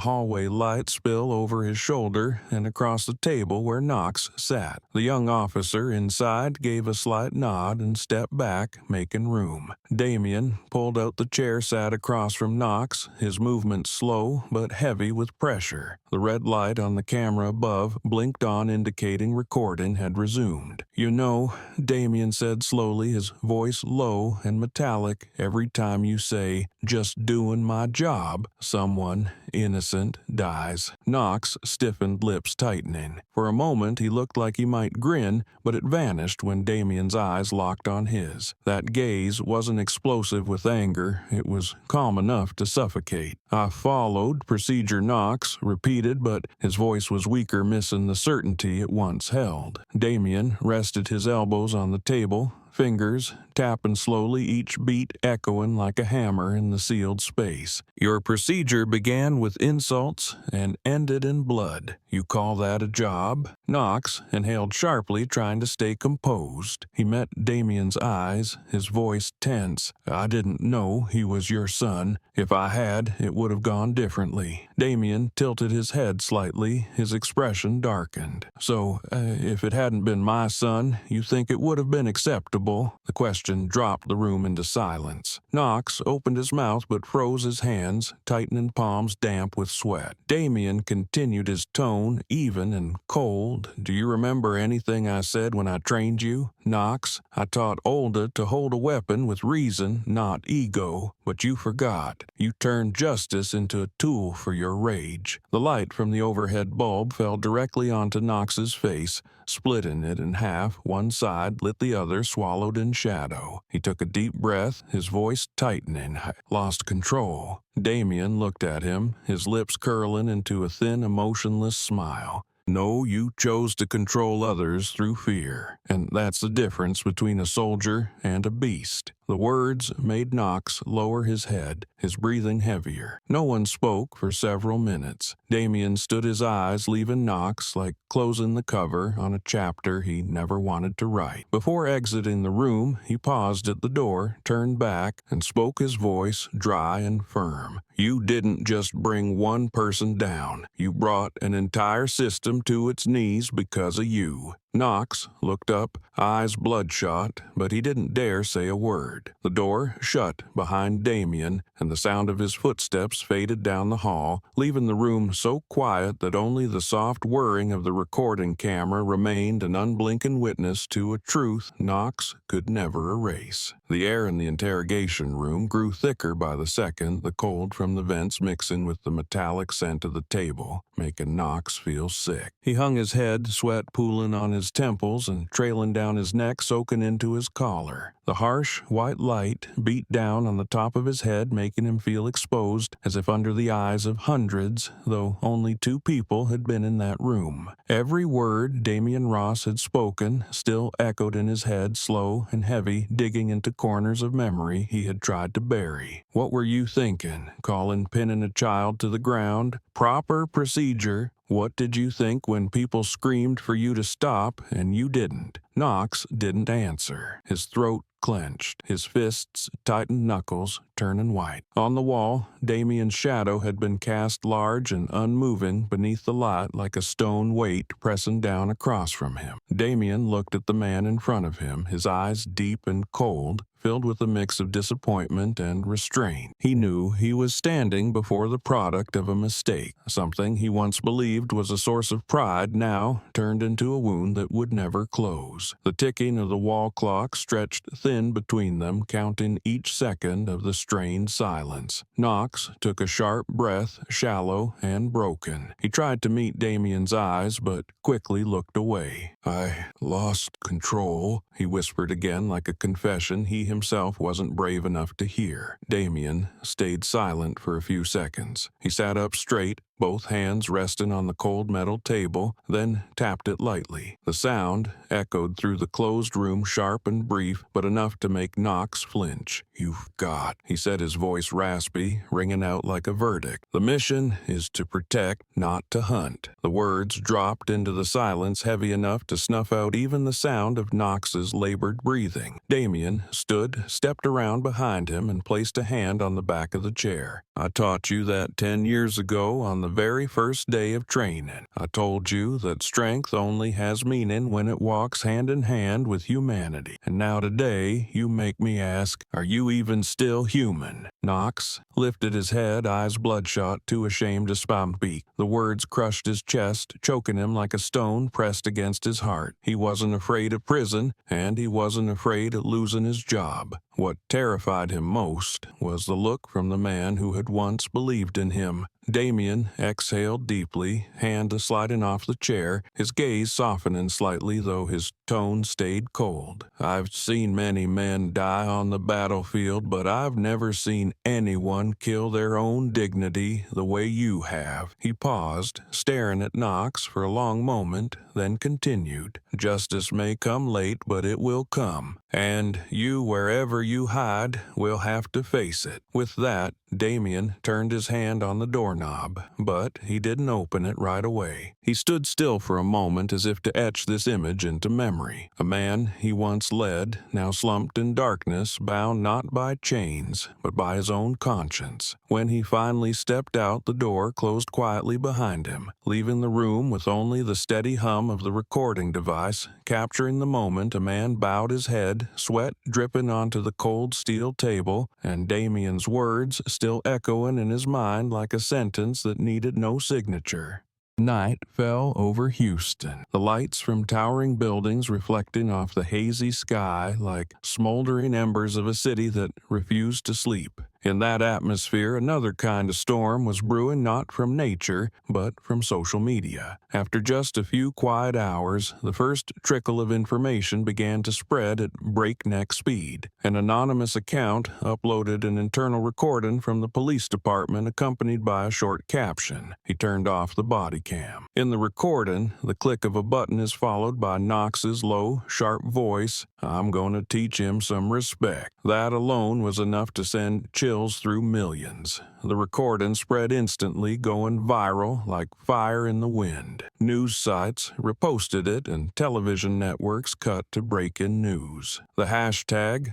hallway light spill over his shoulder and across the table where Knox sat. The young officer inside gave a slight nod and stepped back, making room. Damien pulled out the chair sat across from Knox, his movements slow but heavy with pressure. The red light on the camera above blinked on, indicating recording had resumed. "You know," Damien said slowly, his voice low and metallic, "every time you say, 'just doing my job,' someone innocent dies." Knox stiffened, lips tightening. For a moment he looked like he might grin, but it vanished when Damien's eyes locked on his. That gaze wasn't explosive with anger, it was calm enough to suffocate. "I followed procedure," Knox repeated, but his voice was weaker, missing the certainty it once held. Damien rested his elbows on the table, fingers tapping slowly, each beat echoing like a hammer in the sealed space. "Your procedure began with insults and ended in blood. You call that a job?" Knox inhaled sharply, trying to stay composed. He met Damien's eyes, his voice tense. "I didn't know he was your son. If I had, it would have gone differently." Damien tilted his head slightly, his expression darkened. "So, if it hadn't been my son, you think it would have been acceptable?" The question dropped the room into silence. Knox opened his mouth but froze his hands, tightening palms damp with sweat. Damien continued, his tone even and cold. "Do you remember anything I said when I trained you? Knox, I taught Olda to hold a weapon with reason, not ego, but you forgot. You turned justice into a tool for your rage." The light from the overhead bulb fell directly onto Knox's face, splitting it in half. One side lit, the other swallowed in shadow. He took a deep breath, his voice tightening. "I lost control." Damien looked at him, his lips curling into a thin, emotionless smile. "No, you chose to control others through fear, and that's the difference between a soldier and a beast." The words made Knox lower his head, his breathing heavier. No one spoke for several minutes. Damien stood his eyes, leaving Knox like closing the cover on a chapter he never wanted to write. Before exiting the room, he paused at the door, turned back, and spoke, his voice dry and firm. You didn't just bring one person down. You brought an entire system to its knees because of you. Knox looked up, eyes bloodshot, but he didn't dare say a word. The door shut behind Damien, and the sound of his footsteps faded down the hall, leaving the room so quiet that only the soft whirring of the recording camera remained an unblinking witness to a truth Knox could never erase. The air in the interrogation room grew thicker by the second, the cold from the vents mixing with the metallic scent of the table, making Knox feel sick. He hung his head, sweat pooling on his temples and trailing down his neck, soaking into his collar. The harsh, white light beat down on the top of his head, making him feel exposed, as if under the eyes of hundreds, though only 2 people had been in that room. Every word Damien Ross had spoken still echoed in his head, slow and heavy, digging into corners of memory he had tried to bury. What were you thinking? Calling, pinning a child to the ground? Proper procedure. What did you think when people screamed for you to stop and you didn't? Knox didn't answer. His throat clenched, his fists tightened knuckles, turning white. On the wall, Damien's shadow had been cast large and unmoving beneath the light like a stone weight pressing down across from him. Damien looked at the man in front of him, his eyes deep and cold, filled with a mix of disappointment and restraint. He knew he was standing before the product of a mistake. Something he once believed was a source of pride now turned into a wound that would never close. The ticking of the wall clock stretched thin between them, counting each second of the strained silence. Knox took a sharp breath, shallow and broken. He tried to meet Damien's eyes, but quickly looked away. I lost control, he whispered again like a confession he himself wasn't brave enough to hear. Damien stayed silent for a few seconds. He sat up straight, both hands resting on the cold metal table, then tapped it lightly. The sound echoed through the closed room, sharp and brief, but enough to make Knox flinch. You've got, he said, his voice raspy, ringing out like a verdict. The mission is to protect, not to hunt. The words dropped into the silence, heavy enough to snuff out even the sound of Knox's labored breathing. Damien stood, stepped around behind him, and placed a hand on the back of the chair. I taught you that 10 years ago on the very first day of training. I told you that strength only has meaning when it walks hand in hand with humanity. And now today, you make me ask, are you even still human? Knox lifted his head, eyes bloodshot, too ashamed to speak. The words crushed his chest, choking him like a stone pressed against his heart. He wasn't afraid of prison, and he wasn't afraid of losing his job. What terrified him most was the look from the man who had once believed in him. Damien exhaled deeply, hand sliding off the chair, his gaze softening slightly, though his tone stayed cold. I've seen many men die on the battlefield, but I've never seen anyone kill their own dignity the way you have. He paused, staring at Knox for a long moment, then continued. Justice may come late, but it will come. And you, wherever you hide, will have to face it. With that, Damien turned his hand on the doorknob, but he didn't open it right away. He stood still for a moment as if to etch this image into memory. A man he once led, now slumped in darkness, bound not by chains, but by his own conscience. When he finally stepped out, the door closed quietly behind him, leaving the room with only the steady hum of the recording device. Capturing the moment, a man bowed his head, sweat dripping onto the cold steel table, and Damien's words still echoing in his mind like a sentence that needed no signature. Night fell over Houston, the lights from towering buildings reflecting off the hazy sky like smoldering embers of a city that refused to sleep. In that atmosphere, another kind of storm was brewing, not from nature, but from social media. After just a few quiet hours, the first trickle of information began to spread at breakneck speed. An anonymous account uploaded an internal recording from the police department accompanied by a short caption. He turned off the body cam. In the recording, the click of a button is followed by Knox's low, sharp voice, "I'm going to teach him some respect." That alone was enough to send chills through millions. The recording spread instantly, going viral like fire in the wind. News sites reposted it, and television networks cut to breaking news. The hashtag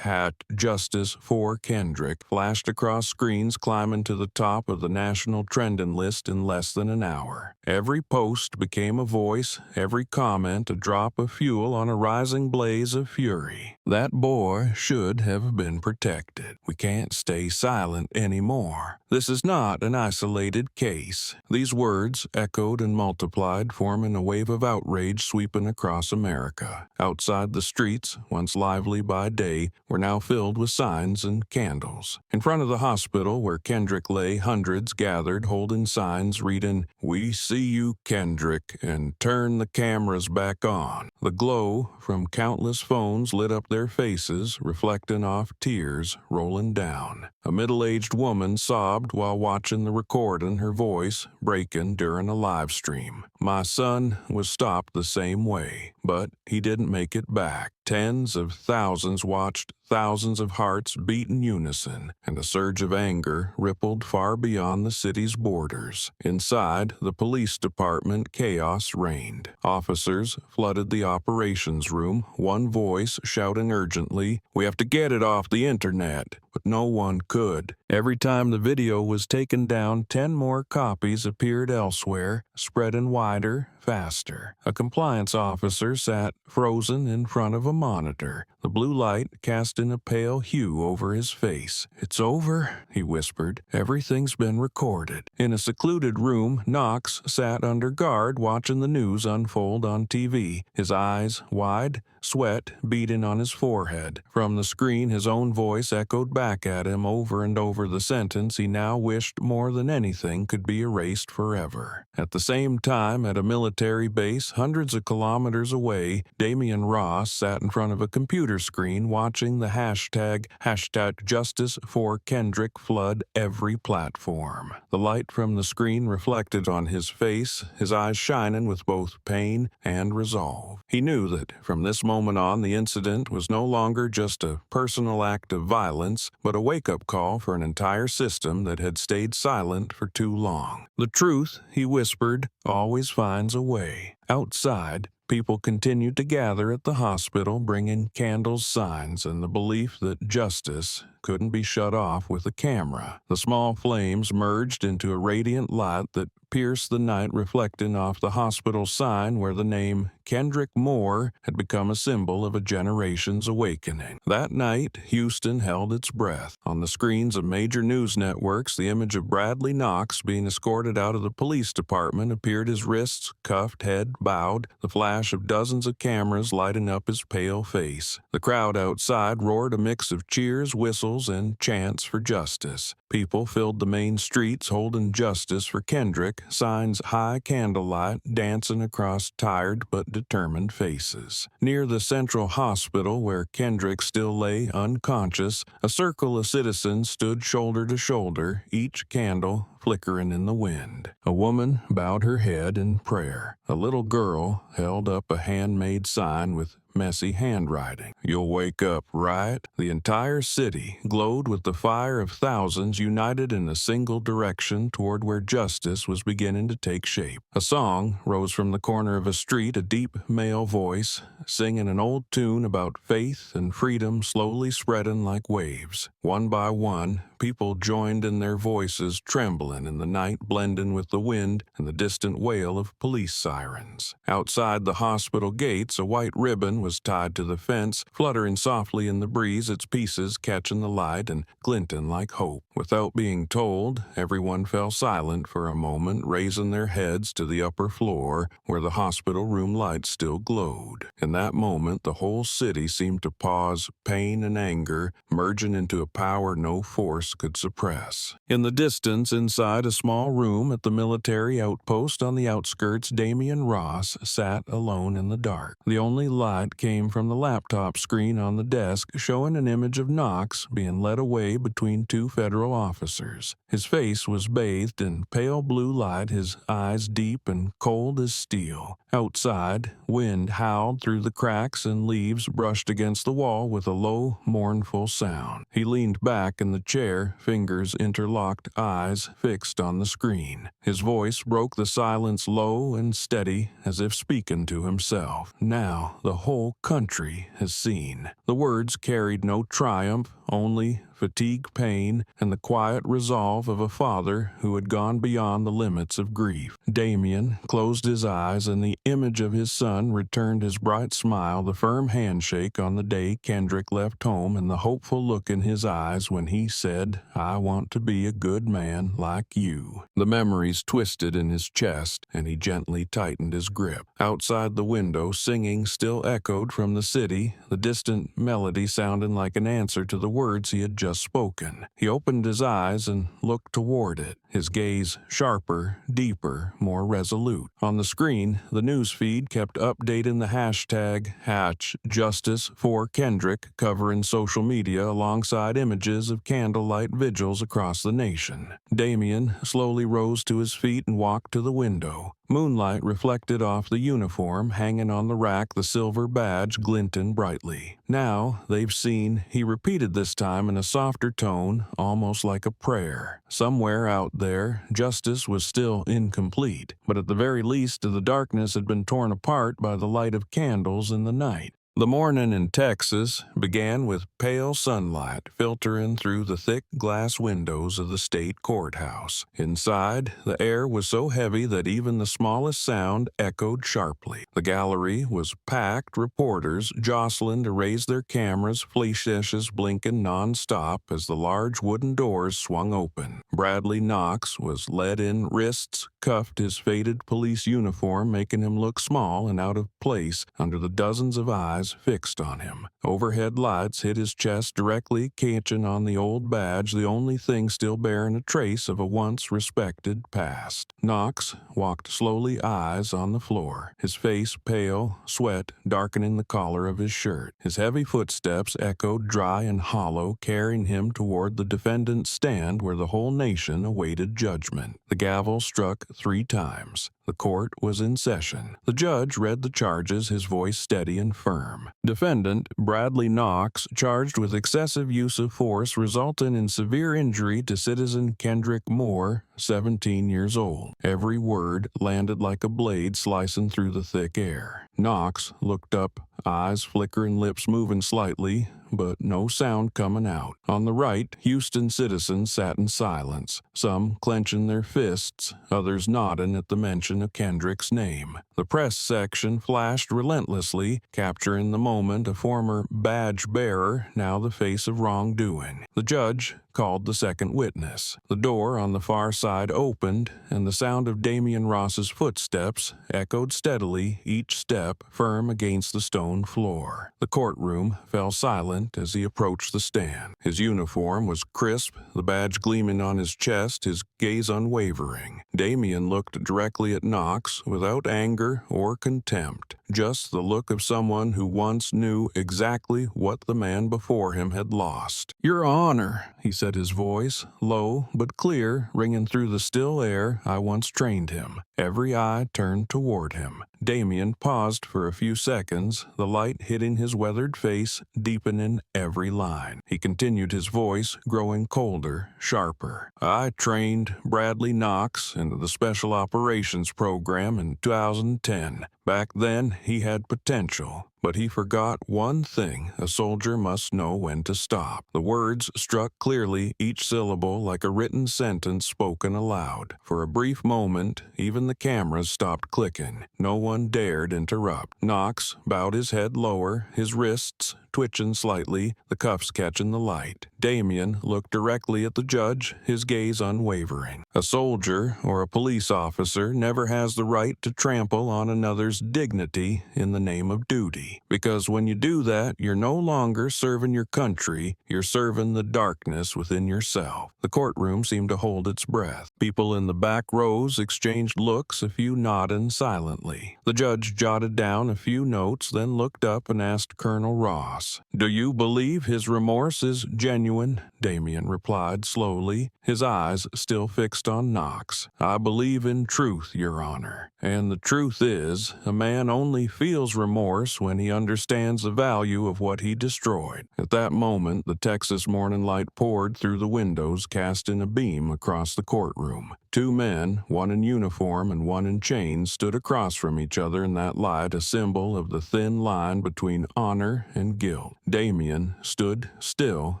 #JusticeForKendrick flashed across screens, climbing to the top of the national trending list in less than an hour. Every post became a voice, every comment a drop of fuel on a rising blaze of fury. That boy should have been protected. We can't stay silent anymore. This is not an isolated case. These words, echoed and multiplied, forming a wave of outrage sweeping across America. Outside the streets, once lively by day, were now filled with signs and candles. In front of the hospital where Kendrick lay, hundreds gathered holding signs reading, "We see you, Kendrick, and turn the cameras back on." The glow from countless phones lit up their faces, reflecting off tears rolling down. A middle-aged woman sobbed while watching the recording, her voice breaking during a live stream. "My son was stopped the same way, but he didn't make it back." Tens of thousands watched, thousands of hearts beat in unison, and a surge of anger rippled far beyond the city's borders. Inside the police department, chaos reigned. Officers flooded the operations room, one voice shouting urgently, "We have to get it off the internet." But no one could. Every time the video was taken down, 10 more copies appeared elsewhere, spreading wider, faster. A compliance officer sat frozen in front of a monitor, the blue light casting a pale hue over his face. "It's over," he whispered. "Everything's been recorded." In a secluded room, Knox sat under guard watching the news unfold on TV, his eyes wide, sweat beading on his forehead. From the screen, his own voice echoed back at him over and over the sentence he now wished more than anything could be erased forever. At the same time, at a military base hundreds of kilometers away, Damian Ross sat in front of a computer screen watching the hashtag #JusticeForKendrick flood every platform. The light from the screen reflected on his face, his eyes shining with both pain and resolve. He knew that from this moment on, the incident was no longer just a personal act of violence, but a wake-up call for an entire system that had stayed silent for too long. "The truth," he whispered, "always finds a way." Outside, people continued to gather at the hospital, bringing candles, signs, and the belief that justice couldn't be shut off with a camera. The small flames merged into a radiant light that pierced the night, reflecting off the hospital sign where the name Kendrick Moore had become a symbol of a generation's awakening. That night, Houston held its breath. On the screens of major news networks, the image of Bradley Knox being escorted out of the police department appeared, his wrists cuffed, head bowed, the flash of dozens of cameras lighting up his pale face. The crowd outside roared a mix of cheers, whistles, and chants for justice. People filled the main streets holding "Justice for Kendrick," signs high candlelight dancing across tired but determined faces. Near the central hospital where Kendrick still lay unconscious, a circle of citizens stood shoulder to shoulder, each candle flickering in the wind. A woman bowed her head in prayer. A little girl held up a handmade sign with messy handwriting. "You'll wake up, right?" The entire city glowed with the fire of thousands united in a single direction toward where justice was beginning to take shape. A song rose from the corner of a street, a deep male voice singing an old tune about faith and freedom slowly spreading like waves. One by one, people joined in, their voices trembling in the night, blending with the wind and the distant wail of police sirens. Outside the hospital gates, a white ribbon was tied to the fence, fluttering softly in the breeze, its pieces catching the light and glinting like hope. Without being told, everyone fell silent for a moment, raising their heads to the upper floor where the hospital room lights still glowed. In that moment, the whole city seemed to pause, pain and anger merging into a power no force force could suppress. In the distance, inside a small room at the military outpost on the outskirts, Damian Ross sat alone in the dark. The only light came from the laptop screen on the desk, showing an image of Knox being led away between two federal officers. His face was bathed in pale blue light, his eyes deep and cold as steel. Outside, wind howled through the cracks and leaves brushed against the wall with a low, mournful sound. He leaned back in the chair, fingers interlocked, eyes fixed on the screen. His voice broke the silence, low and steady, as if speaking to himself. Now the whole country has seen. The words carried no triumph, only fatigue, pain, and the quiet resolve of a father who had gone beyond the limits of grief. Damian closed his eyes, and the image of his son returned his bright smile, the firm handshake on the day Kendrick left home, and the hopeful look in his eyes when he said, "I want to be a good man like you." The memories twisted in his chest, and he gently tightened his grip. Outside the window, singing still echoed from the city, the distant melody sounding like an answer to the words he had just spoken. He opened his eyes and looked toward it, his gaze sharper, deeper, more resolute. On the screen, the news feed kept updating the hashtag #JusticeForKendrick, covering social media alongside images of candlelight vigils across the nation. Damian slowly rose to his feet and walked to the window. Moonlight reflected off the uniform, hanging on the rack, the silver badge glinting brightly. "Now they've seen," he repeated this time in a softer tone, almost like a prayer. Somewhere out there, justice was still incomplete, but at the very least the darkness had been torn apart by the light of candles in the night. The morning in Texas began with pale sunlight filtering through the thick glass windows of the state courthouse. Inside, the air was so heavy that even the smallest sound echoed sharply. The gallery was packed, reporters jostling to raise their cameras, flashes blinking non-stop as the large wooden doors swung open. Bradley Knox was led in, wrists cuffed, his faded police uniform making him look small and out of place under the dozens of eyes fixed on him. Overhead lights hit his chest directly, catching on the old badge, the only thing still bearing a trace of a once respected past. Knox walked slowly, eyes on the floor, his face pale, sweat darkening the collar of his shirt. His heavy footsteps echoed dry and hollow, carrying him toward the defendant's stand where the whole nation awaited judgment. The gavel struck 3 times. The court was in session. The judge read the charges, his voice steady and firm. Defendant Bradley Knox, charged with excessive use of force resulting in severe injury to citizen Kendrick Moore, 17 years old. Every word landed like a blade slicing through the thick air. Knox looked up, eyes flickering, lips moving slightly, but no sound coming out. On the right, Houston citizens sat in silence, some clenching their fists, others nodding at the mention of Kendrick's name. The press section flashed relentlessly, capturing the moment, a former badge bearer, now the face of wrongdoing. The judge called the second witness. The door on the far side opened, and the sound of Damian Ross's footsteps echoed steadily, each step firm against the stone floor. The courtroom fell silent as he approached the stand. His uniform was crisp, the badge gleaming on his chest, his gaze unwavering. Damian looked directly at Knox without anger or contempt, just the look of someone who once knew exactly what the man before him had lost. "Your Honor," he said, his voice low but clear, ringing through the still air I once trained him. Every eye turned toward him. Damian paused for a few seconds, the light hitting his weathered face, deepening every line. He continued, his voice growing colder, sharper. "I trained Bradley Knox into the Special Operations Program in 2010. Back then, he had potential, but he forgot one thing a soldier must know when to stop." The words struck clearly, each syllable like a written sentence spoken aloud. For a brief moment, even the cameras stopped clicking. No one dared interrupt. Knox bowed his head lower, his wrists twitching slightly, the cuffs catching the light. Damien looked directly at the judge, his gaze unwavering. A soldier or a police officer never has the right to trample on another's dignity in the name of duty. Because when you do that, you're no longer serving your country, you're serving the darkness within yourself. The courtroom seemed to hold its breath. People in the back rows exchanged looks, a few nodding silently. The judge jotted down a few notes, then looked up and asked Colonel Ross, "Do you believe his remorse is genuine?" Damien replied slowly, his eyes still fixed on Knox. "I believe in truth, Your Honor. And the truth is, a man only feels remorse when he understands the value of what he destroyed." At that moment, the Texas morning light poured through the windows, casting a beam across the courtroom. Two men, one in uniform and one in chains, stood across from each other in that light, a symbol of the thin line between honor and guilt. Damien stood still,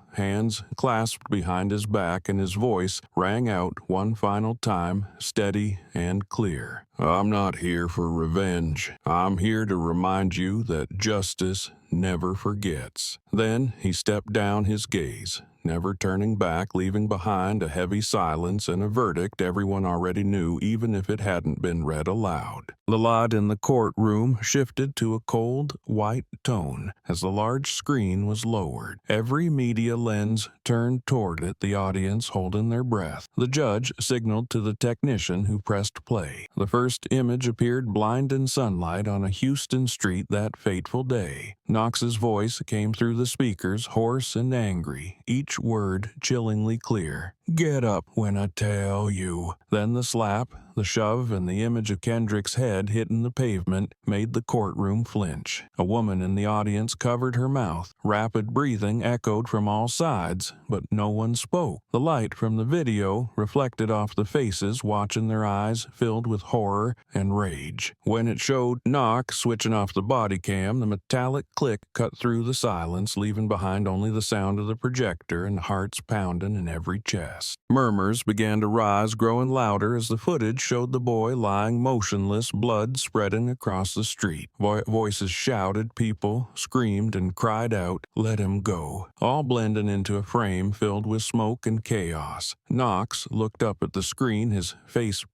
hands clasped behind his back, and his voice rang out one final time, steady and clear. "I'm not here for revenge. I'm here to remind you that justice never forgets." Then he stepped down, his gaze never turning back, leaving behind a heavy silence and a verdict everyone already knew, even if it hadn't been read aloud. The light in the courtroom shifted to a cold, white tone as the large screen was lowered. Every media lens turned toward it, the audience holding their breath. The judge signaled to the technician who pressed play. The first image appeared blind in sunlight on a Houston street that fateful day. Knox's voice came through the speakers, hoarse and angry, each word chillingly clear. "Get up when I tell you." Then the slap, the shove, and the image of Kendrick's head hitting the pavement made the courtroom flinch. A woman in the audience covered her mouth. Rapid breathing echoed from all sides, but no one spoke. The light from the video reflected off the faces, watching, their eyes filled with horror and rage. When it showed Knox switching off the body cam, the metallic click cut through the silence, leaving behind only the sound of the projector and hearts pounding in every chest. Murmurs began to rise, growing louder as the footage showed the boy lying motionless, blood spreading across the street. Voices shouted, people screamed and cried out, "Let him go," all blending into a frame filled with smoke and chaos. Knox looked up at the screen, his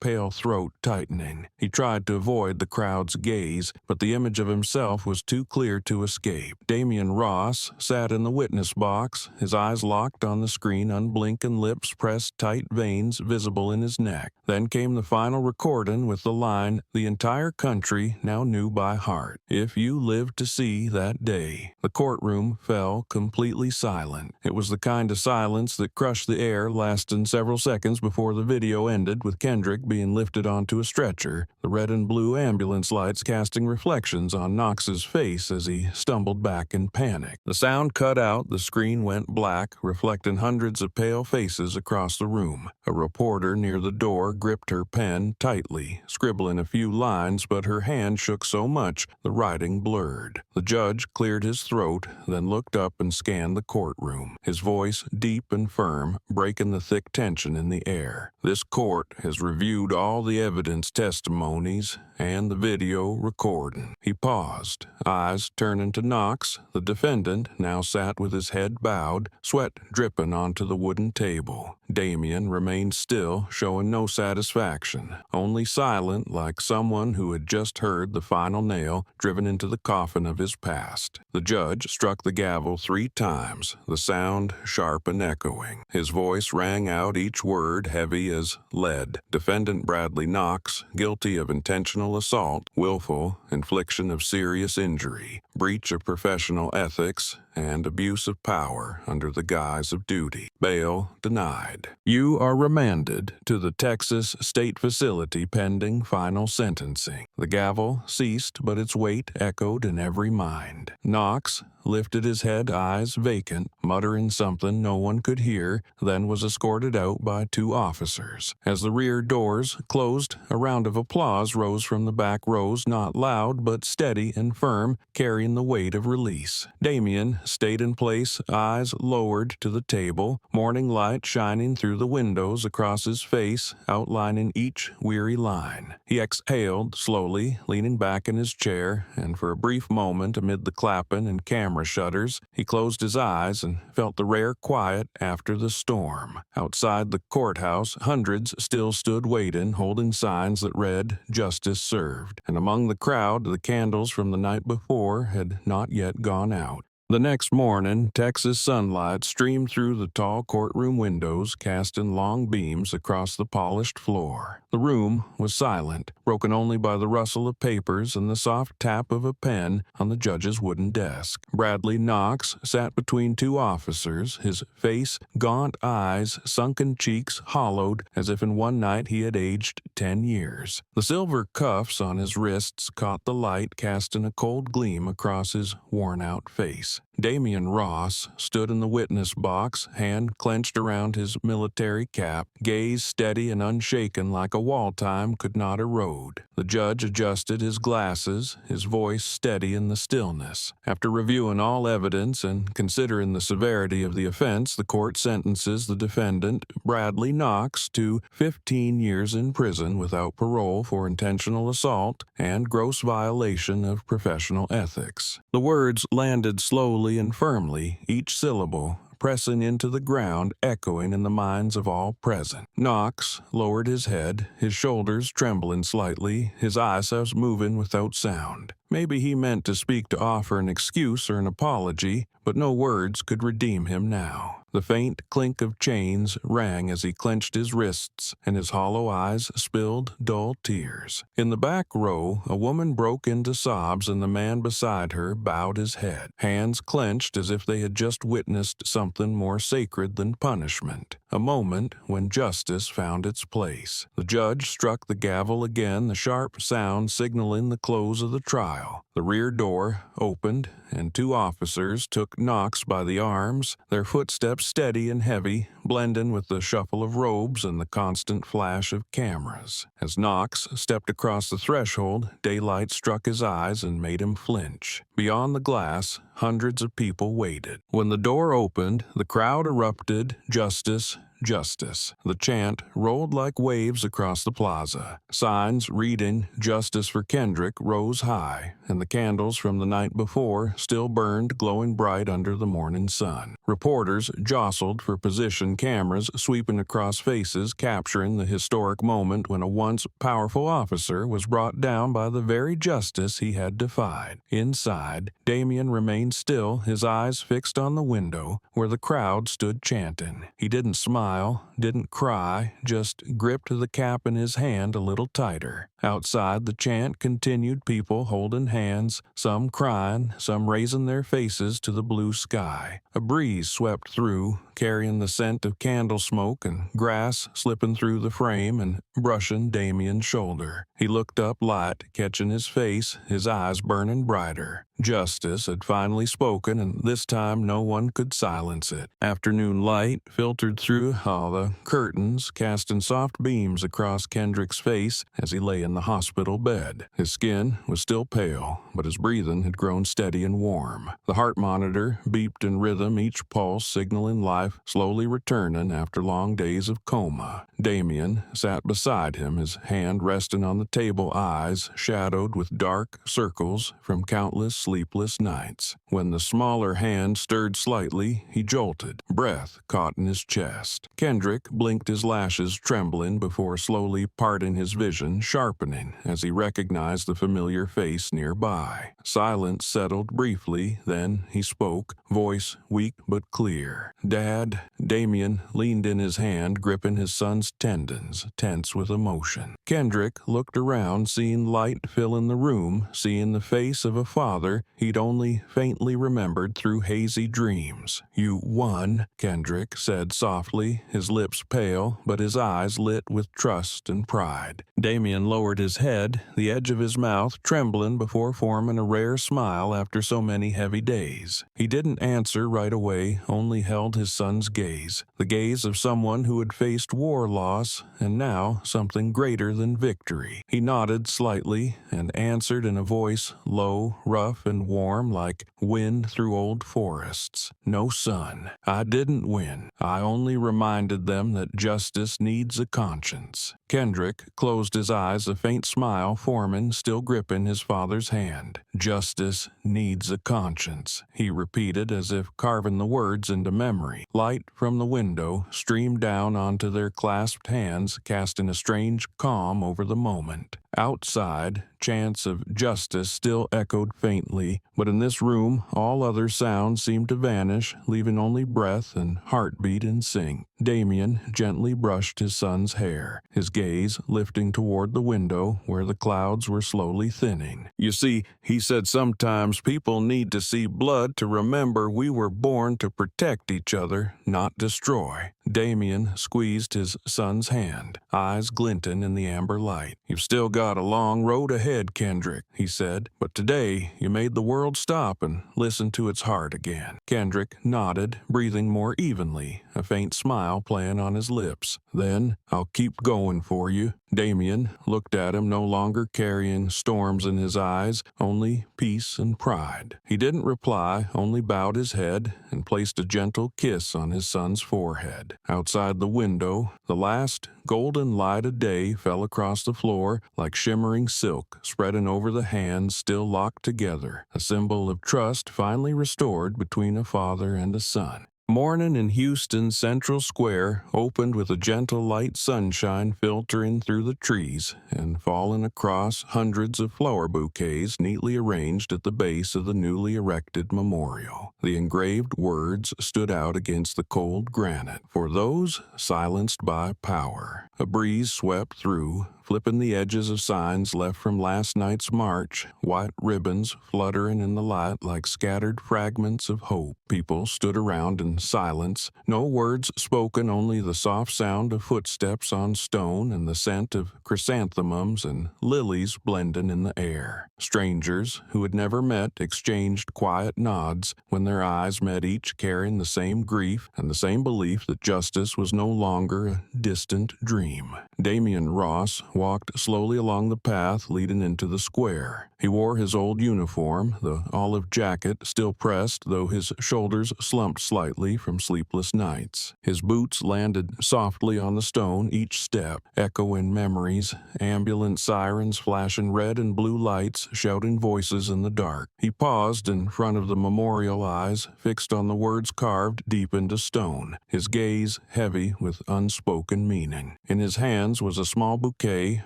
pale throat tightening. He tried to avoid the crowd's gaze, but the image of himself was too clear to escape. Damien Ross sat in the witness box, his eyes locked on the screen, unblinking lips pressed tight, veins visible in his neck. Then came the final recording with the line the entire country now knew by heart, "If you lived to see that day." The courtroom fell completely silent. It was the kind of silence that crushed the air, lasting several seconds before the video ended with Kendrick being lifted onto a stretcher, the red and blue ambulance lights casting reflections on Knox's face as he stumbled back in panic. The sound cut out, the screen went black, reflecting hundreds of pale faces across the room. A reporter near the door gripped her pen tightly, scribbling a few lines, but her hand shook so much the writing blurred. The judge cleared his throat, then looked up and scanned the courtroom, his voice deep and firm, breaking the thick tension in the air. "This court has reviewed all the evidence, testimonies, and the video recording." He paused, eyes turning to Knox. The defendant now sat with his head bowed, sweat dripping onto the wooden table. Damien remained still, showing no satisfaction, only silent, like someone who had just heard the final nail driven into the coffin of his past. The judge struck the gavel 3 times, the sound sharp and echoing. His voice rang out, each word heavy as lead. Defendant Bradley Knox, guilty of intentional assault, willful infliction of serious injury, breach of professional ethics, and abuse of power under the guise of duty. Bail denied. You are remanded to the Texas State Facility pending final sentencing. The gavel ceased, but its weight echoed in every mind. Knox lifted his head, eyes vacant, muttering something no one could hear, then was escorted out by 2 officers. As the rear doors closed, a round of applause rose from the back rows, not loud but steady and firm, carrying the weight of release. Damien stayed in place, eyes lowered to the table, morning light shining through the windows across his face, outlining each weary line. He exhaled slowly, leaning back in his chair, and for a brief moment, amid the clapping and camera camera shutters, he closed his eyes and felt the rare quiet after the storm. Outside the courthouse, hundreds still stood waiting, holding signs that read, "Justice served." And among the crowd, the candles from the night before had not yet gone out. The next morning, Texas sunlight streamed through the tall courtroom windows, casting long beams across the polished floor. The room was silent, broken only by the rustle of papers and the soft tap of a pen on the judge's wooden desk. Bradley Knox sat between two officers, his face, gaunt eyes, sunken cheeks hollowed as if in one night he had aged 10 years. The silver cuffs on his wrists caught the light, casting a cold gleam across his worn-out face. Damian Ross stood in the witness box, hand clenched around his military cap, gaze steady and unshaken like a wall time could not erode. The judge adjusted his glasses, his voice steady in the stillness. After reviewing all evidence and considering the severity of the offense, the court sentences the defendant, Bradley Knox, to 15 years in prison without parole for intentional assault and gross violation of professional ethics. The words landed slowly and firmly, each syllable pressing into the ground, echoing in the minds of all present. Knox lowered his head, his shoulders trembling slightly, his eyes moving without sound. Maybe he meant to speak to offer an excuse or an apology, but no words could redeem him now. The faint clink of chains rang as he clenched his wrists, and his hollow eyes spilled dull tears. In the back row, a woman broke into sobs, and the man beside her bowed his head, hands clenched as if they had just witnessed something more sacred than punishment. A moment when justice found its place. The judge struck the gavel again, the sharp sound signaling the close of the trial. The rear door opened, and two officers took Knox by the arms, their footsteps steady and heavy, blending with the shuffle of robes and the constant flash of cameras. As Knox stepped across the threshold, daylight struck his eyes and made him flinch. Beyond the glass, hundreds of people waited. When the door opened, the crowd erupted, "Justice, justice." The chant rolled like waves across the plaza. Signs reading "Justice for Kendrick" rose high, and the candles from the night before still burned, glowing bright under the morning sun. Reporters jostled for position, cameras sweeping across faces, capturing the historic moment when a once powerful officer was brought down by the very justice he had defied. Inside, Damian remained still, his eyes fixed on the window where the crowd stood chanting. He didn't smile, didn't cry, just gripped the cap in his hand a little tighter. Outside, the chant continued, people holding hands, some crying, some raising their faces to the blue sky. A breeze swept through, carrying the scent of candle smoke and grass slipping through the frame and brushing Damian's shoulder. He looked up, light catching his face, his eyes burning brighter. Justice had finally spoken, and this time no one could silence it. Afternoon light filtered through all the curtains, casting soft beams across Kendrick's face as he lay in the hospital bed. His skin was still pale, but his breathing had grown steady and warm. The heart monitor beeped in rhythm, each pulse signaling life slowly returning after long days of coma. Damian sat beside him, his hand resting on the table, eyes shadowed with dark circles from countless sleepless nights. When the smaller hand stirred slightly, he jolted, breath caught in his chest. Kendrick blinked, his lashes trembling before slowly parting, his vision sharpening as he recognized the familiar face nearby. Silence settled briefly, then he spoke, voice weak but clear. "Dad." Damian leaned in, his hand gripping his son's tendons, tense with emotion. Kendrick looked around, seeing light fill in the room, seeing the face of a father he'd only faintly remembered through hazy dreams. "You won," Kendrick said softly, his lips pale, but his eyes lit with trust and pride. Damian lowered his head, the edge of his mouth trembling before forming a rare smile after so many heavy days. He didn't answer right away, only held his son's gaze, the gaze of someone who had faced war loss and now something greater than victory. He nodded slightly and answered in a voice low, rough, rough and warm like wind through old forests. No, son, I didn't win. I only reminded them that justice needs a conscience. Kendrick closed his eyes, a faint smile forming, still gripping his father's hand. Justice needs a conscience, he repeated as if carving the words into memory. Light from the window streamed down onto their clasped hands, casting a strange calm over the moment. Outside, chants of justice still echoed faintly, but in this room all other sounds seemed to vanish, leaving only breath and heartbeat in sync. Damien gently brushed his son's hair, his gaze lifting toward the window where the clouds were slowly thinning. You see, he said, sometimes people need to see blood to remember we were born to protect each other, not destroy. Damien squeezed his son's hand, eyes glinting in the amber light. You've still got a long road ahead, Kendrick, he said, but today you made the world stop and listen to its heart again. Kendrick nodded, breathing more evenly, a faint smile playing on his lips. Then, I'll keep going for you. Damien looked at him, no longer carrying storms in his eyes, only peace and pride. He didn't reply, only bowed his head and placed a gentle kiss on his son's forehead. Outside the window, the last golden light of day fell across the floor like shimmering silk, spreading over the hands still locked together, a symbol of trust finally restored between a father and a son. Morning in Houston's Central Square opened with a gentle light sunshine filtering through the trees and falling across hundreds of flower bouquets neatly arranged at the base of the newly erected memorial. The engraved words stood out against the cold granite, for those silenced by power. A breeze swept through, flipping the edges of signs left from last night's march, white ribbons fluttering in the light like scattered fragments of hope. People stood around in silence, no words spoken, only the soft sound of footsteps on stone and the scent of chrysanthemums and lilies blending in the air. Strangers who had never met exchanged quiet nods when their eyes met, each carrying the same grief and the same belief that justice was no longer a distant dream. Damian Ross walked slowly along the path leading into the square. He wore his old uniform, the olive jacket still pressed, though his shoulders slumped slightly from sleepless nights. His boots landed softly on the stone each step, echoing memories, ambulance sirens flashing red and blue lights, shouting voices in the dark. He paused in front of the memorial, eyes fixed on the words carved deep into stone, his gaze heavy with unspoken meaning. In his hands was a small bouquet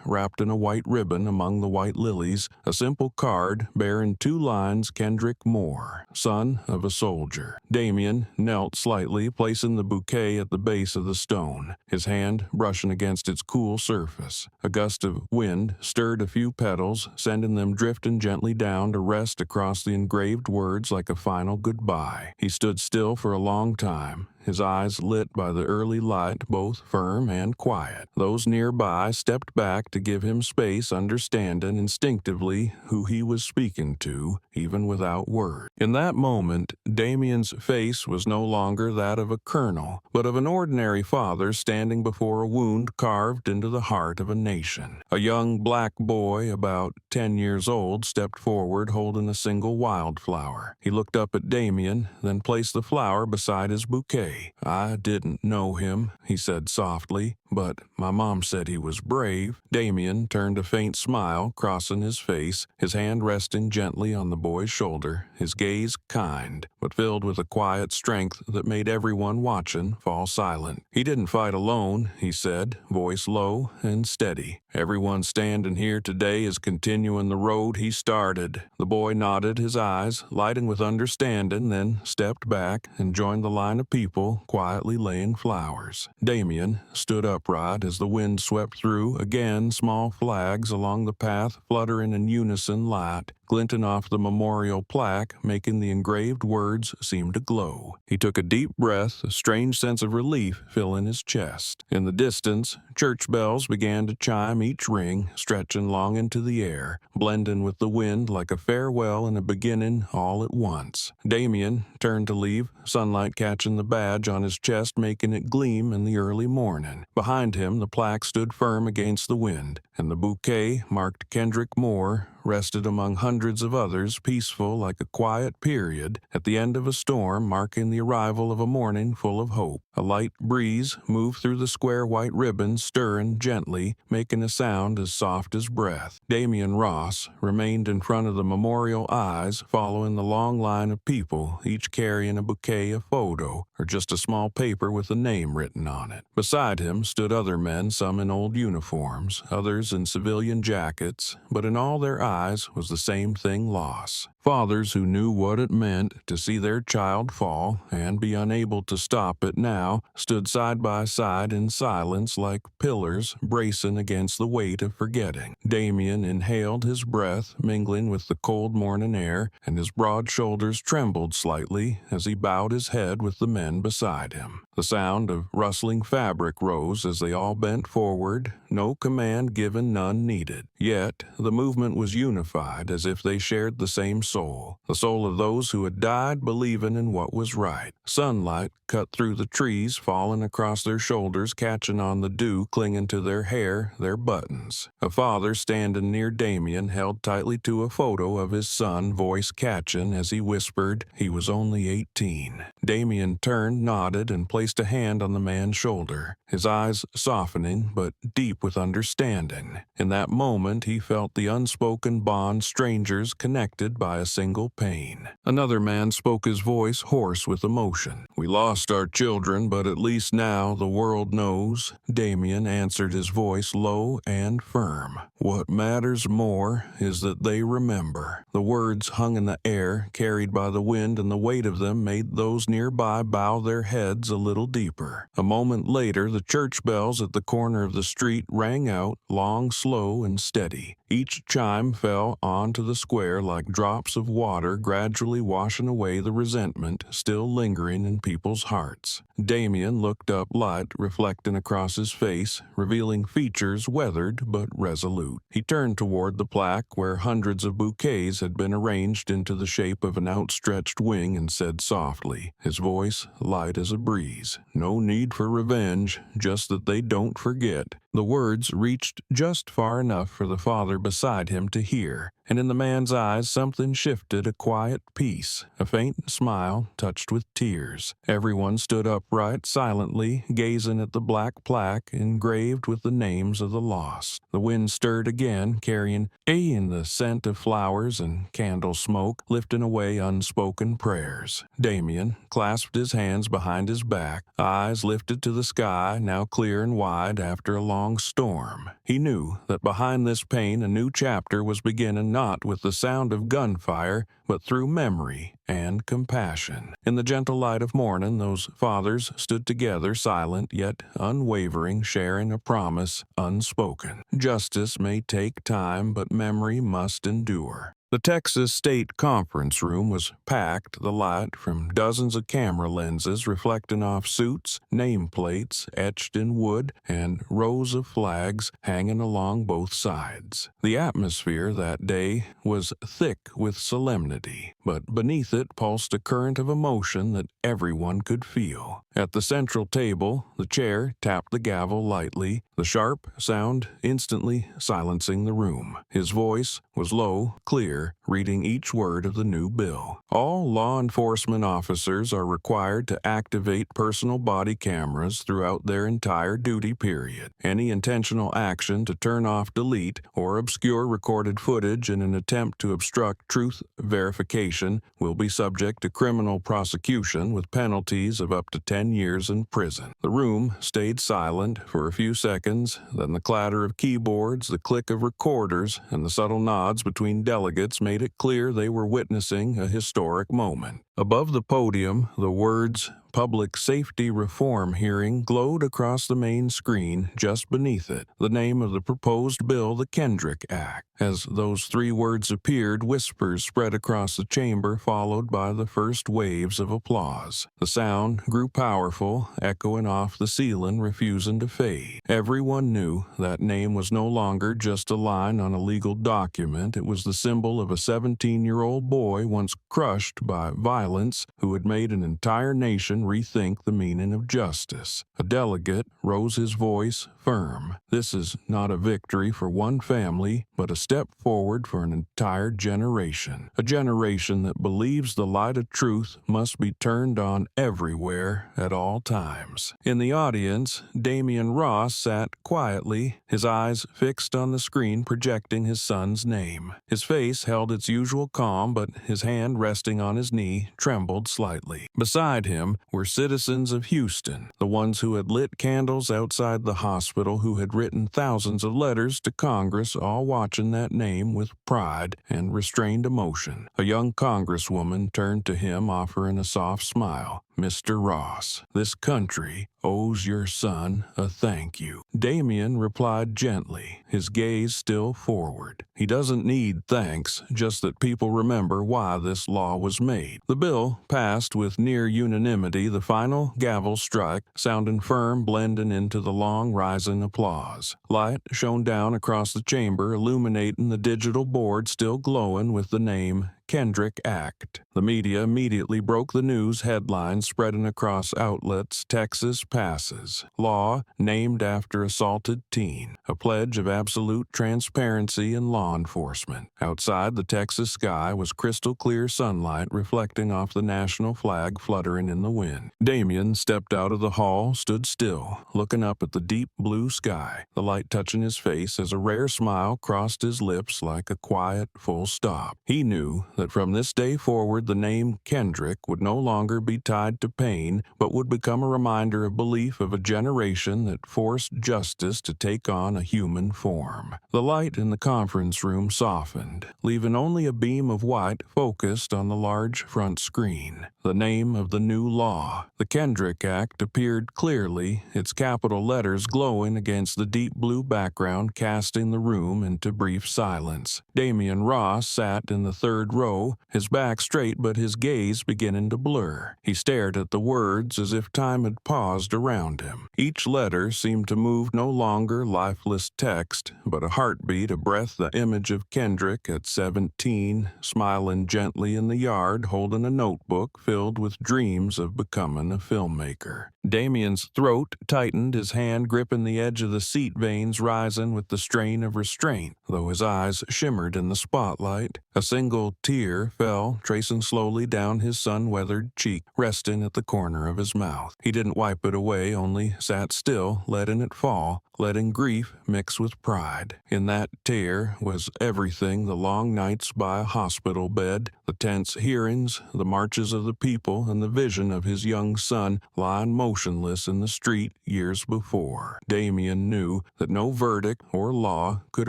wrapped in a white ribbon among the white lilies, a simple card bearing two lines, Kendrick Moore, son of a soldier. Damien knelt slightly, placing the bouquet at the base of the stone, his hand brushing against its cool surface. A gust of wind stirred a few petals, sending them drifting gently down to rest across the engraved words like a final goodbye. He stood still for a long time, his eyes lit by the early light, both firm and quiet. Those nearby stepped back to give him space, understanding instinctively who he was speaking to, even without words. In that moment, Damien's face was no longer that of a colonel, but of an ordinary father standing before a wound carved into the heart of a nation. A young black boy, about 10 years old, stepped forward holding a single wildflower. He looked up at Damien, then placed the flower beside his bouquet. I didn't know him, he said softly, but my mom said he was brave. Damien turned a faint smile crossing his face, his hand resting gently on the boy's shoulder, his gaze kind, but filled with a quiet strength that made everyone watching fall silent. He didn't fight alone, he said, voice low and steady. Everyone standing here today is continuing the road he started. The boy nodded, his eyes lighting with understanding, then stepped back and joined the line of people quietly laying flowers. Damien stood upright as the wind swept through, again small flags along the path fluttering in unison, light glinting off the memorial plaque, making the engraved words seem to glow. He took a deep breath, a strange sense of relief filling his chest. In the distance, church bells began to chime, each ring stretching long into the air, blending with the wind like a farewell and a beginning all at once. Damien turned to leave, sunlight catching the badge on his chest, making it gleam in the early morning. Behind him, the plaque stood firm against the wind, and the bouquet marked Kendrick Moore, rested among hundreds of others, peaceful like a quiet period at the end of a storm, marking the arrival of a morning full of hope. A light breeze moved through the square white ribbons, stirring gently, making a sound as soft as breath. Damian Ross remained in front of the memorial eyes, following the long line of people, each carrying a bouquet, a photo, or just a small paper with a name written on it. Beside him stood other men, some in old uniforms, others in civilian jackets, but in all their eyes was the same thing: loss. Fathers who knew what it meant to see their child fall and be unable to stop it now stood side by side in silence like pillars bracing against the weight of forgetting. Damien inhaled his breath, mingling with the cold morning air, and his broad shoulders trembled slightly as he bowed his head with the men beside him. The sound of rustling fabric rose as they all bent forward, no command given, none needed. Yet the movement was unified, as if they shared the same soul, the soul of those who had died believing in what was right. Sunlight cut through the trees, falling across their shoulders, catching on the dew clinging to their hair, their buttons. A father standing near Damien held tightly to a photo of his son, voice catching as he whispered he was only 18. Damien turned, nodded, and placed a hand on the man's shoulder, his eyes softening but deep with understanding. In that moment he felt the unspoken bond, strangers connected by a single pain. Another man spoke, his voice hoarse with emotion. "We lost our children, but at least now the world knows." Damien answered, his voice low and firm. "What matters more is that they remember." The words hung in the air, carried by the wind, and the weight of them made those nearby bow their heads a little deeper. A moment later, the church bells at the corner of the street rang out, long, slow, and steady. Each chime fell onto the square like drops of water, gradually washing away the resentment still lingering in people's hearts. Damien looked up, light reflecting across his face, revealing features weathered but resolute. He turned toward the plaque where hundreds of bouquets had been arranged into the shape of an outstretched wing and said softly, his voice light as a breeze, "No need for revenge, just that they don't forget." The words reached just far enough for the father beside him to hear, and in the man's eyes something shifted, a quiet peace, a faint smile touched with tears. Everyone stood upright, silently, gazing at the black plaque engraved with the names of the lost. The wind stirred again, carrying in the scent of flowers and candle smoke, lifting away unspoken prayers. Damien clasped his hands behind his back, eyes lifted to the sky, now clear and wide after a long storm. He knew that behind this pain a new chapter was beginning, not with the sound of gunfire, but through memory and compassion. In the gentle light of morning, those fathers stood together, silent yet unwavering, sharing a promise unspoken. Justice may take time, but memory must endure. The Texas State Conference Room was packed, the light from dozens of camera lenses reflecting off suits, nameplates etched in wood, and rows of flags hanging along both sides. The atmosphere that day was thick with solemnity, but beneath it pulsed a current of emotion that everyone could feel. At the central table, the chair tapped the gavel lightly, the sharp sound instantly silencing the room. His voice was low, clear, reading each word of the new bill. All law enforcement officers are required to activate personal body cameras throughout their entire duty period. Any intentional action to turn off, delete, or obscure recorded footage in an attempt to obstruct truth verification will be subject to criminal prosecution with penalties of up to 10 years in prison. The room stayed silent for a few seconds, then the clatter of keyboards, the click of recorders, and the subtle nods between delegates made it clear they were witnessing a historic moment. Above the podium, the words "Public Safety Reform Hearing" glowed across the main screen. Just beneath it, the name of the proposed bill, the Kendrick Act. As those three words appeared, whispers spread across the chamber, followed by the first waves of applause. The sound grew powerful, echoing off the ceiling, refusing to fade. Everyone knew that name was no longer just a line on a legal document. It was the symbol of a 17-year-old boy once crushed by violence, who had made an entire nation rethink the meaning of justice. A delegate rose his voice firm. This is not a victory for one family, but a step forward for an entire generation. A generation that believes the light of truth must be turned on everywhere at all times. In the audience, Damian Ross sat quietly, his eyes fixed on the screen projecting his son's name. His face held its usual calm, but his hand resting on his knee trembled slightly. Beside him were citizens of Houston, the ones who had lit candles outside the hospital, who had written thousands of letters to Congress, all watching that name with pride and restrained emotion. A young congresswoman turned to him, offering a soft smile. "Mr. Ross, this country owes your son a thank you." Damian replied gently, his gaze still forward. "He doesn't need thanks, just that people remember why this law was made." The bill passed with near unanimity, the final gavel strike sounding firm, blending into the long rising applause. Light shone down across the chamber, illuminating the digital board still glowing with the name Kendrick Act. The media immediately broke the news headlines, spreading across outlets. "Texas passes. Law named after assaulted teen. A pledge of absolute transparency in law enforcement." Outside, the Texas sky was crystal clear sunlight reflecting off the national flag fluttering in the wind. Damian stepped out of the hall, stood still, looking up at the deep blue sky, the light touching his face as a rare smile crossed his lips like a quiet full stop. He knew that from this day forward the name Kendrick would no longer be tied to pain, but would become a reminder of belief of a generation that forced justice to take on a human form. The light in the conference room softened, leaving only a beam of white focused on the large front screen. The name of the new law, the Kendrick Act, appeared clearly, its capital letters glowing against the deep blue background, casting the room into brief silence. Damian Ross sat in the third row, his back straight but his gaze beginning to blur. He stared at the words as if time had paused around him. Each letter seemed to move no longer lifeless text, but a heartbeat, a breath, the image of Kendrick at 17, smiling gently in the yard, holding a notebook filled with dreams of becoming a filmmaker. Damian's throat tightened, his hand gripping the edge of the seat, veins rising with the strain of restraint, though his eyes shimmered in the spotlight. A single tear fell, tracing slowly down his sun-weathered cheek, resting at the corner of his mouth. He didn't wipe it away, only sat still, letting it fall, letting grief mix with pride. In that tear was everything: the long nights by a hospital bed, the tense hearings, the marches of the people, and the vision of his young son lying motionless in the street years before. Damian knew that no verdict or law could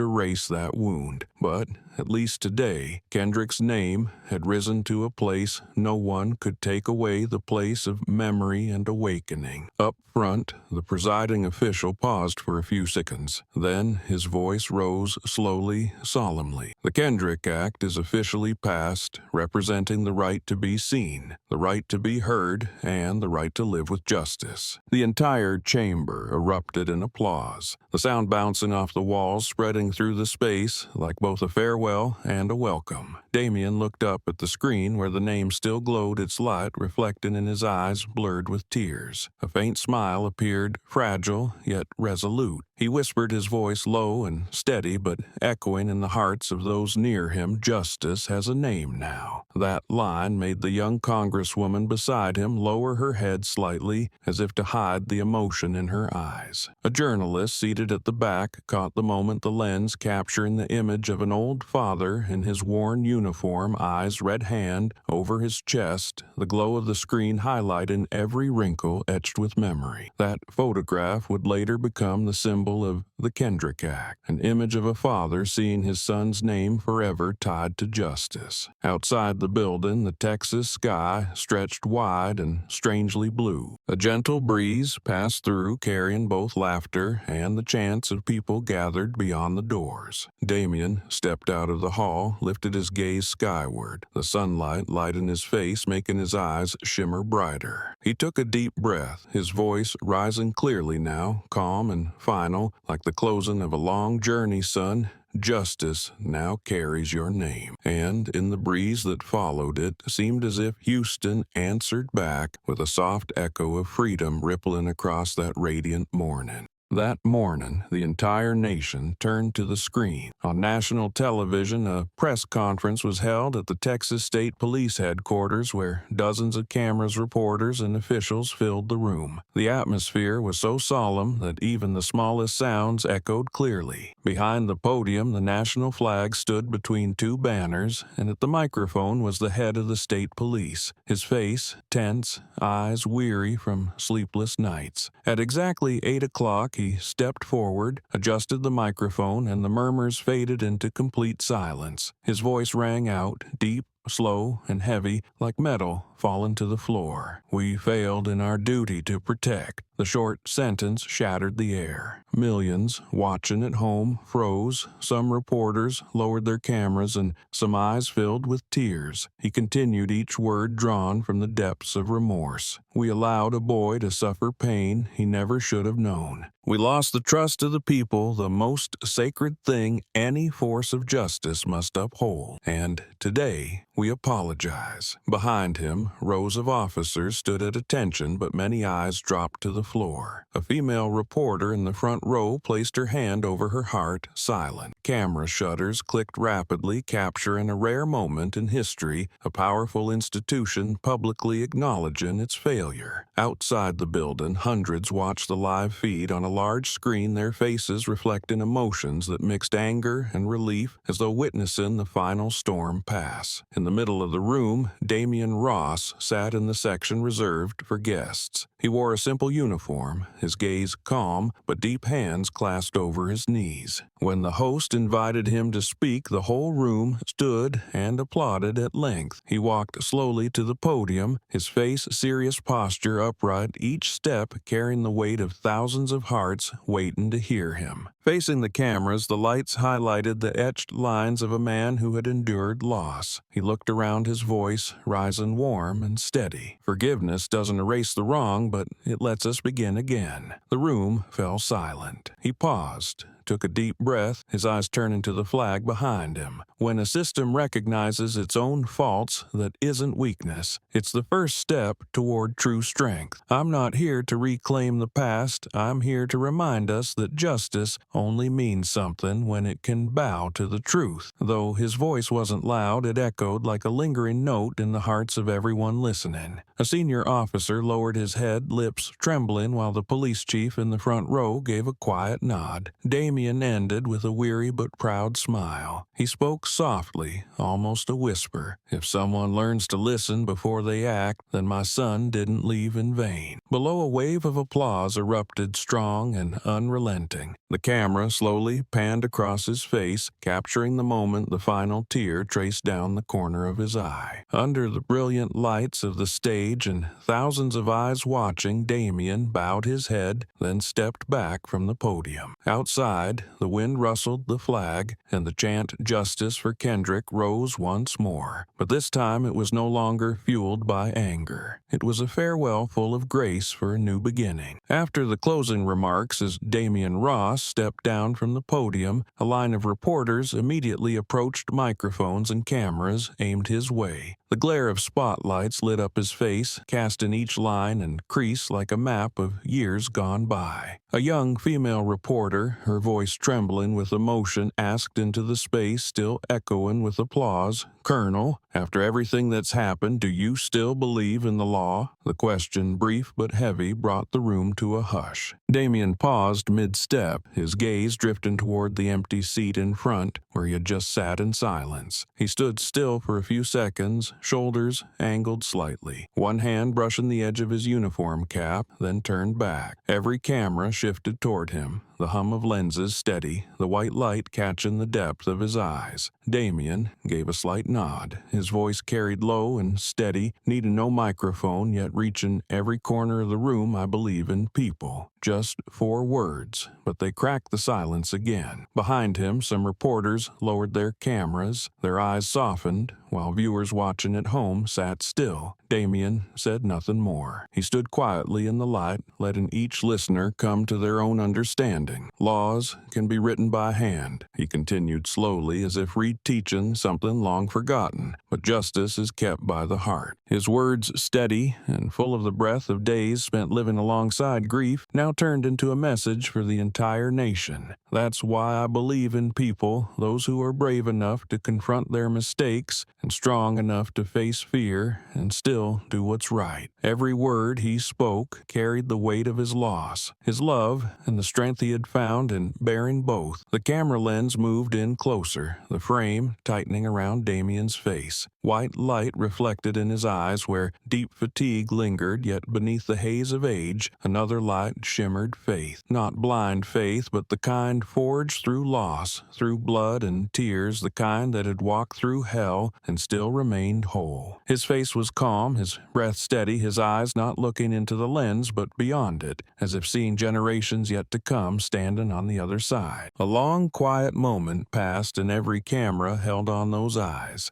erase that wound, but at least today, Kendrick's name had risen to a place no one could take away, the place of memory and awakening. Up front, the presiding official paused for a few seconds. Then his voice rose slowly, solemnly. "The Kendrick Act is officially passed, representing the right to be seen, the right to be heard, and the right to live with justice." The entire chamber erupted in applause, the sound bouncing off the walls, spreading through the space like both a farewell and a welcome. Damian looked up at the screen where the name still glowed, its light reflecting in his eyes blurred with tears. A faint smile appeared, fragile yet resolute. He whispered, his voice low and steady, but echoing in the hearts of those near him, "Justice has a name now." That line made the young congresswoman beside him lower her head slightly, as if to hide the emotion in her eyes. A journalist seated at the back caught the moment, the lens capturing the image of an old father in his worn uniform, eyes red hand over his chest, the glow of the screen highlighting every wrinkle etched with memory. That photograph would later become the symbol of the Kendrick Act, an image of a father seeing his son's name forever tied to justice. Outside the building, the Texas sky stretched wide and strangely blue. A gentle breeze passed through, carrying both laughter and the chants of people gathered beyond the doors. Damian stepped out of the hall, lifted his gaze skyward, the sunlight lighting his face, making his eyes shimmer brighter. He took a deep breath, his voice rising clearly now, calm and final, like the closing of a long journey. "Son, Justice now carries your name. And in the breeze that followed it, seemed as if Houston answered back with a soft echo of freedom rippling across that radiant morning. That morning, the entire nation turned to the screen. On national television, a press conference was held at the Texas State Police headquarters where dozens of cameras, reporters, and officials filled the room. The atmosphere was so solemn that even the smallest sounds echoed clearly. Behind the podium, the national flag stood between two banners, and at the microphone was the head of the state police, his face tense, eyes weary from sleepless nights. At exactly 8 o'clock, he stepped forward, adjusted the microphone, and the murmurs faded into complete silence. His voice rang out, deep, slow, and heavy, like metal fallen to the floor. "We failed in our duty to protect." The short sentence shattered the air. Millions, watching at home, froze. Some reporters lowered their cameras, and some eyes filled with tears. He continued, each word drawn from the depths of remorse. "We allowed a boy to suffer pain he never should have known. We lost the trust of the people, the most sacred thing any force of justice must uphold. And today, we apologize." Behind him, rows of officers stood at attention, but many eyes dropped to the floor. A female reporter in the front row placed her hand over her heart, silent. Camera shutters clicked rapidly, capturing a rare moment in history, a powerful institution publicly acknowledging its failure. Outside the building, hundreds watched the live feed on a large screen, their faces reflecting emotions that mixed anger and relief as though witnessing the final storm pass. In the middle of the room, Damian Ross sat in the section reserved for guests. He wore a simple uniform, his gaze calm, but deep hands clasped over his knees. When the host invited him to speak, the whole room stood and applauded at length. He walked slowly to the podium, his face serious, posture upright, each step carrying the weight of thousands of hearts waiting to hear him. Facing the cameras, the lights highlighted the etched lines of a man who had endured loss. He looked around, his voice rising warm and steady. "Forgiveness doesn't erase the wrong, but it lets us begin again." The room fell silent. He paused, took a deep breath, his eyes turning to the flag behind him. When a system recognizes its own faults, that isn't weakness. It's the first step toward true strength. I'm not here to reclaim the past. I'm here to remind us that justice only means something when it can bow to the truth. Though his voice wasn't loud, it echoed like a lingering note in the hearts of everyone listening. A senior officer lowered his head, lips trembling, while the police chief in the front row gave a quiet nod. Damian ended with a weary but proud smile. He spoke softly, almost a whisper. "If someone learns to listen before they act, then my son didn't leave in vain." Below, a wave of applause erupted, strong and unrelenting. The camera slowly panned across his face, capturing the moment the final tear traced down the corner of his eye. Under the brilliant lights of the stage and thousands of eyes watching, Damian bowed his head, then stepped back from the podium. Outside, the wind rustled the flag, and the chant "Justice for Kendrick" rose once more. But this time it was no longer fueled by anger. It was a farewell full of grace for a new beginning. After the closing remarks, as Damian Ross stepped down from the podium, a line of reporters immediately approached microphones and cameras aimed his way. The glare of spotlights lit up his face, casting each line and crease like a map of years gone by. A young female reporter, her voice trembling with emotion, asked into the space still echoing with applause, "Colonel, after everything that's happened, do you still believe in the law?" The question, brief but heavy, brought the room to a hush. Damian paused mid-step, his gaze drifting toward the empty seat in front, where he had just sat in silence. He stood still for a few seconds, shoulders angled slightly, one hand brushing the edge of his uniform cap, then turned back. Every camera shifted toward him, the hum of lenses steady, the white light catching the depth of his eyes. Damian gave a slight nod, his voice carried low and steady, needing no microphone, yet reaching every corner of the room. "I believe in people." Just 4 words, but they cracked the silence again. Behind him, some reporters lowered their cameras, their eyes softened, while viewers watching at home sat still. Damien said nothing more. He stood quietly in the light, letting each listener come to their own understanding. Laws can be written by hand, he continued slowly as if reteaching something long forgotten, but justice is kept by the heart. His words, steady and full of the breath of days spent living alongside grief, now turned into a message for the entire nation. That's why I believe in people, those who are brave enough to confront their mistakes and strong enough to face fear and still do what's right. Every word he spoke carried the weight of his loss, his love, and the strength he had found in bearing both. The camera lens moved in closer, the frame tightening around Damien's face. White light reflected in his eyes where deep fatigue lingered, yet beneath the haze of age, another light shimmered faith. Not blind faith, but the kind forged through loss, through blood and tears, the kind that had walked through hell and still remained whole. His face was calm, his breath steady, his eyes not looking into the lens but beyond it, as if seeing generations yet to come standing on the other side. A long, quiet moment passed, and every camera held on those eyes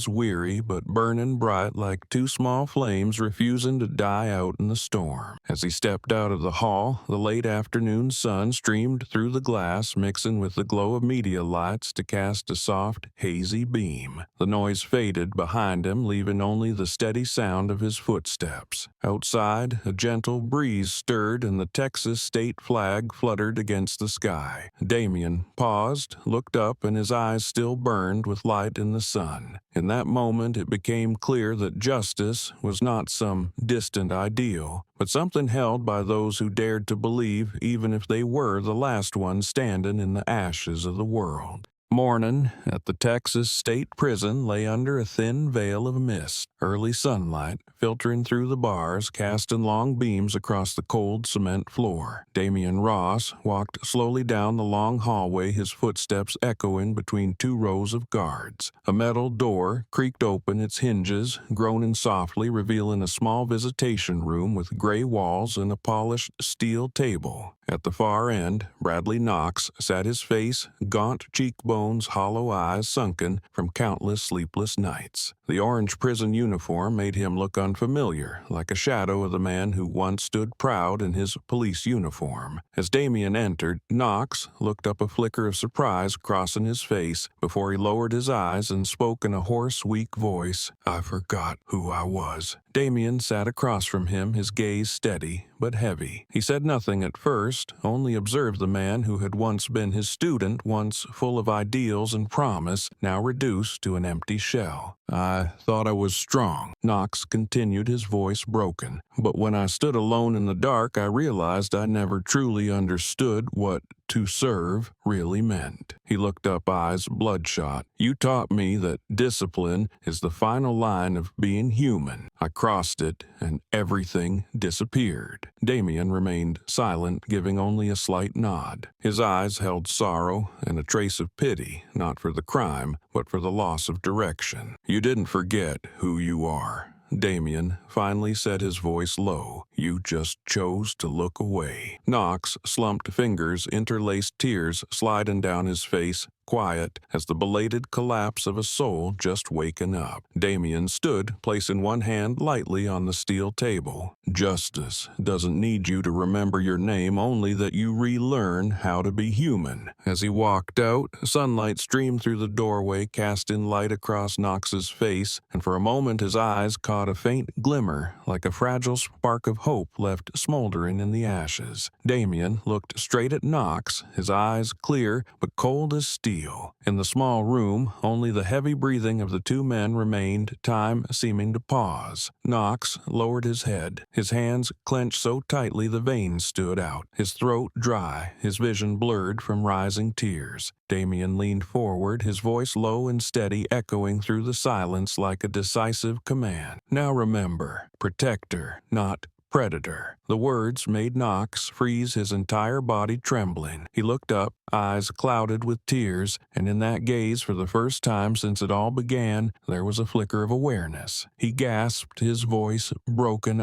weary but burning bright like two small flames refusing to die out in the storm. As he stepped out of the hall, the late afternoon sun streamed through the glass, mixing with the glow of media lights to cast a soft, hazy beam. The noise faded behind him, leaving only the steady sound of his footsteps. Outside, a gentle breeze stirred and the Texas state flag fluttered against the sky. Damien paused, looked up, and his eyes still burned with light in the sun. In that moment, it became clear that justice was not some distant ideal, but something held by those who dared to believe, even if they were the last ones standing in the ashes of the world. Morning at the Texas State Prison lay under a thin veil of mist. Early sunlight, filtering through the bars, casting long beams across the cold cement floor. Damien Ross walked slowly down the long hallway, his footsteps echoing between two rows of guards. A metal door creaked open its hinges, groaning softly, revealing a small visitation room with gray walls and a polished steel table. At the far end, Bradley Knox sat, his face, gaunt cheekbones, hollow eyes sunken from countless sleepless nights. The orange prison uniform made him look unfamiliar, like a shadow of the man who once stood proud in his police uniform. As Damien entered, Knox looked up, a flicker of surprise crossing his face, before he lowered his eyes and spoke in a hoarse, weak voice. "I forgot who I was." Damien sat across from him, his gaze steady but heavy. He said nothing at first, only observed the man who had once been his student, once full of ideals and promise, now reduced to an empty shell. "I thought I was strong," Knox continued, his voice broken. "But when I stood alone in the dark, I realized I never truly understood what to serve really meant." He looked up, eyes bloodshot. "You taught me that discipline is the final line of being human. I crossed it, and everything disappeared." Damien remained silent, giving only a slight nod. His eyes held sorrow and a trace of pity, not for the crime, but for the loss of direction. "You didn't forget who you are," Damien finally said, his voice low. "You just chose to look away." Knox slumped fingers, interlaced tears sliding down his face, quiet as the belated collapse of a soul just waken up. Damien stood, placing one hand lightly on the steel table. "Justice doesn't need you to remember your name, only that you relearn how to be human." As he walked out, sunlight streamed through the doorway, casting light across Knox's face, and for a moment his eyes caught a faint glimmer, like a fragile spark of hope left smoldering in the ashes. Damien looked straight at Knox, his eyes clear but cold as steel. In the small room, only the heavy breathing of the two men remained, time seeming to pause. Knox lowered his head, his hands clenched so tightly the veins stood out, his throat dry, his vision blurred from rising tears. Damien leaned forward, his voice low and steady, echoing through the silence like a decisive command. "Now remember, protector, not predator." The words made Knox freeze, his entire body trembling. He looked up, eyes clouded with tears, and in that gaze, for the first time since it all began, there was a flicker of awareness. He gasped, his voice broken.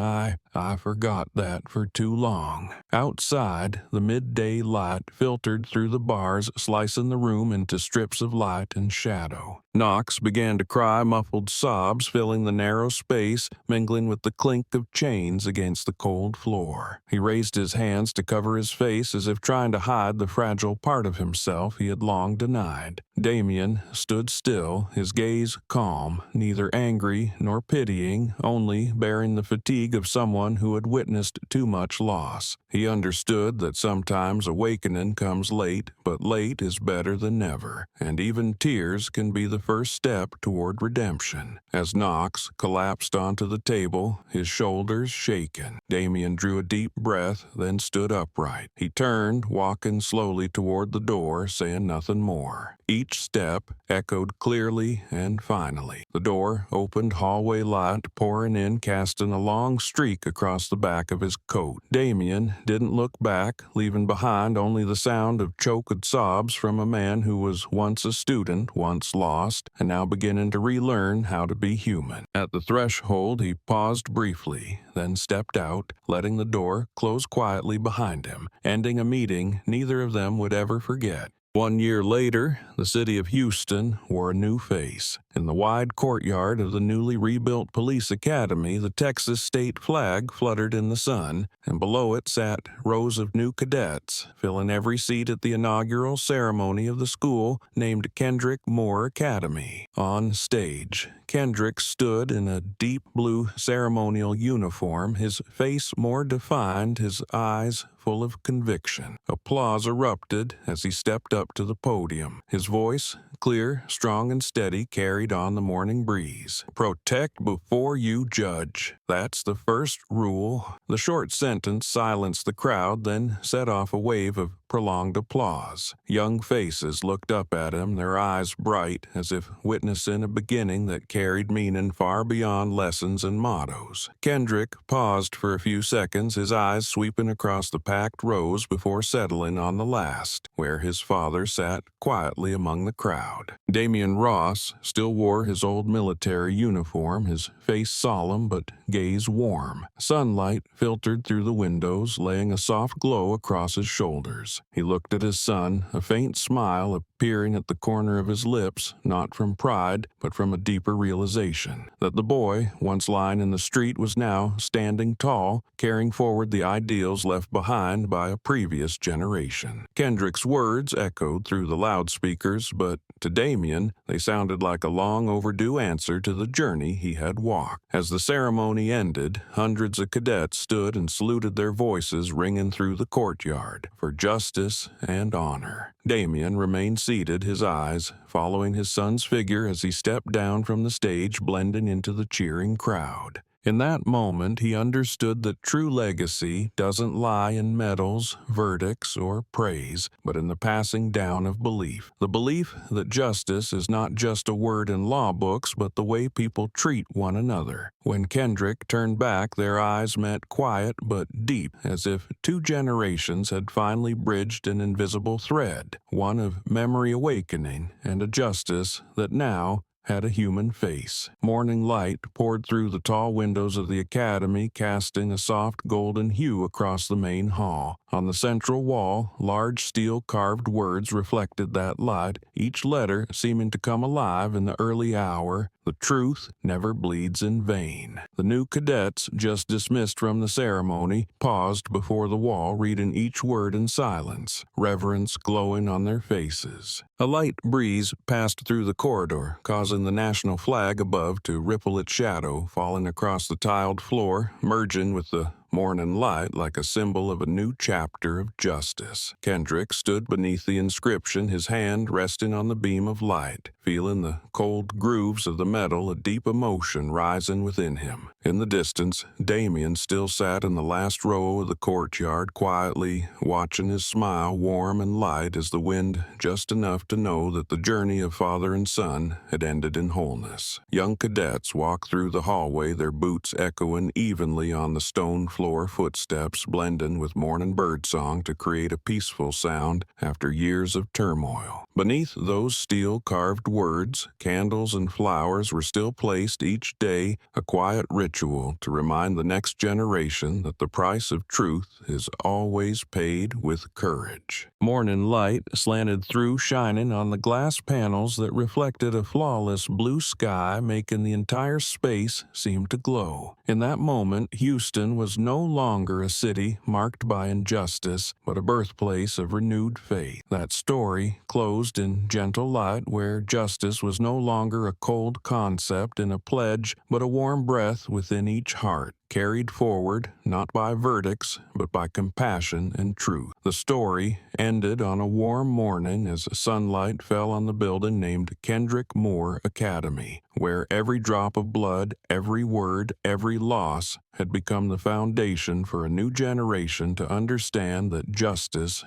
I forgot that for too long. Outside, the midday light filtered through the bars, slicing the room into strips of light and shadow. Knox began to cry muffled sobs, filling the narrow space, mingling with the clink of chains against the cold floor. He raised his hands to cover his face as if trying to hide the fragile part of himself he had long denied. Damien stood still, his gaze calm, neither angry nor pitying, only bearing the fatigue of someone who had witnessed too much loss. He understood that sometimes awakening comes late, but late is better than never, and even tears can be the first step toward redemption. As Knox collapsed onto the table, his shoulders shaken, Damien drew a deep breath, then stood upright. He turned, walking slowly toward the door, saying nothing more. Each step echoed clearly and finally. The door opened, hallway light pouring in, casting a long streak across the back of his coat. Damien didn't look back, leaving behind only the sound of choked sobs from a man who was once a student, once lost, and now beginning to relearn how to be human. At the threshold, he paused briefly, then stepped out, letting the door close quietly behind him, ending a meeting neither of them would ever forget. 1 year later, the city of Houston wore a new face. In the wide courtyard of the newly rebuilt police academy, the Texas state flag fluttered in the sun, and below it sat rows of new cadets, filling every seat at the inaugural ceremony of the school named Kendrick Moore Academy. On stage, Kendrick stood in a deep blue ceremonial uniform, his face more defined, his eyes full of conviction. Applause erupted as he stepped up to the podium. His voice, clear, strong, and steady, carried on the morning breeze. Protect before you judge. That's the first rule. The short sentence silenced the crowd, then set off a wave of prolonged applause. Young faces looked up at him, their eyes bright, as if witnessing a beginning that carried meaning far beyond lessons and mottos. Kendrick paused for a few seconds, his eyes sweeping across the packed rows before settling on the last, where his father sat quietly among the crowd. Damian Ross still wore his old military uniform, his face solemn but gaze warm. Sunlight filtered through the windows, laying a soft glow across his shoulders. He looked at his son, a faint smile appearing at the corner of his lips, not from pride, but from a deeper realization that the boy, once lying in the street, was now standing tall, carrying forward the ideals left behind by a previous generation. Kendrick's words echoed through the loudspeakers, but to Damien, they sounded like a long overdue answer to the journey he had walked. As the ceremony ended, hundreds of cadets stood and saluted, their voices ringing through the courtyard for justice and honor. Damien remained seated, his eyes following his son's figure as he stepped down from the stage, blending into the cheering crowd. In that moment, he understood that true legacy doesn't lie in medals, verdicts, or praise, but in the passing down of belief. The belief that justice is not just a word in law books, but the way people treat one another. When Kendrick turned back, their eyes met quiet but deep, as if two generations had finally bridged an invisible thread, one of memory awakening and a justice that now had a human face. Morning light poured through the tall windows of the academy, casting a soft golden hue across the main hall. On the central wall, large steel-carved words reflected that light, each letter seeming to come alive in the early hour. The truth never bleeds in vain. The new cadets, just dismissed from the ceremony, paused before the wall, reading each word in silence, reverence glowing on their faces. A light breeze passed through the corridor, causing the national flag above to ripple its shadow, falling across the tiled floor, merging with the morning light like a symbol of a new chapter of justice. Kendrick stood beneath the inscription, his hand resting on the beam of light, feeling the cold grooves of the metal, a deep emotion rising within him. In the distance, Damien still sat in the last row of the courtyard, quietly watching, his smile warm and light as the wind just enough to know that the journey of father and son had ended in wholeness. Young cadets walked through the hallway, their boots echoing evenly on the stone floor, footsteps blending with morning birdsong to create a peaceful sound after years of turmoil. Beneath those steel-carved words, candles and flowers were still placed each day, a quiet ritual to remind the next generation that the price of truth is always paid with courage. Morning light slanted through, shining on the glass panels that reflected a flawless blue sky, making the entire space seem to glow. In that moment, Houston was no longer a city marked by injustice, but a birthplace of renewed faith. That story closed in gentle light, where justice was no longer a cold concept and a pledge, but a warm breath within each heart, carried forward not by verdicts, but by compassion and truth. The story ended on a warm morning as sunlight fell on the building named Kendrick Moore Academy, where every drop of blood, every word, every loss had become the foundation for a new generation to understand that justice,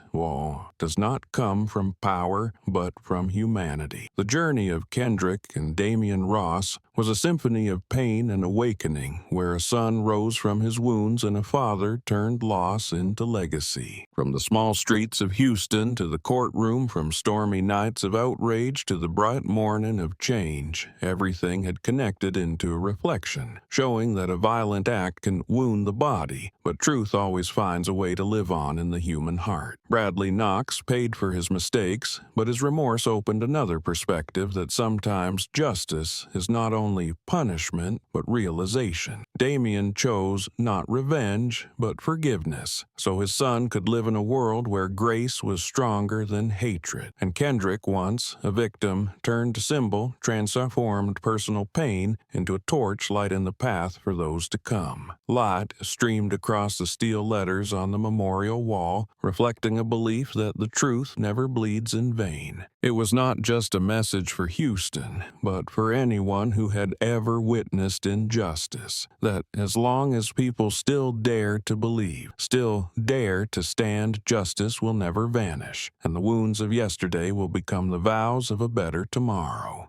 does not come from power, but from humanity. The journey of Kendrick and Damian Ross was a symphony of pain and awakening, where a son rose from his wounds and a father turned loss into legacy. From the small streets of Houston to the courtroom, from stormy nights of outrage to the bright morning of change, everything had connected into a reflection, showing that a violent act can wound the body, but truth always finds a way to live on in the human heart. Bradley Knox paid for his mistakes, but his remorse opened another perspective that sometimes justice is not only punishment, but realization. Damian chose not revenge, but forgiveness, so his son could live in a world where grace was stronger than hatred. And Kendrick, once a victim, turned symbol, transformed personal pain into a torch lighting the path for those to come. Light streamed across the steel letters on the memorial wall, reflecting a belief that the truth never bleeds in vain. It was not just a message for Houston, but for anyone who had ever witnessed injustice, that as long as people still dare to believe, still dare to stand, justice will never vanish, and the wounds of yesterday will become the vows of a better tomorrow.